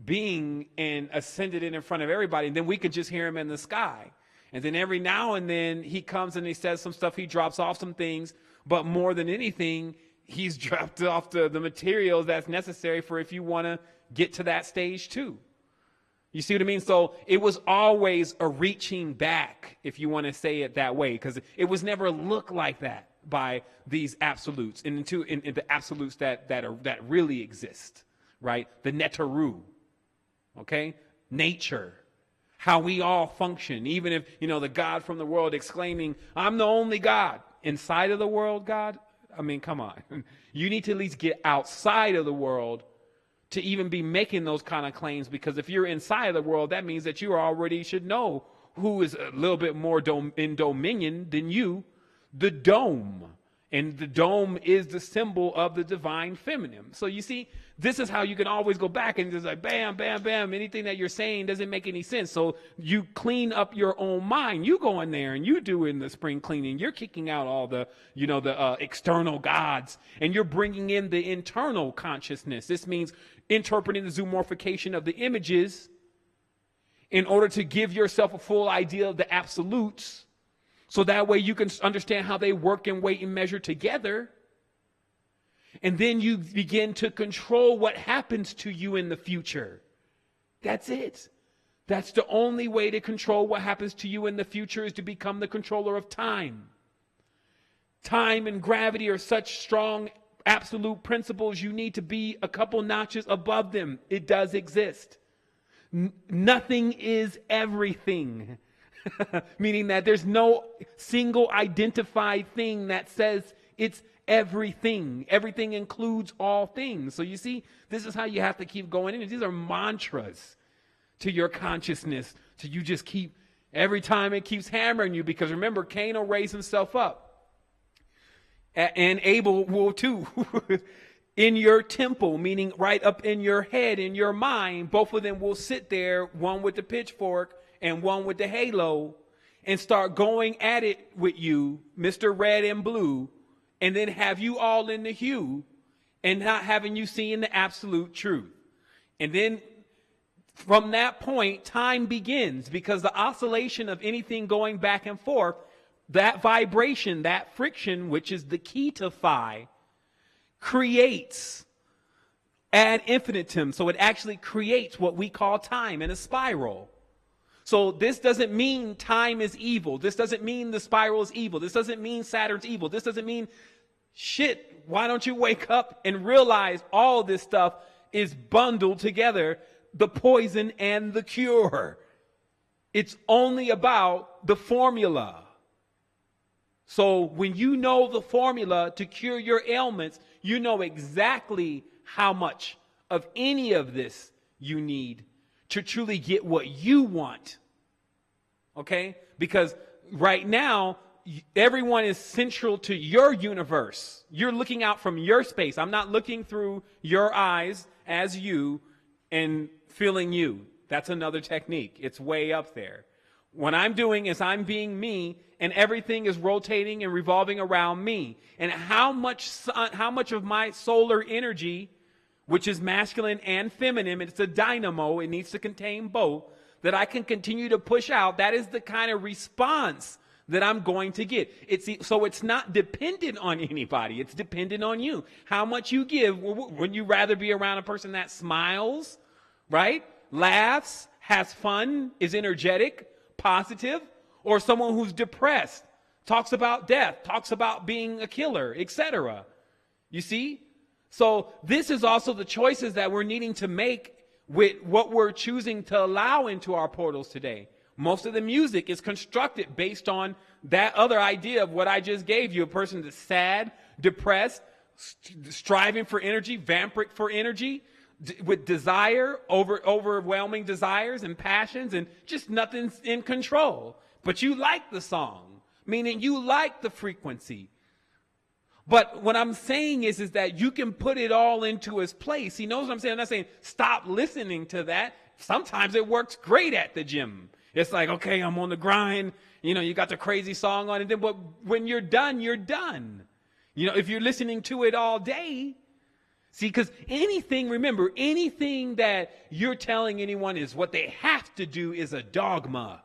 being and ascended it in front of everybody. And then we could just hear him in the sky. And then every now and then he comes and he says some stuff. He drops off some things. But more than anything, he's dropped off the materials that's necessary for if you want to get to that stage too. You see what I mean? So it was always a reaching back, if you want to say it that way, because it was never looked like that by these absolutes and in the absolutes that really exist, right? The Netaru, okay? Nature, how we all function, even if, the God from the world exclaiming, I'm the only God inside of the world, God. I mean, come on. You need to at least get outside of the world to even be making those kind of claims, because if you're inside of the world, that means that you already should know who is a little bit more in dominion than you, the dome. And the dome is the symbol of the divine feminine. So you see, this is how you can always go back and just like, bam, bam, bam. Anything that you're saying doesn't make any sense. So you clean up your own mind. You go in there and you do in the spring cleaning. You're kicking out all the, the external gods, and you're bringing in the internal consciousness. This means interpreting the zoomorphication of the images in order to give yourself a full idea of the absolutes. So that way you can understand how they work and weight and measure together. And then you begin to control what happens to you in the future. That's it. That's the only way to control what happens to you in the future, is to become the controller of time. Time and gravity are such strong absolute principles. You need to be a couple notches above them. It does exist. Nothing is everything. Meaning that there's no single identified thing that says it's everything. Everything includes all things. So you see, this is how you have to keep going in. These are mantras to your consciousness. So you just keep, every time it keeps hammering you, because remember, Cain will raise himself up. And Abel will too. In your temple, meaning right up in your head, in your mind, both of them will sit there, one with the pitchfork and one with the halo, and start going at it with you, Mr. Red and Blue, and then have you all in the hue and not having you seeing the absolute truth. And then from that point, time begins, because the oscillation of anything going back and forth, that vibration, that friction, which is the key to phi, creates ad infinitum. So it actually creates what we call time in a spiral. So this doesn't mean time is evil. This doesn't mean the spiral is evil. This doesn't mean Saturn's evil. This doesn't mean shit. Why don't you wake up and realize all this stuff is bundled together, the poison and the cure. It's only about the formula. So when you know the formula to cure your ailments, you know exactly how much of any of this you need to truly get what you want. Okay? Because right now, everyone is central to your universe. You're looking out from your space. I'm not looking through your eyes as you and feeling you. That's another technique. It's way up there. What I'm doing is I'm being me, and everything is rotating and revolving around me. And how much of my solar energy, which is masculine and feminine, it's a dynamo, it needs to contain both, that I can continue to push out, that is the kind of response that I'm going to get. So it's not dependent on anybody. It's dependent on you. How much you give. Wouldn't you rather be around a person that smiles, right? Laughs, has fun, is energetic, positive, or someone who's depressed, talks about death, talks about being a killer, etc. You see? So this is also the choices that we're needing to make with what we're choosing to allow into our portals today. Most of the music is constructed based on that other idea of what I just gave you. A person that's sad, depressed, striving for energy, vampiric for energy, with desire, overwhelming desires and passions, and just nothing's in control. But you like the song, meaning you like the frequency. But what I'm saying is that you can put it all into its place. He knows what I'm saying. I'm not saying stop listening to that. Sometimes it works great at the gym. It's like, okay, I'm on the grind. You know, you got the crazy song on it. But when you're done, you're done. You know, if you're listening to it all day, see, because remember, anything that you're telling anyone is what they have to do is a dogma.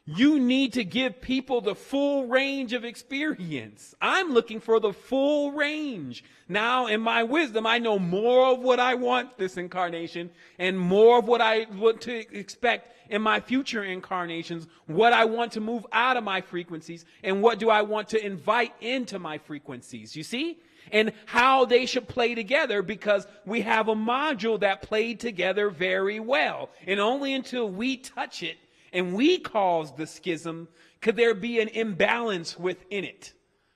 You need to give people the full range of experience. I'm looking for the full range. Now, in my wisdom, I know more of what I want this incarnation and more of what I want to expect in my future incarnations, what I want to move out of my frequencies, and what do I want to invite into my frequencies. You see? And how they should play together, because we have a module that played together very well. And only until we touch it and we cause the schism could there be an imbalance within it,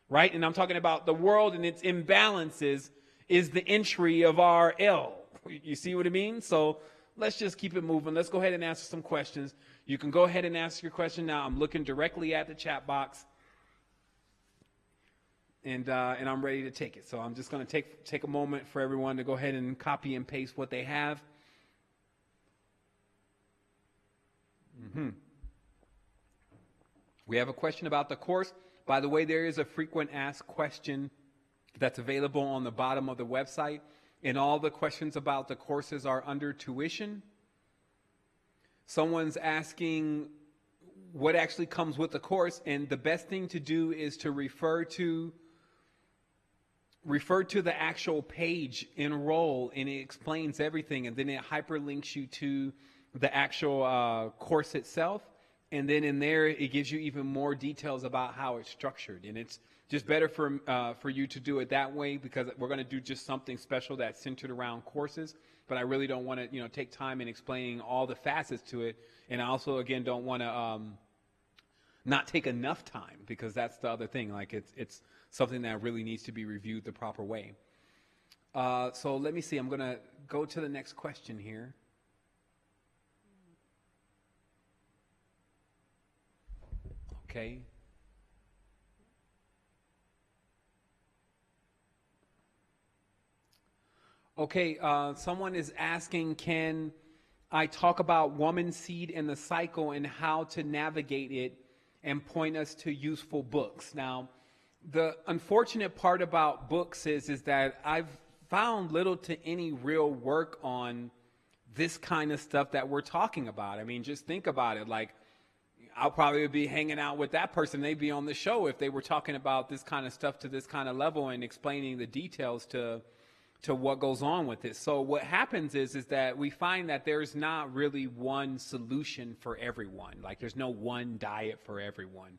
right? And I'm talking about the world and its imbalances is the entry of our L. You see what I mean? So let's just keep it moving. Let's go ahead and answer some questions. You can go ahead and ask your question now. I'm looking directly at the chat box. And I'm ready to take it. So I'm just going to take a moment for everyone to go ahead and copy and paste what they have. We have a question about the course. By the way, there is a frequent asked question that's available on the bottom of the website. And all the questions about the courses are under tuition. Someone's asking what actually comes with the course. And the best thing to do is to refer to the actual page, enroll, and it explains everything, and then it hyperlinks you to the actual course itself, and then in there it gives you even more details about how it's structured. And it's just better for you to do it that way, because we're going to do just something special that's centered around courses, but I really don't want to take time in explaining all the facets to it, and I also again don't want to not take enough time, because that's the other thing. Like it's something that really needs to be reviewed the proper way. So let me see. I'm going to go to the next question here. Okay. Okay, someone is asking, can I talk about woman seed and the cycle and how to navigate it and point us to useful books? Now, the unfortunate part about books is that I've found little to any real work on this kind of stuff that we're talking about. I mean, just think about it. Like, I'll probably be hanging out with that person. They'd be on the show if they were talking about this kind of stuff to this kind of level and explaining the details to what goes on with it. So what happens is that we find that there's not really one solution for everyone. Like, there's no one diet for everyone.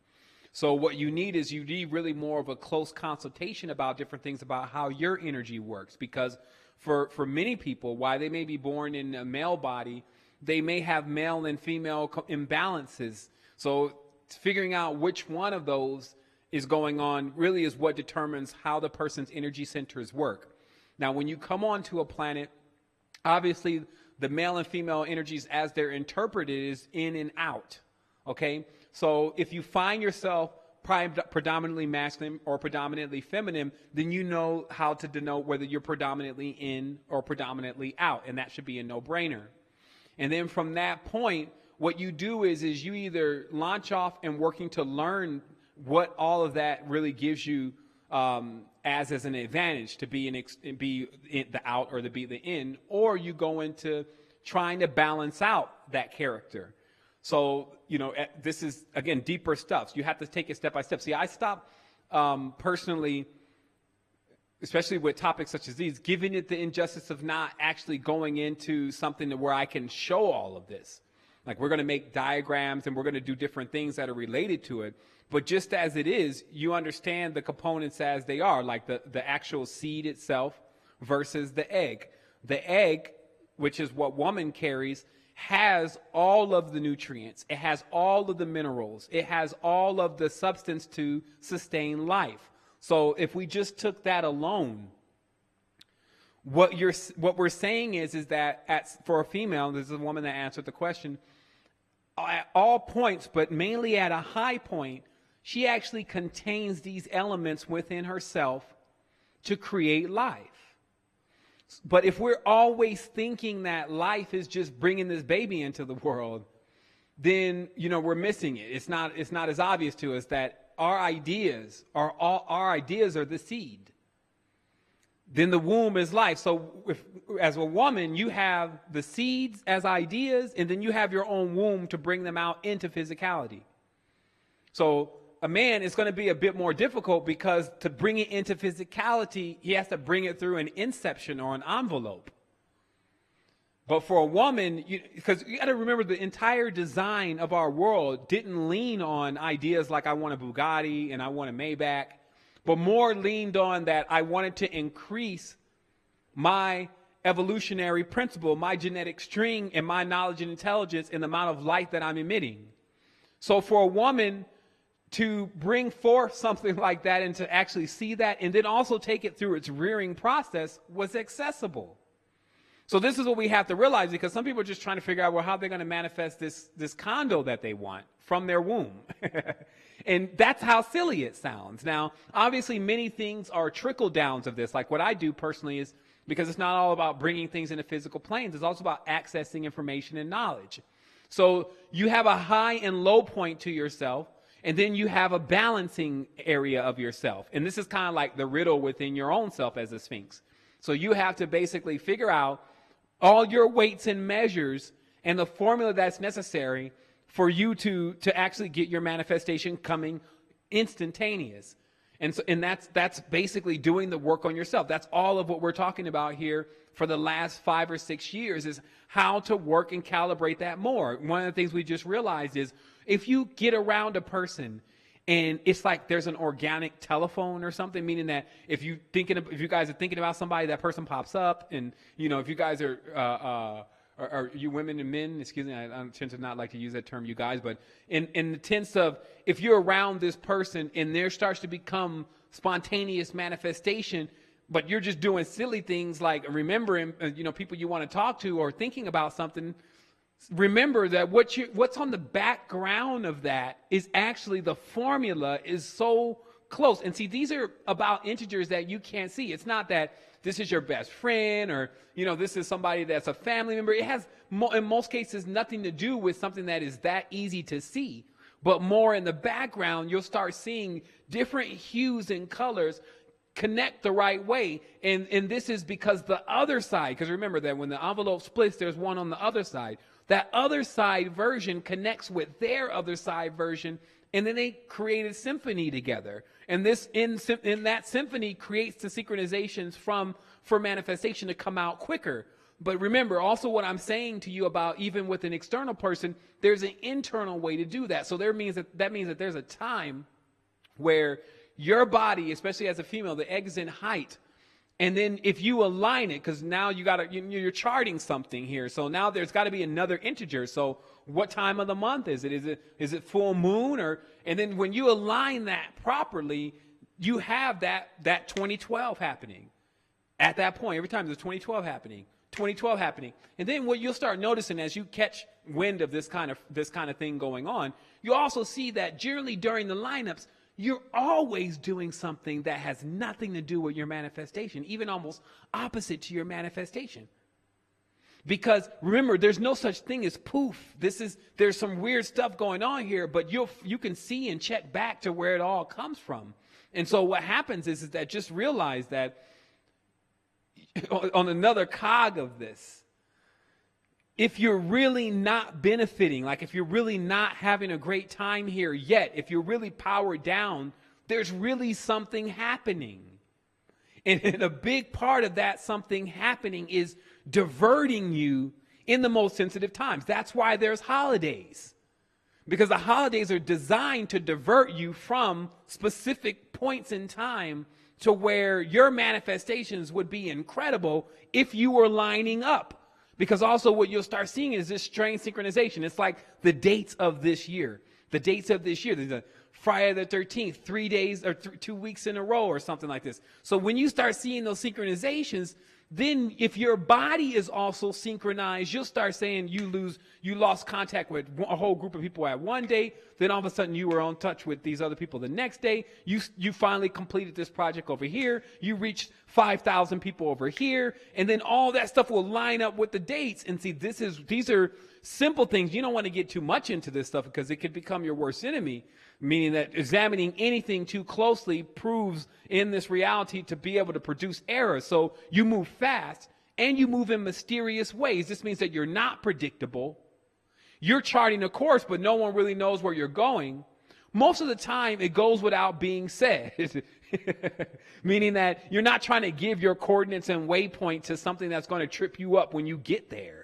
So what you need is really more of a close consultation about different things about how your energy works. Because for many people, while they may be born in a male body, they may have male and female imbalances. So figuring out which one of those is going on really is what determines how the person's energy centers work. Now, when you come onto a planet, obviously the male and female energies as they're interpreted is in and out. Okay? So if you find yourself predominantly masculine or predominantly feminine, then you know how to denote whether you're predominantly in or predominantly out, and that should be a no-brainer. And then from that point, what you do is you either launch off and working to learn what all of that really gives you as an advantage to be in the out or to be the in, or you go into trying to balance out that character. So, this is, again, deeper stuff. So you have to take it step by step. See, I stopped personally, especially with topics such as these, giving it the injustice of not actually going into something where I can show all of this. Like, we're going to make diagrams and we're going to do different things that are related to it. But just as it is, you understand the components as they are, like the actual seed itself versus the egg. The egg, which is what woman carries, has all of the nutrients. It has all of the minerals. It has all of the substance to sustain life. So if we just took that alone, what we're saying is that for a female, this is a woman that answered the question, at all points, but mainly at a high point, she actually contains these elements within herself to create life. But if we're always thinking that life is just bringing this baby into the world, then, we're missing it. It's not as obvious to us that our ideas are the seed. Then the womb is life. So as a woman, you have the seeds as ideas, and then you have your own womb to bring them out into physicality. So a man is going to be a bit more difficult because to bring it into physicality, he has to bring it through an inception or an envelope. But for a woman, because you got to remember the entire design of our world didn't lean on ideas like I want a Bugatti and I want a Maybach, but more leaned on that I wanted to increase my evolutionary principle, my genetic string, and my knowledge and intelligence in the amount of light that I'm emitting. So for a woman to bring forth something like that and to actually see that and then also take it through its rearing process was accessible. So this is what we have to realize, because some people are just trying to figure out, well, how they're going to manifest this condo that they want from their womb. And that's how silly it sounds. Now, obviously, many things are trickle downs of this. Like what I do personally is, because it's not all about bringing things into physical planes, it's also about accessing information and knowledge. So you have a high and low point to yourself, and then you have a balancing area of yourself. And this is kind of like the riddle within your own self as a Sphinx. So you have to basically figure out all your weights and measures and the formula that's necessary for you to actually get your manifestation coming instantaneous. And that's basically doing the work on yourself. That's all of what we're talking about here for the last 5 or 6 years, is how to work and calibrate that more. One of the things we just realized is if you get around a person and it's like there's an organic telephone or something, meaning that if you guys are thinking about somebody, that person pops up. And, if you guys are you women and men, excuse me, I tend to not like to use that term, you guys, but in the sense of if you're around this person and there starts to become spontaneous manifestation, but you're just doing silly things like remembering, people you want to talk to or thinking about something, remember that what's on the background of that is actually the formula is so close. And see, these are about integers that you can't see. It's not that this is your best friend or, this is somebody that's a family member. It has, in most cases, nothing to do with something that is that easy to see. But more in the background, you'll start seeing different hues and colors connect the right way. And this is because the other side, because remember that when the envelope splits, there's one on the other side. That other side version connects with their other side version, and then they create a symphony together. And this in that symphony creates the synchronizations for manifestation to come out quicker. But remember also what I'm saying to you about even with an external person, there's an internal way to do that. So that means that there's a time where your body, especially as a female, the egg is in height. And then if you align it, because now you're charting something here. So now there's got to be another integer. So what time of the month is it? Is it full moon? And then when you align that properly, you have that 2012 happening. At that point, every time there's 2012 happening. And then what you'll start noticing as you catch wind of this kind of thing going on, you also see that generally during the lineups, you're always doing something that has nothing to do with your manifestation, even almost opposite to your manifestation. Because remember, there's no such thing as poof. There's some weird stuff going on here, but you can see and check back to where it all comes from. And so what happens is that just realize that on another cog of this, if you're really not benefiting, like if you're really not having a great time here yet, if you're really powered down, there's really something happening. And a big part of that something happening is diverting you in the most sensitive times. That's why there's holidays. Because the holidays are designed to divert you from specific points in time to where your manifestations would be incredible if you were lining up. Because also what you'll start seeing is this strange synchronization. It's like the dates of this year. There's a Friday the 13th, 3 days or 2 weeks in a row or something like this. So when you start seeing those synchronizations, then if your body is also synchronized, you'll start saying you lost contact with a whole group of people at one day. Then all of a sudden you were on touch with these other people the next day. You finally completed this project over here. You reached 5,000 people over here. And then all that stuff will line up with the dates. And see, these are simple things. You don't want to get too much into this stuff because it could become your worst enemy. Meaning that examining anything too closely proves in this reality to be able to produce error. So you move fast and you move in mysterious ways. This means that you're not predictable. You're charting a course, but no one really knows where you're going. Most of the time, it goes without being said. Meaning that you're not trying to give your coordinates and waypoint to something that's going to trip you up when you get there.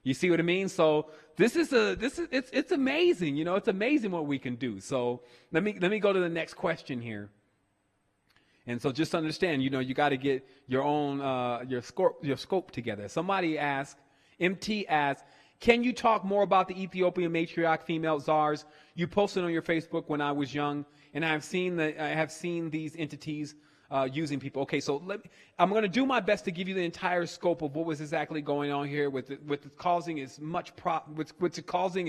You see what I mean? So it's amazing. You know, it's amazing what we can do. So let me go to the next question here. And so just understand, you know, you got to get your own your scope together. Somebody asked, MT asked, can you talk more about the Ethiopian matriarch female czars? You posted on your Facebook when I was young, and I have seen these entities using people. Okay, so I'm going to do my best to give you the entire scope of what was exactly going on here with causing as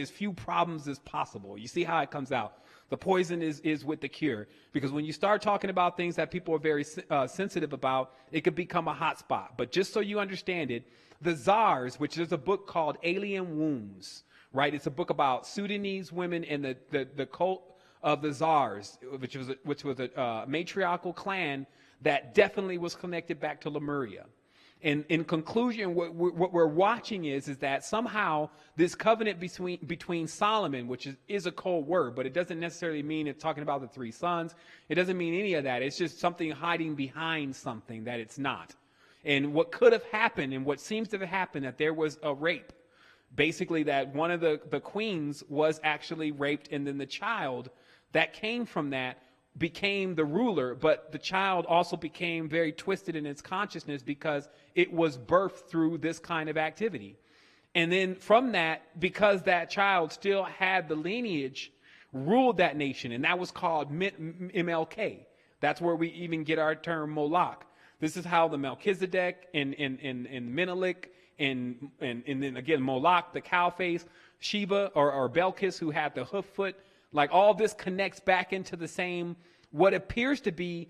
few problems as possible. You see how it comes out. The poison is with the cure, because when you start talking about things that people are very sensitive about, it could become a hot spot. But just so you understand it, the czars, which is a book called Alien Wombs, right? It's a book about Sudanese women and the cult of the czars, which was a matriarchal clan that definitely was connected back to Lemuria. And in conclusion, what we're watching is that somehow this covenant between Solomon, which is a cold word, but it doesn't necessarily mean it's talking about the three sons. It doesn't mean any of that. It's just something hiding behind something that it's not. And what could have happened, and what seems to have happened, that there was a rape. Basically, that one of the queens was actually raped, and then the child that came from that became the ruler, but the child also became very twisted in its consciousness because it was birthed through this kind of activity. And then from that, because that child still had the lineage, ruled that nation, and that was called MLK. That's where we even get our term Moloch. This is how the Melchizedek and Menelik and then again Moloch, the cow face, Sheba or Belkis, who had the hoof foot. Like all this connects back into the same, what appears to be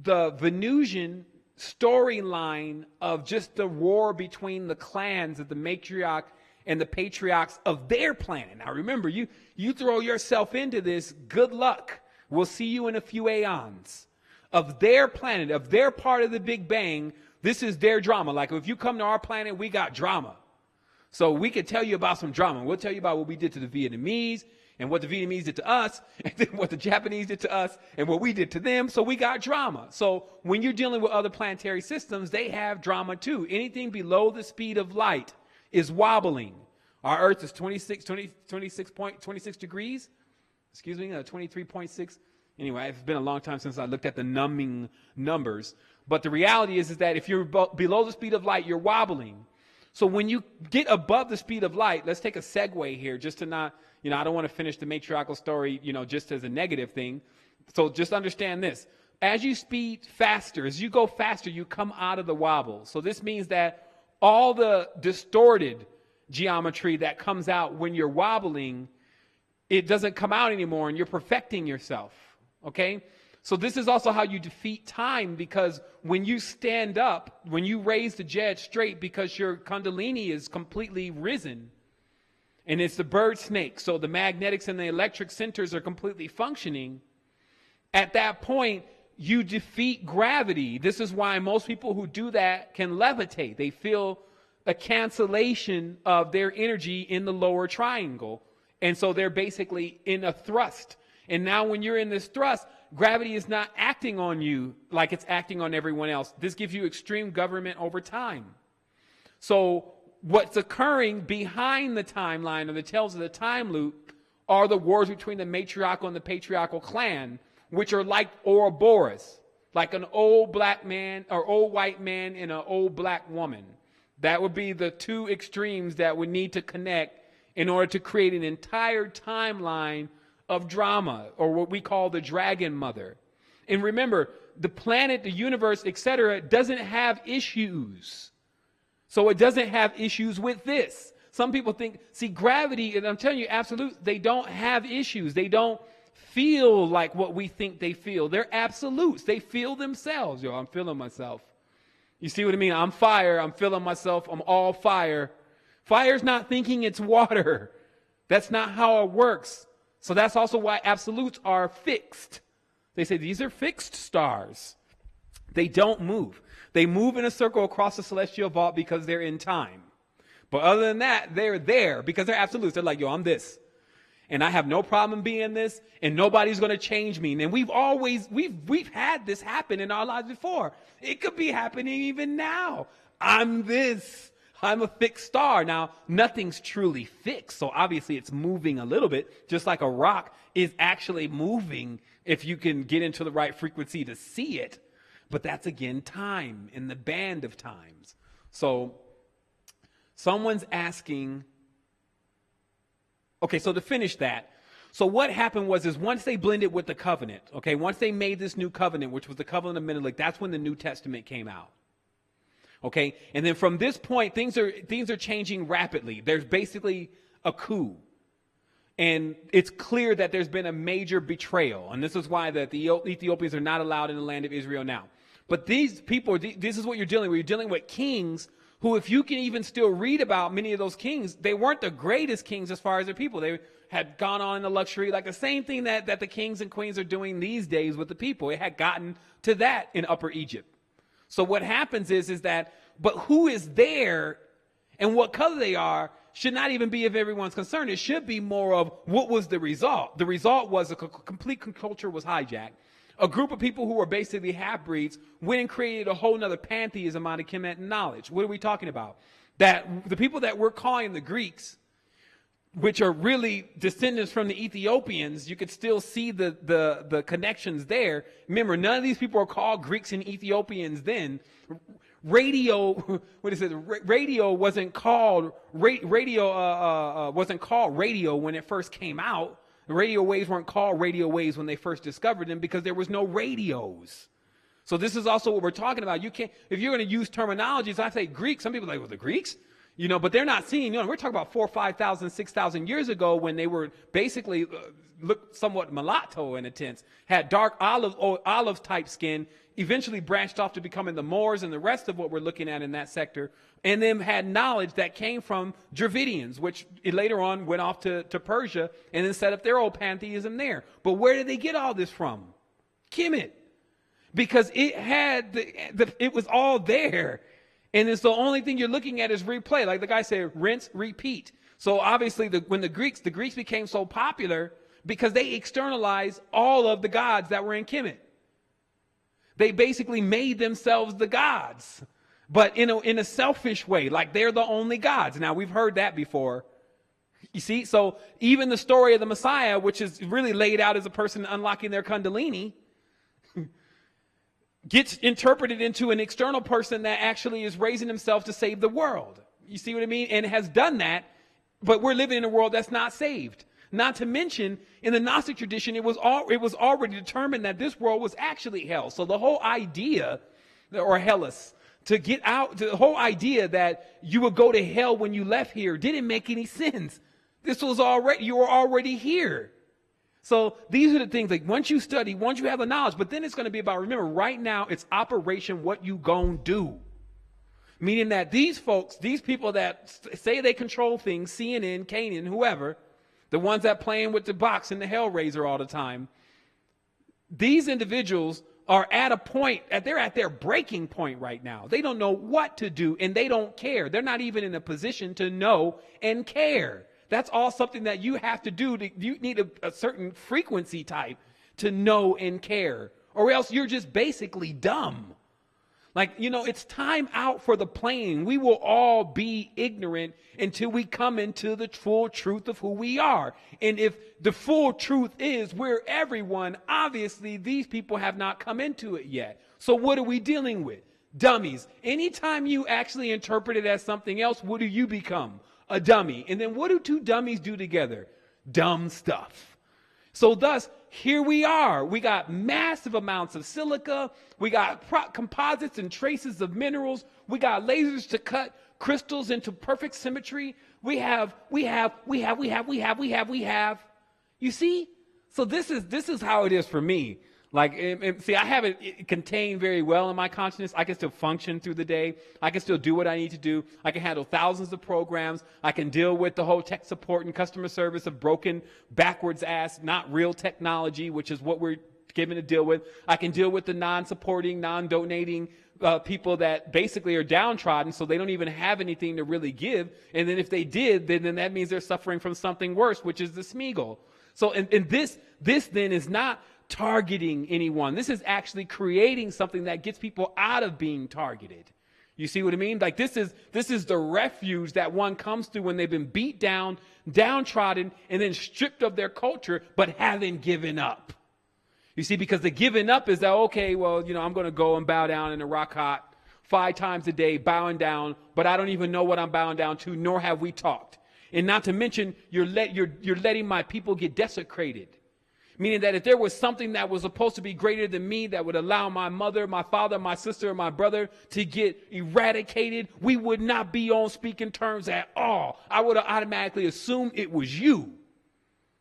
the Venusian storyline of just the war between the clans of the matriarch and the patriarchs of their planet. Now remember, you throw yourself into this, good luck. We'll see you in a few aeons. Of their planet, of their part of the Big Bang, this is their drama. Like if you come to our planet, we got drama. So we could tell you about some drama. We'll tell you about what we did to the Vietnamese, and what the Vietnamese did to us, and then what the Japanese did to us, and what we did to them. So we got drama. So when you're dealing with other planetary systems, they have drama too. Anything below the speed of light is wobbling. Our Earth is 26 degrees. 23.6. Anyway, it's been a long time since I looked at the numbing numbers. But the reality is that if you're below the speed of light, you're wobbling. So when you get above the speed of light, let's take a segue here just to not, I don't want to finish the matriarchal story, just as a negative thing. So just understand this. As you speed faster, as you go faster, you come out of the wobble. So this means that all the distorted geometry that comes out when you're wobbling, it doesn't come out anymore, and you're perfecting yourself, okay? So this is also how you defeat time, because when you stand up, when you raise the jet straight, because your kundalini is completely risen, and it's the bird snake, so the magnetics and the electric centers are completely functioning, at that point, you defeat gravity. This is why most people who do that can levitate. They feel a cancellation of their energy in the lower triangle. And so they're basically in a thrust. And now when you're in this thrust, gravity is not acting on you like it's acting on everyone else. This gives you extreme government over time. So what's occurring behind the timeline, or the tails of the time loop, are the wars between the matriarchal and the patriarchal clan, which are like Ouroboros, like an old black man or old white man and an old black woman. That would be the two extremes that would need to connect in order to create an entire timeline of drama, or what we call the dragon mother. And remember, the planet, the universe, etc., doesn't have issues. So it doesn't have issues with this. Some people think, see, gravity, and I'm telling you, absolute, they don't have issues. They don't feel like what we think they feel. They're absolutes. They feel themselves. Yo, I'm feeling myself. You see what I mean? I'm fire. I'm feeling myself. I'm all fire. Fire's not thinking it's water. That's not how it works. So that's also why absolutes are fixed. They say these are fixed stars. They don't move. They move in a circle across the celestial vault because they're in time. But other than that, they're there because they're absolutes. They're like, yo, I'm this. And I have no problem being this, and nobody's going to change me. And we've had this happen in our lives before. It could be happening even now. I'm this. I'm a fixed star. Now, nothing's truly fixed, so obviously it's moving a little bit, just like a rock is actually moving if you can get into the right frequency to see it. But that's, again, time, in the band of times. So someone's asking, okay, so to finish that, so what happened was once they blended with the covenant, okay, once they made this new covenant, which was the covenant of Menelik, that's when the New Testament came out. Okay, and then from this point, things are changing rapidly. There's basically a coup. And it's clear that there's been a major betrayal. And this is why that the Ethiopians are not allowed in the land of Israel now. But these people, this is what you're dealing with. You're dealing with kings who, if you can even still read about many of those kings, they weren't the greatest kings as far as their people. They had gone on in the luxury, like the same thing that the kings and queens are doing these days with the people. It had gotten to that in Upper Egypt. So what happens is that, but who is there and what color they are should not even be of everyone's concern. It should be more of what was the result. The result was a complete culture was hijacked. A group of people who were basically half-breeds went and created a whole nother pantheism out of Kemet knowledge. What are we talking about? That the people that we're calling the Greeks, which are really descendants from the Ethiopians, you could still see the connections there. Remember, none of these people are called Greeks and Ethiopians then. Radio wasn't called radio when it first came out. The radio waves weren't called radio waves when they first discovered them because there was no radios. So this is also what we're talking about. You can't, if you're going to use terminologies, I say Greek. Some people are like, well, the Greeks? But they're not seeing, we're talking about 4,000, 5,000, 6,000 years ago when they were basically looked somewhat mulatto in a sense, had dark olive type skin, eventually branched off to becoming the Moors and the rest of what we're looking at in that sector, and then had knowledge that came from Dravidians, which later on went off to Persia and then set up their old pantheism there. But where did they get all this from? Kemet. Because it had, it was all there. And it's the only thing you're looking at is replay. Like the guy said, rinse, repeat. So obviously when the Greeks became so popular because they externalized all of the gods that were in Kemet. They basically made themselves the gods, but in a selfish way, like they're the only gods. Now, we've heard that before. You see, so even the story of the Messiah, which is really laid out as a person unlocking their kundalini, gets interpreted into an external person that actually is raising himself to save the world. You see what I mean? And has done that, but we're living in a world that's not saved. Not to mention, in the Gnostic tradition, it was already determined that this world was actually hell. So the whole idea, or Hellas, to get out, the whole idea that you would go to hell when you left here didn't make any sense. You were already here. So these are the things, like once you study, once you have the knowledge, but then it's going to be about, remember, right now it's operation what you gon' do. Meaning that these folks, these people that say they control things, CNN, Kanan, whoever, the ones that playing with the box and the Hellraiser all the time, these individuals are at a point, they're at their breaking point right now. They don't know what to do and they don't care. They're not even in a position to know and care. That's all something that you have to do. You need a certain frequency type to know and care, or else you're just basically dumb. Like, it's time out for the playing. We will all be ignorant until we come into the full truth of who we are. And if the full truth is we're everyone, obviously these people have not come into it yet. So what are we dealing with? Dummies. Anytime you actually interpret it as something else, what do you become? A dummy. And then what do two dummies do together? Dumb stuff. So thus, here we are. We got massive amounts of silica. We got composites and traces of minerals. We got lasers to cut crystals into perfect symmetry. We have. You see? So this is how it is for me. Like, see, I have it contained very well in my consciousness. I can still function through the day. I can still do what I need to do. I can handle thousands of programs. I can deal with the whole tech support and customer service of broken, backwards ass, not real technology, which is what we're given to deal with. I can deal with the non-supporting, non-donating people that basically are downtrodden, so they don't even have anything to really give. And then if they did, then that means they're suffering from something worse, which is the Smeagol. So, and this then is not targeting anyone. This is actually creating something that gets people out of being targeted. You see what I mean? Like this is the refuge that one comes to when they've been beat down, downtrodden, and then stripped of their culture, but haven't given up. You see, because the giving up is that, okay, well, I'm going to go and bow down in the rock hot 5 times a day, bowing down, but I don't even know what I'm bowing down to, nor have we talked. And not to mention, you're letting my people get desecrated. Meaning that if there was something that was supposed to be greater than me that would allow my mother, my father, my sister, and my brother to get eradicated, we would not be on speaking terms at all. I would have automatically assumed it was you.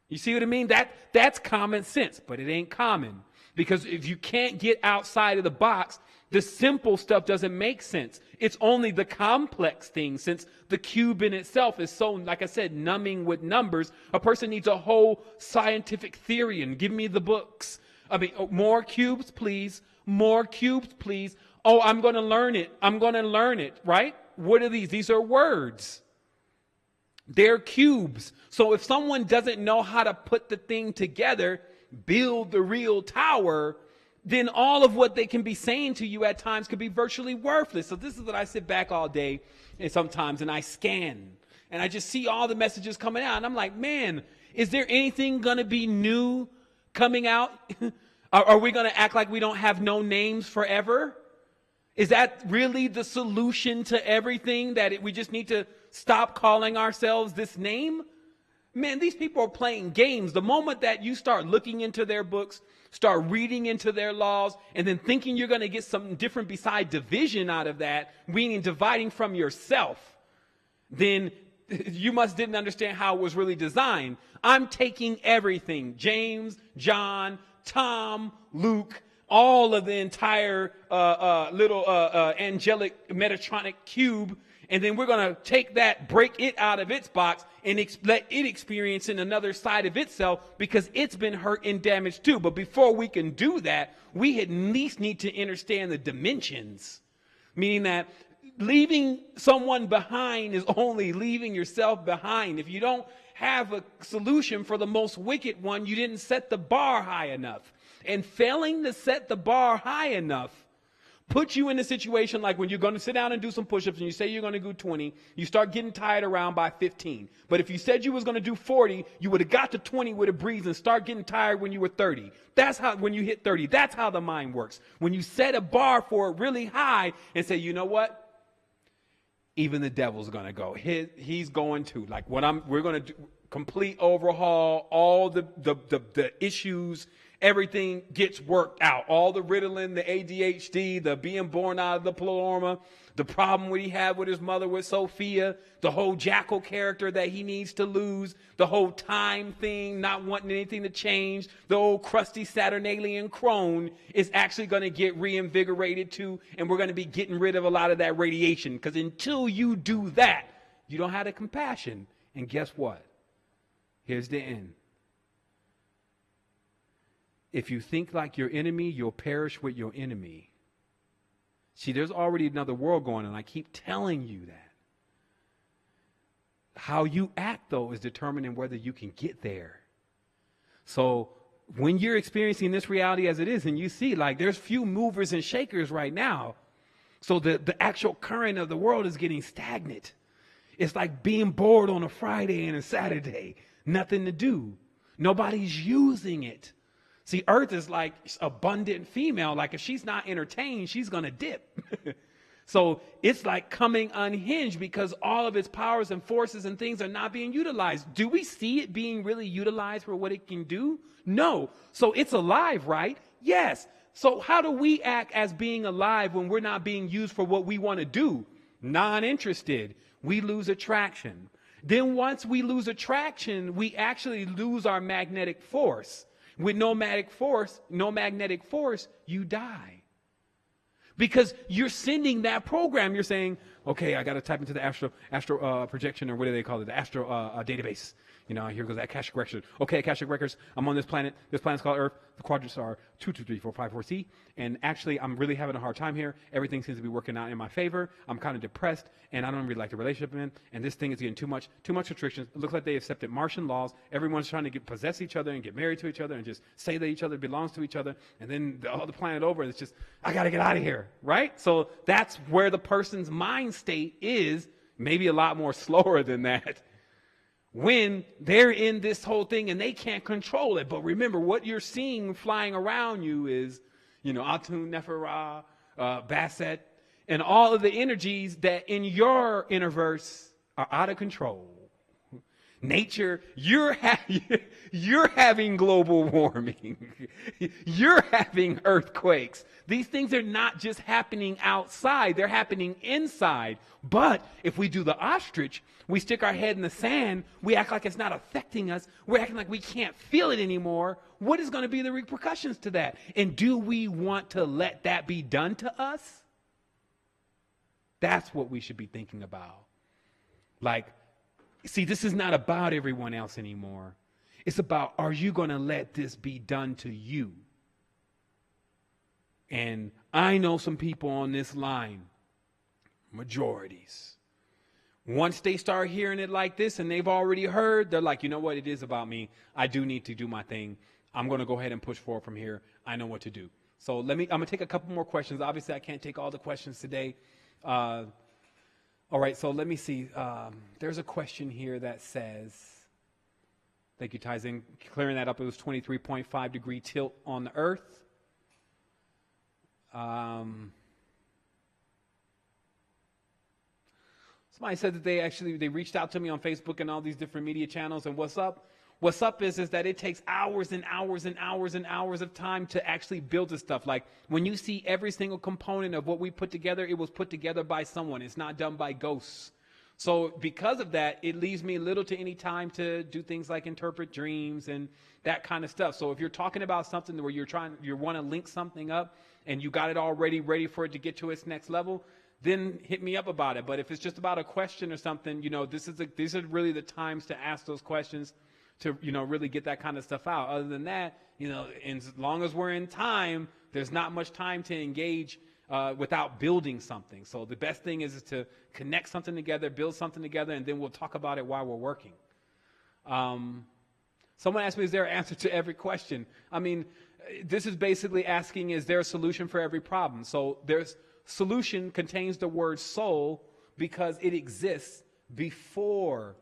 You see what I mean? That's common sense, but it ain't common. Because if you can't get outside of the box, the simple stuff doesn't make sense. It's only the complex things, since the cube in itself is so, like I said, numbing with numbers. A person needs a whole scientific theory, and give me the books. I mean, more cubes, please. More cubes, please. Oh, I'm going to learn it. I'm going to learn it, right? What are these? These are words. They're cubes. So if someone doesn't know how to put the thing together, build the real tower, then all of what they can be saying to you at times could be virtually worthless. So this is what I sit back all day and sometimes and I scan and I just see all the messages coming out and I'm like, man, is there anything going to be new coming out? Are we going to act like we don't have no names forever? Is that really the solution to everything, that we just need to stop calling ourselves this name? Man, these people are playing games. The moment that you start looking into their books, start reading into their laws, and then thinking you're going to get something different beside division out of that, meaning dividing from yourself, then you didn't understand how it was really designed. I'm taking everything, James, John, Tom, Luke, all of the entire little angelic Metatronic cube, and then we're going to take that, break it out of its box, and let it experience in another side of itself, because it's been hurt and damaged too. But before we can do that, we at least need to understand the dimensions. Meaning that leaving someone behind is only leaving yourself behind. If you don't have a solution for the most wicked one, you didn't set the bar high enough. And failing to set the bar high enough put you in a situation like when you're going to sit down and do some push-ups and you say you're going to do 20, you start getting tired around by 15. But if you said you was going to do 40, you would have got to 20 with a breeze and start getting tired when you were 30. That's how, when you hit 30, that's how the mind works. When you set a bar for it really high and say, you know what? Even the devil's going to go. He's going to. Like we're going to do complete overhaul, all the issues, everything gets worked out. All the Ritalin, the ADHD, the being born out of the pleroma, the problem he had with his mother with Sophia, the whole Jackal character that he needs to lose, the whole time thing, not wanting anything to change, the old crusty Saturnalian crone is actually going to get reinvigorated too, and we're going to be getting rid of a lot of that radiation, because until you do that, you don't have the compassion. And guess what? Here's the end. If you think like your enemy, you'll perish with your enemy. See, there's already another world going on. I keep telling you that. How you act, though, is determining whether you can get there. So when you're experiencing this reality as it is, and you see, like, there's few movers and shakers right now. So the actual current of the world is getting stagnant. It's like being bored on a Friday and a Saturday. Nothing to do. Nobody's using it. See, Earth is like abundant female. Like if she's not entertained, she's going to dip. So it's like coming unhinged because all of its powers and forces and things are not being utilized. Do we see it being really utilized for what it can do? No. So it's alive, right? Yes. So how do we act as being alive when we're not being used for what we want to do? Non-interested. We lose attraction. Then once we lose attraction, we actually lose our magnetic force. With no magnetic force, you die. Because you're sending that program. You're saying, okay, I got to type into the astro projection, or what do they call it? The astro database. You know, here goes that Akashic record. Okay, Akashic records. I'm on this planet. This planet's called Earth. The quadrants are 2, 2, 3, 4, 5, 4C. And actually, I'm really having a hard time here. Everything seems to be working out in my favor. I'm kind of depressed, and I don't really like the relationship I'm in. And this thing is getting too much restrictions. It looks like they accepted Martian laws. Everyone's trying to possess each other and get married to each other and just say that each other belongs to each other. And then the planet over, it's just, I got to get out of here, right? So that's where the person's mind state is, maybe a lot more slower than that. When they're in this whole thing and they can't control it. But remember, what you're seeing flying around you is, you know, Atun, Nephara, Basset, and all of the energies that in your universe are out of control. Nature, you're having global warming. You're having earthquakes. These things are not just happening outside. They're happening inside. But if we do the ostrich, we stick our head in the sand, we act like it's not affecting us, we're acting like we can't feel it anymore, what is going to be the repercussions to that? And do we want to let that be done to us? That's what we should be thinking about. Like, see, this is not about everyone else anymore. It's about, are you going to let this be done to you? And I know some people on this line, majorities. Once they start hearing it like this and they've already heard, they're like, you know what, it is about me. I do need to do my thing. I'm going to go ahead and push forward from here. I know what to do. So I'm going to take a couple more questions. Obviously, I can't take all the questions today. All right, so let me see. There's a question here that says, thank you, Tyson. Clearing that up, it was 23.5 degree tilt on the Earth. Somebody said that they reached out to me on Facebook and all these different media channels, and what's up? What's up is that it takes hours and hours and hours and hours of time to actually build this stuff. Like when you see every single component of what we put together, it was put together by someone. It's not done by ghosts. So because of that, it leaves me little to any time to do things like interpret dreams and that kind of stuff. So if you're talking about something where you want to link something up and you got it already ready for it to get to its next level, then hit me up about it. But if it's just about a question or something, you know, these are really the times to ask those questions to, you know, really get that kind of stuff out. Other than that, you know, as long as we're in time, there's not much time to engage without building something. So the best thing is to connect something together, build something together, and then we'll talk about it while we're working. Someone asked me, is there an answer to every question? I mean, this is basically asking, is there a solution for every problem? So there's solution contains the word soul because it exists before.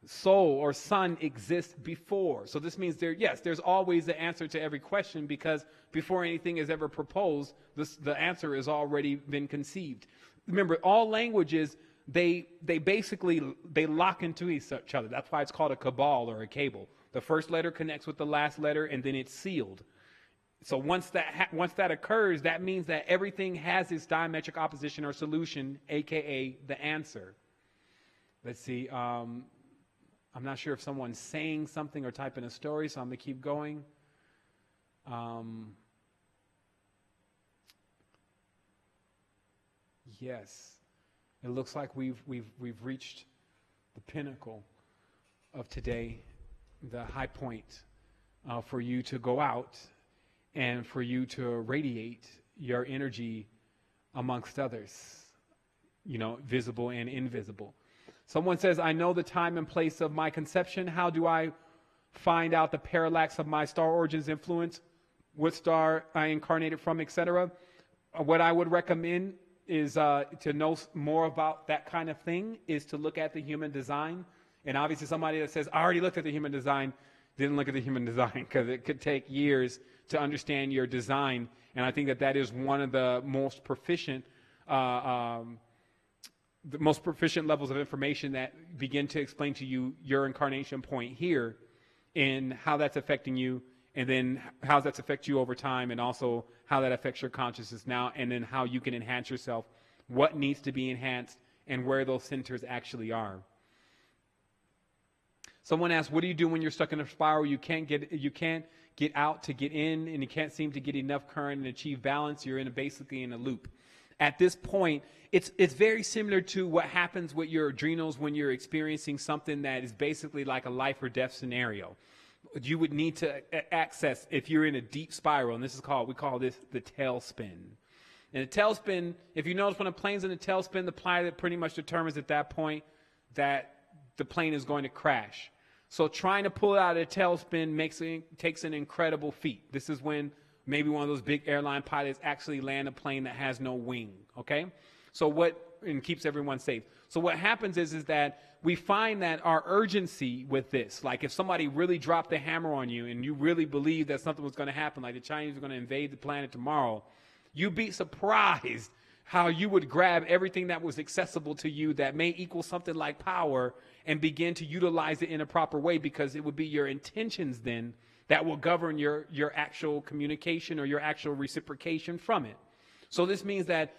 Soul or sun exists before. So this means there's always the answer to every question, because before anything is ever proposed, the answer has already been conceived. Remember, all languages, they lock into each other. That's why it's called a cabal or a cable. The first letter connects with the last letter, and then it's sealed. So once that occurs, that means that everything has its diametric opposition or solution, aka the answer. Let's see. I'm not sure if someone's saying something or typing a story, so I'm going to keep going. Yes, it looks like we've reached the pinnacle of today, the high point for you to go out and for you to radiate your energy amongst others, visible and invisible. Someone says, I know the time and place of my conception. How do I find out the parallax of my star origin's influence, what star I incarnated from, etc.? What I would recommend is to know more about that kind of thing is to look at the human design. And obviously somebody that says, I already looked at the human design, didn't look at the human design, because it could take years to understand your design. And I think that is one of the most proficient levels of information that begin to explain to you your incarnation point here and how that's affecting you, and then how that's affect you over time, and also how that affects your consciousness now, and then how you can enhance yourself, what needs to be enhanced, and where those centers actually are. Someone asked, what do you do when you're stuck in a spiral? You can't get out to get in, and you can't seem to get enough current and achieve balance. You're basically in a loop. At this point, it's very similar to what happens with your adrenals when you're experiencing something that is basically like a life or death scenario. You would need to access, if you're in a deep spiral, and we call this the tailspin. And the tailspin, if you notice when a plane's in a tailspin, the pilot pretty much determines at that point that the plane is going to crash. So trying to pull out a tailspin takes an incredible feat. This is when maybe one of those big airline pilots actually land a plane that has no wing, okay? And keeps everyone safe. So what happens is that we find that our urgency with this, like if somebody really dropped the hammer on you and you really believe that something was going to happen, like the Chinese are going to invade the planet tomorrow, you'd be surprised how you would grab everything that was accessible to you that may equal something like power and begin to utilize it in a proper way, because it would be your intentions then that will govern your actual communication or your actual reciprocation from it. So this means that,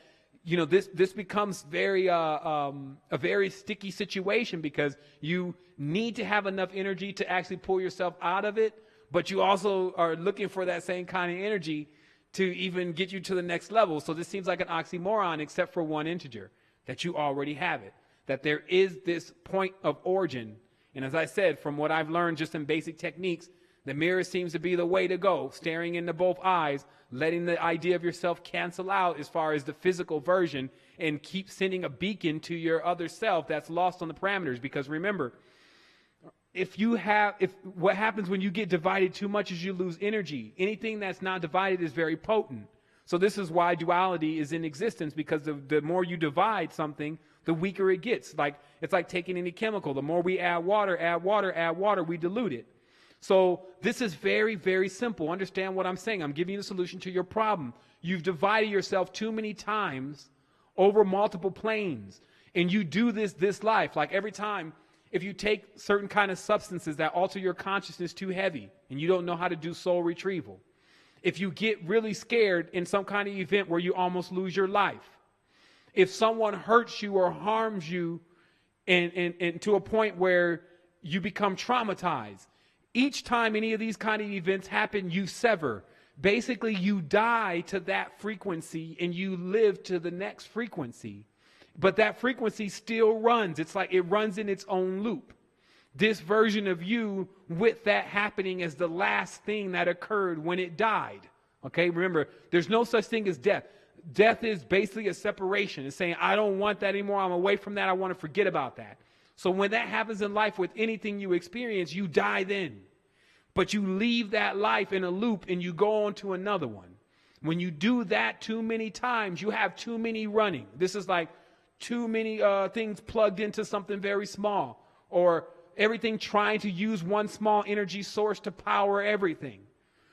this becomes a very sticky situation, because you need to have enough energy to actually pull yourself out of it, but you also are looking for that same kind of energy to even get you to the next level. So this seems like an oxymoron, except for one integer, that you already have it, that there is this point of origin. And as I said, from what I've learned just in basic techniques, the mirror seems to be the way to go, staring into both eyes, letting the idea of yourself cancel out as far as the physical version, and keep sending a beacon to your other self that's lost on the parameters. Because remember, what happens when you get divided too much is you lose energy. Anything that's not divided is very potent. So this is why duality is in existence, because the more you divide something, the weaker it gets. It's like taking any chemical. The more we add water, we dilute it. So this is very, very simple. Understand what I'm saying. I'm giving you the solution to your problem. You've divided yourself too many times over multiple planes. And you do this life. Like every time, if you take certain kind of substances that alter your consciousness too heavy, and you don't know how to do soul retrieval. If you get really scared in some kind of event where you almost lose your life. If someone hurts you or harms you and to a point where you become traumatized. Each time any of these kind of events happen, you sever. Basically, you die to that frequency and you live to the next frequency. But that frequency still runs. It's like it runs in its own loop. This version of you with that happening as the last thing that occurred when it died. Okay, remember, there's no such thing as death. Death is basically a separation. It's saying, I don't want that anymore. I'm away from that. I want to forget about that. So when that happens in life with anything you experience, you die then. But you leave that life in a loop and you go on to another one. When you do that too many times, you have too many running. This is like too many things plugged into something very small, or everything trying to use one small energy source to power everything.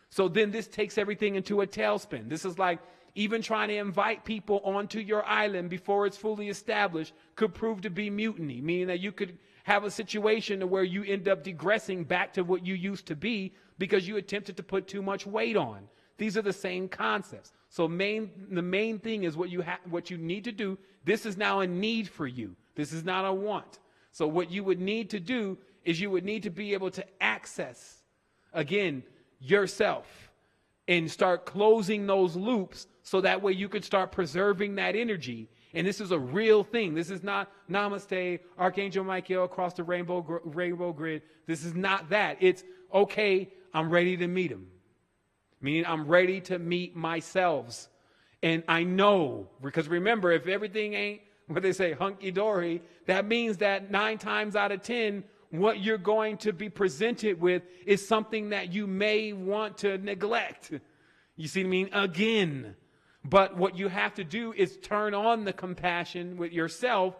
So then this takes everything into a tailspin. This is like even trying to invite people onto your island before it's fully established could prove to be mutiny, meaning that you could have a situation where you end up digressing back to what you used to be because you attempted to put too much weight on. These are the same concepts. So the main thing is what you need to do. This is now a need for you. This is not a want. So what you would need to do is you would need to be able to access, again, yourself and start closing those loops so that way you could start preserving that energy. And this is a real thing. This is not namaste, Archangel Michael across the rainbow grid. This is not that. It's, okay, I'm ready to meet him. Meaning I'm ready to meet myself. And I know, because remember, if everything ain't what they say, hunky-dory, that means that 9 times out of 10, what you're going to be presented with is something that you may want to neglect. You see what I mean? Again. But what you have to do is turn on the compassion with yourself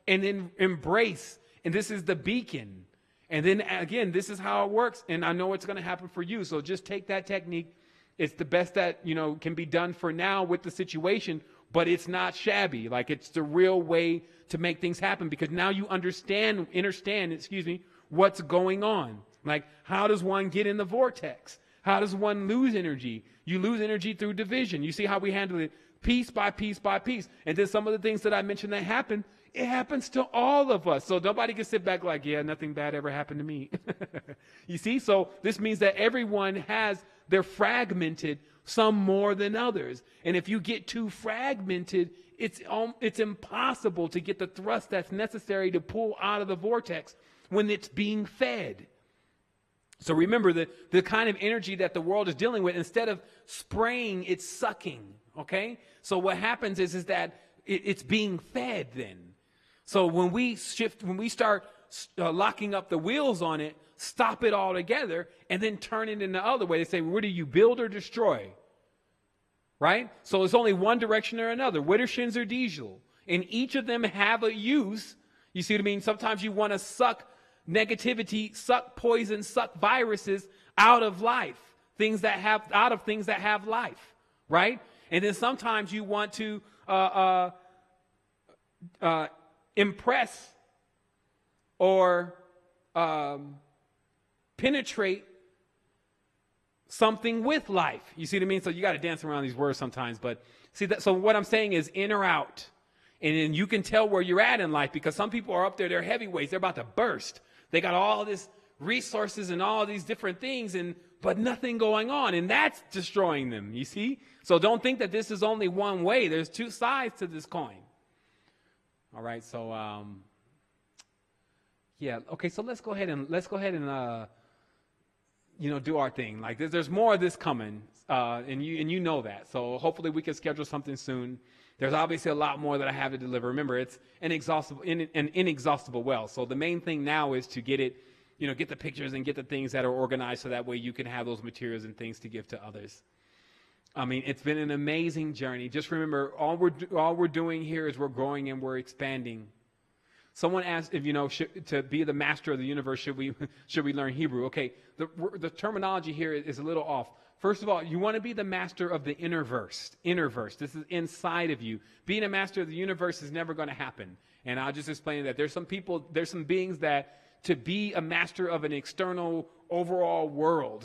and then embrace. And this is the beacon. And then again, this is how it works. And I know it's going to happen for you. So just take that technique. It's the best that, can be done for now with the situation, but it's not shabby. Like, it's the real way to make things happen, because now you understand, what's going on. Like, how does one get in the vortex? How does one lose energy? You lose energy through division. You see how we handle it piece by piece by piece. And then some of the things that I mentioned that happen, it happens to all of us. So nobody can sit back like, yeah, nothing bad ever happened to me. You see? So this means that everyone they're fragmented, some more than others. And if you get too fragmented, it's impossible to get the thrust that's necessary to pull out of the vortex when it's being fed. So remember, the kind of energy that the world is dealing with, instead of spraying, it's sucking, okay? So what happens is that it's being fed then. So when we start locking up the wheels on it, stop it all together, and then turn it in the other way. They say, where do you build or destroy? Right? So it's only one direction or another, Widdershins or diesel. And each of them have a use. You see what I mean? Sometimes you want to suck negativity, suck poison, suck viruses out of life, things that have life, right? And then sometimes you want to impress or penetrate something with life. You see what I mean? So you got to dance around these words sometimes, but see that. So what I'm saying is in or out. And then you can tell where you're at in life, because some people are up there, they're heavyweights, they're about to burst. They got all this resources and all these different things, but nothing going on, and that's destroying them, you see? So don't think that this is only one way. There's two sides to this coin. All right, so okay, so let's go ahead and do our thing. Like there's more of this coming, and you know that. So hopefully we can schedule something soon. There's obviously a lot more that I have to deliver. Remember, it's an inexhaustible well. So the main thing now is to get it, get the pictures and get the things that are organized so that way you can have those materials and things to give to others. I mean, it's been an amazing journey. Just remember, all we're doing here is we're growing and we're expanding. Someone asked if, to be the master of the universe, should we learn Hebrew? Okay, the terminology here is a little off. First of all, you want to be the master of the inner verse. This is inside of you. Being a master of the universe is never going to happen. And I'll just explain that. There's some beings that to be a master of an external overall world,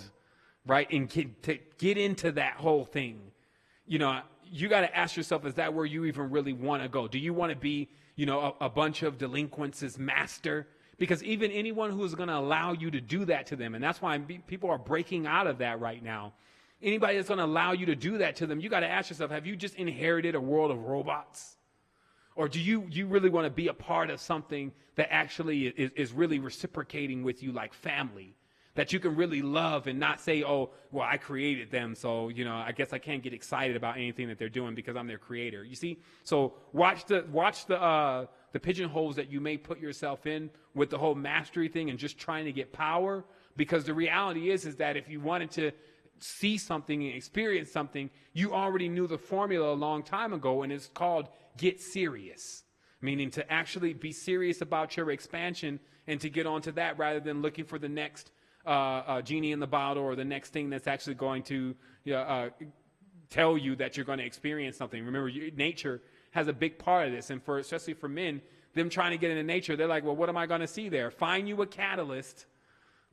right, and to get into that whole thing, you got to ask yourself, is that where you even really want to go? Do you want to be, a bunch of delinquents' master? Because even anyone who is going to allow you to do that to them, and that's why people are breaking out of that right now. Anybody that's going to allow you to do that to them, you got to ask yourself, have you just inherited a world of robots? Or do you really want to be a part of something that actually is really reciprocating with you like family? That you can really love and not say, oh, well, I created them, so, I guess I can't get excited about anything that they're doing because I'm their creator. You see? So watch the pigeonholes that you may put yourself in with the whole mastery thing and just trying to get power. Because the reality is that if you wanted to see something and experience something, you already knew the formula a long time ago, and it's called get serious, meaning to actually be serious about your expansion and to get onto that rather than looking for the next genie in the bottle or the next thing that's actually going to tell you that you're going to experience something. Remember, nature has a big part of this, and especially for men, them trying to get into nature, they're like, well, what am I going to see there? Find you a catalyst,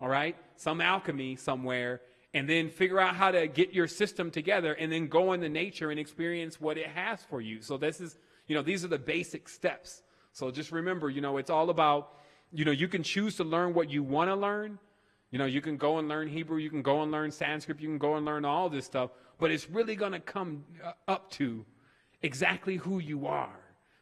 all right, some alchemy somewhere, and then figure out how to get your system together and then go into nature and experience what it has for you. So this is, these are the basic steps. So just remember, it's all about, you can choose to learn what you want to learn. You can go and learn Hebrew, you can go and learn Sanskrit, you can go and learn all this stuff, but it's really going to come up to exactly who you are,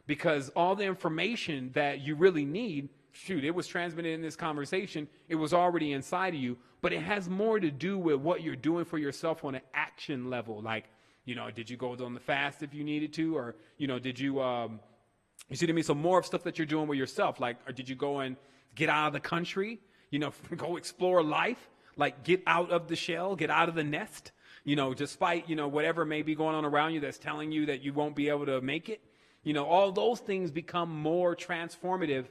because all the information that you really need, it was transmitted in this conversation, it was already inside of you, but it has more to do with what you're doing for yourself on an action level. Like, did you go on the fast if you needed to, or, did you, you see what I mean? So more of stuff that you're doing with yourself, like, or did you go and get out of the country, go explore life, like get out of the shell, get out of the nest, despite, whatever may be going on around you that's telling you that you won't be able to make it. All those things become more transformative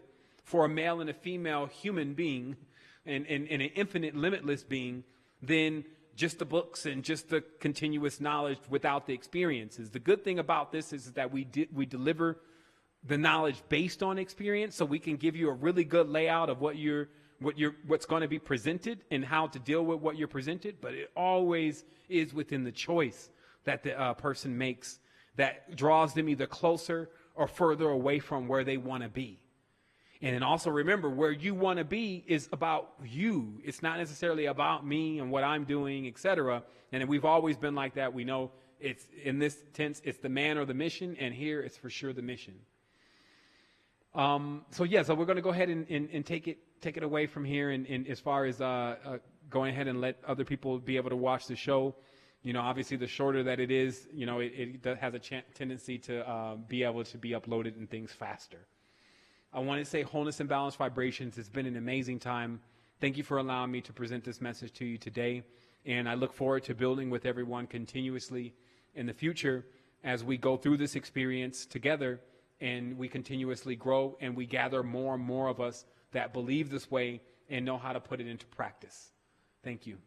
for a male and a female human being and an infinite, limitless being than just the books and just the continuous knowledge without the experiences. The good thing about this is that we deliver the knowledge based on experience, so we can give you a really good layout of what's going to be presented and how to deal with what you're presented. But it always is within the choice that the person makes that draws them either closer or further away from where they want to be. And then also remember, where you want to be is about you. It's not necessarily about me and what I'm doing, etc. And we've always been like that. We know it's in this tense, it's the man or the mission, and here it's for sure the mission. So we're going to go ahead and take it away from here, and as far as going ahead and let other people be able to watch the show. Obviously the shorter that it is, it has a tendency to be able to be uploaded and things faster. I want to say Wholeness and Balanced Vibrations. It's been an amazing time. Thank you for allowing me to present this message to you today. And I look forward to building with everyone continuously in the future as we go through this experience together and we continuously grow and we gather more and more of us that believe this way and know how to put it into practice. Thank you.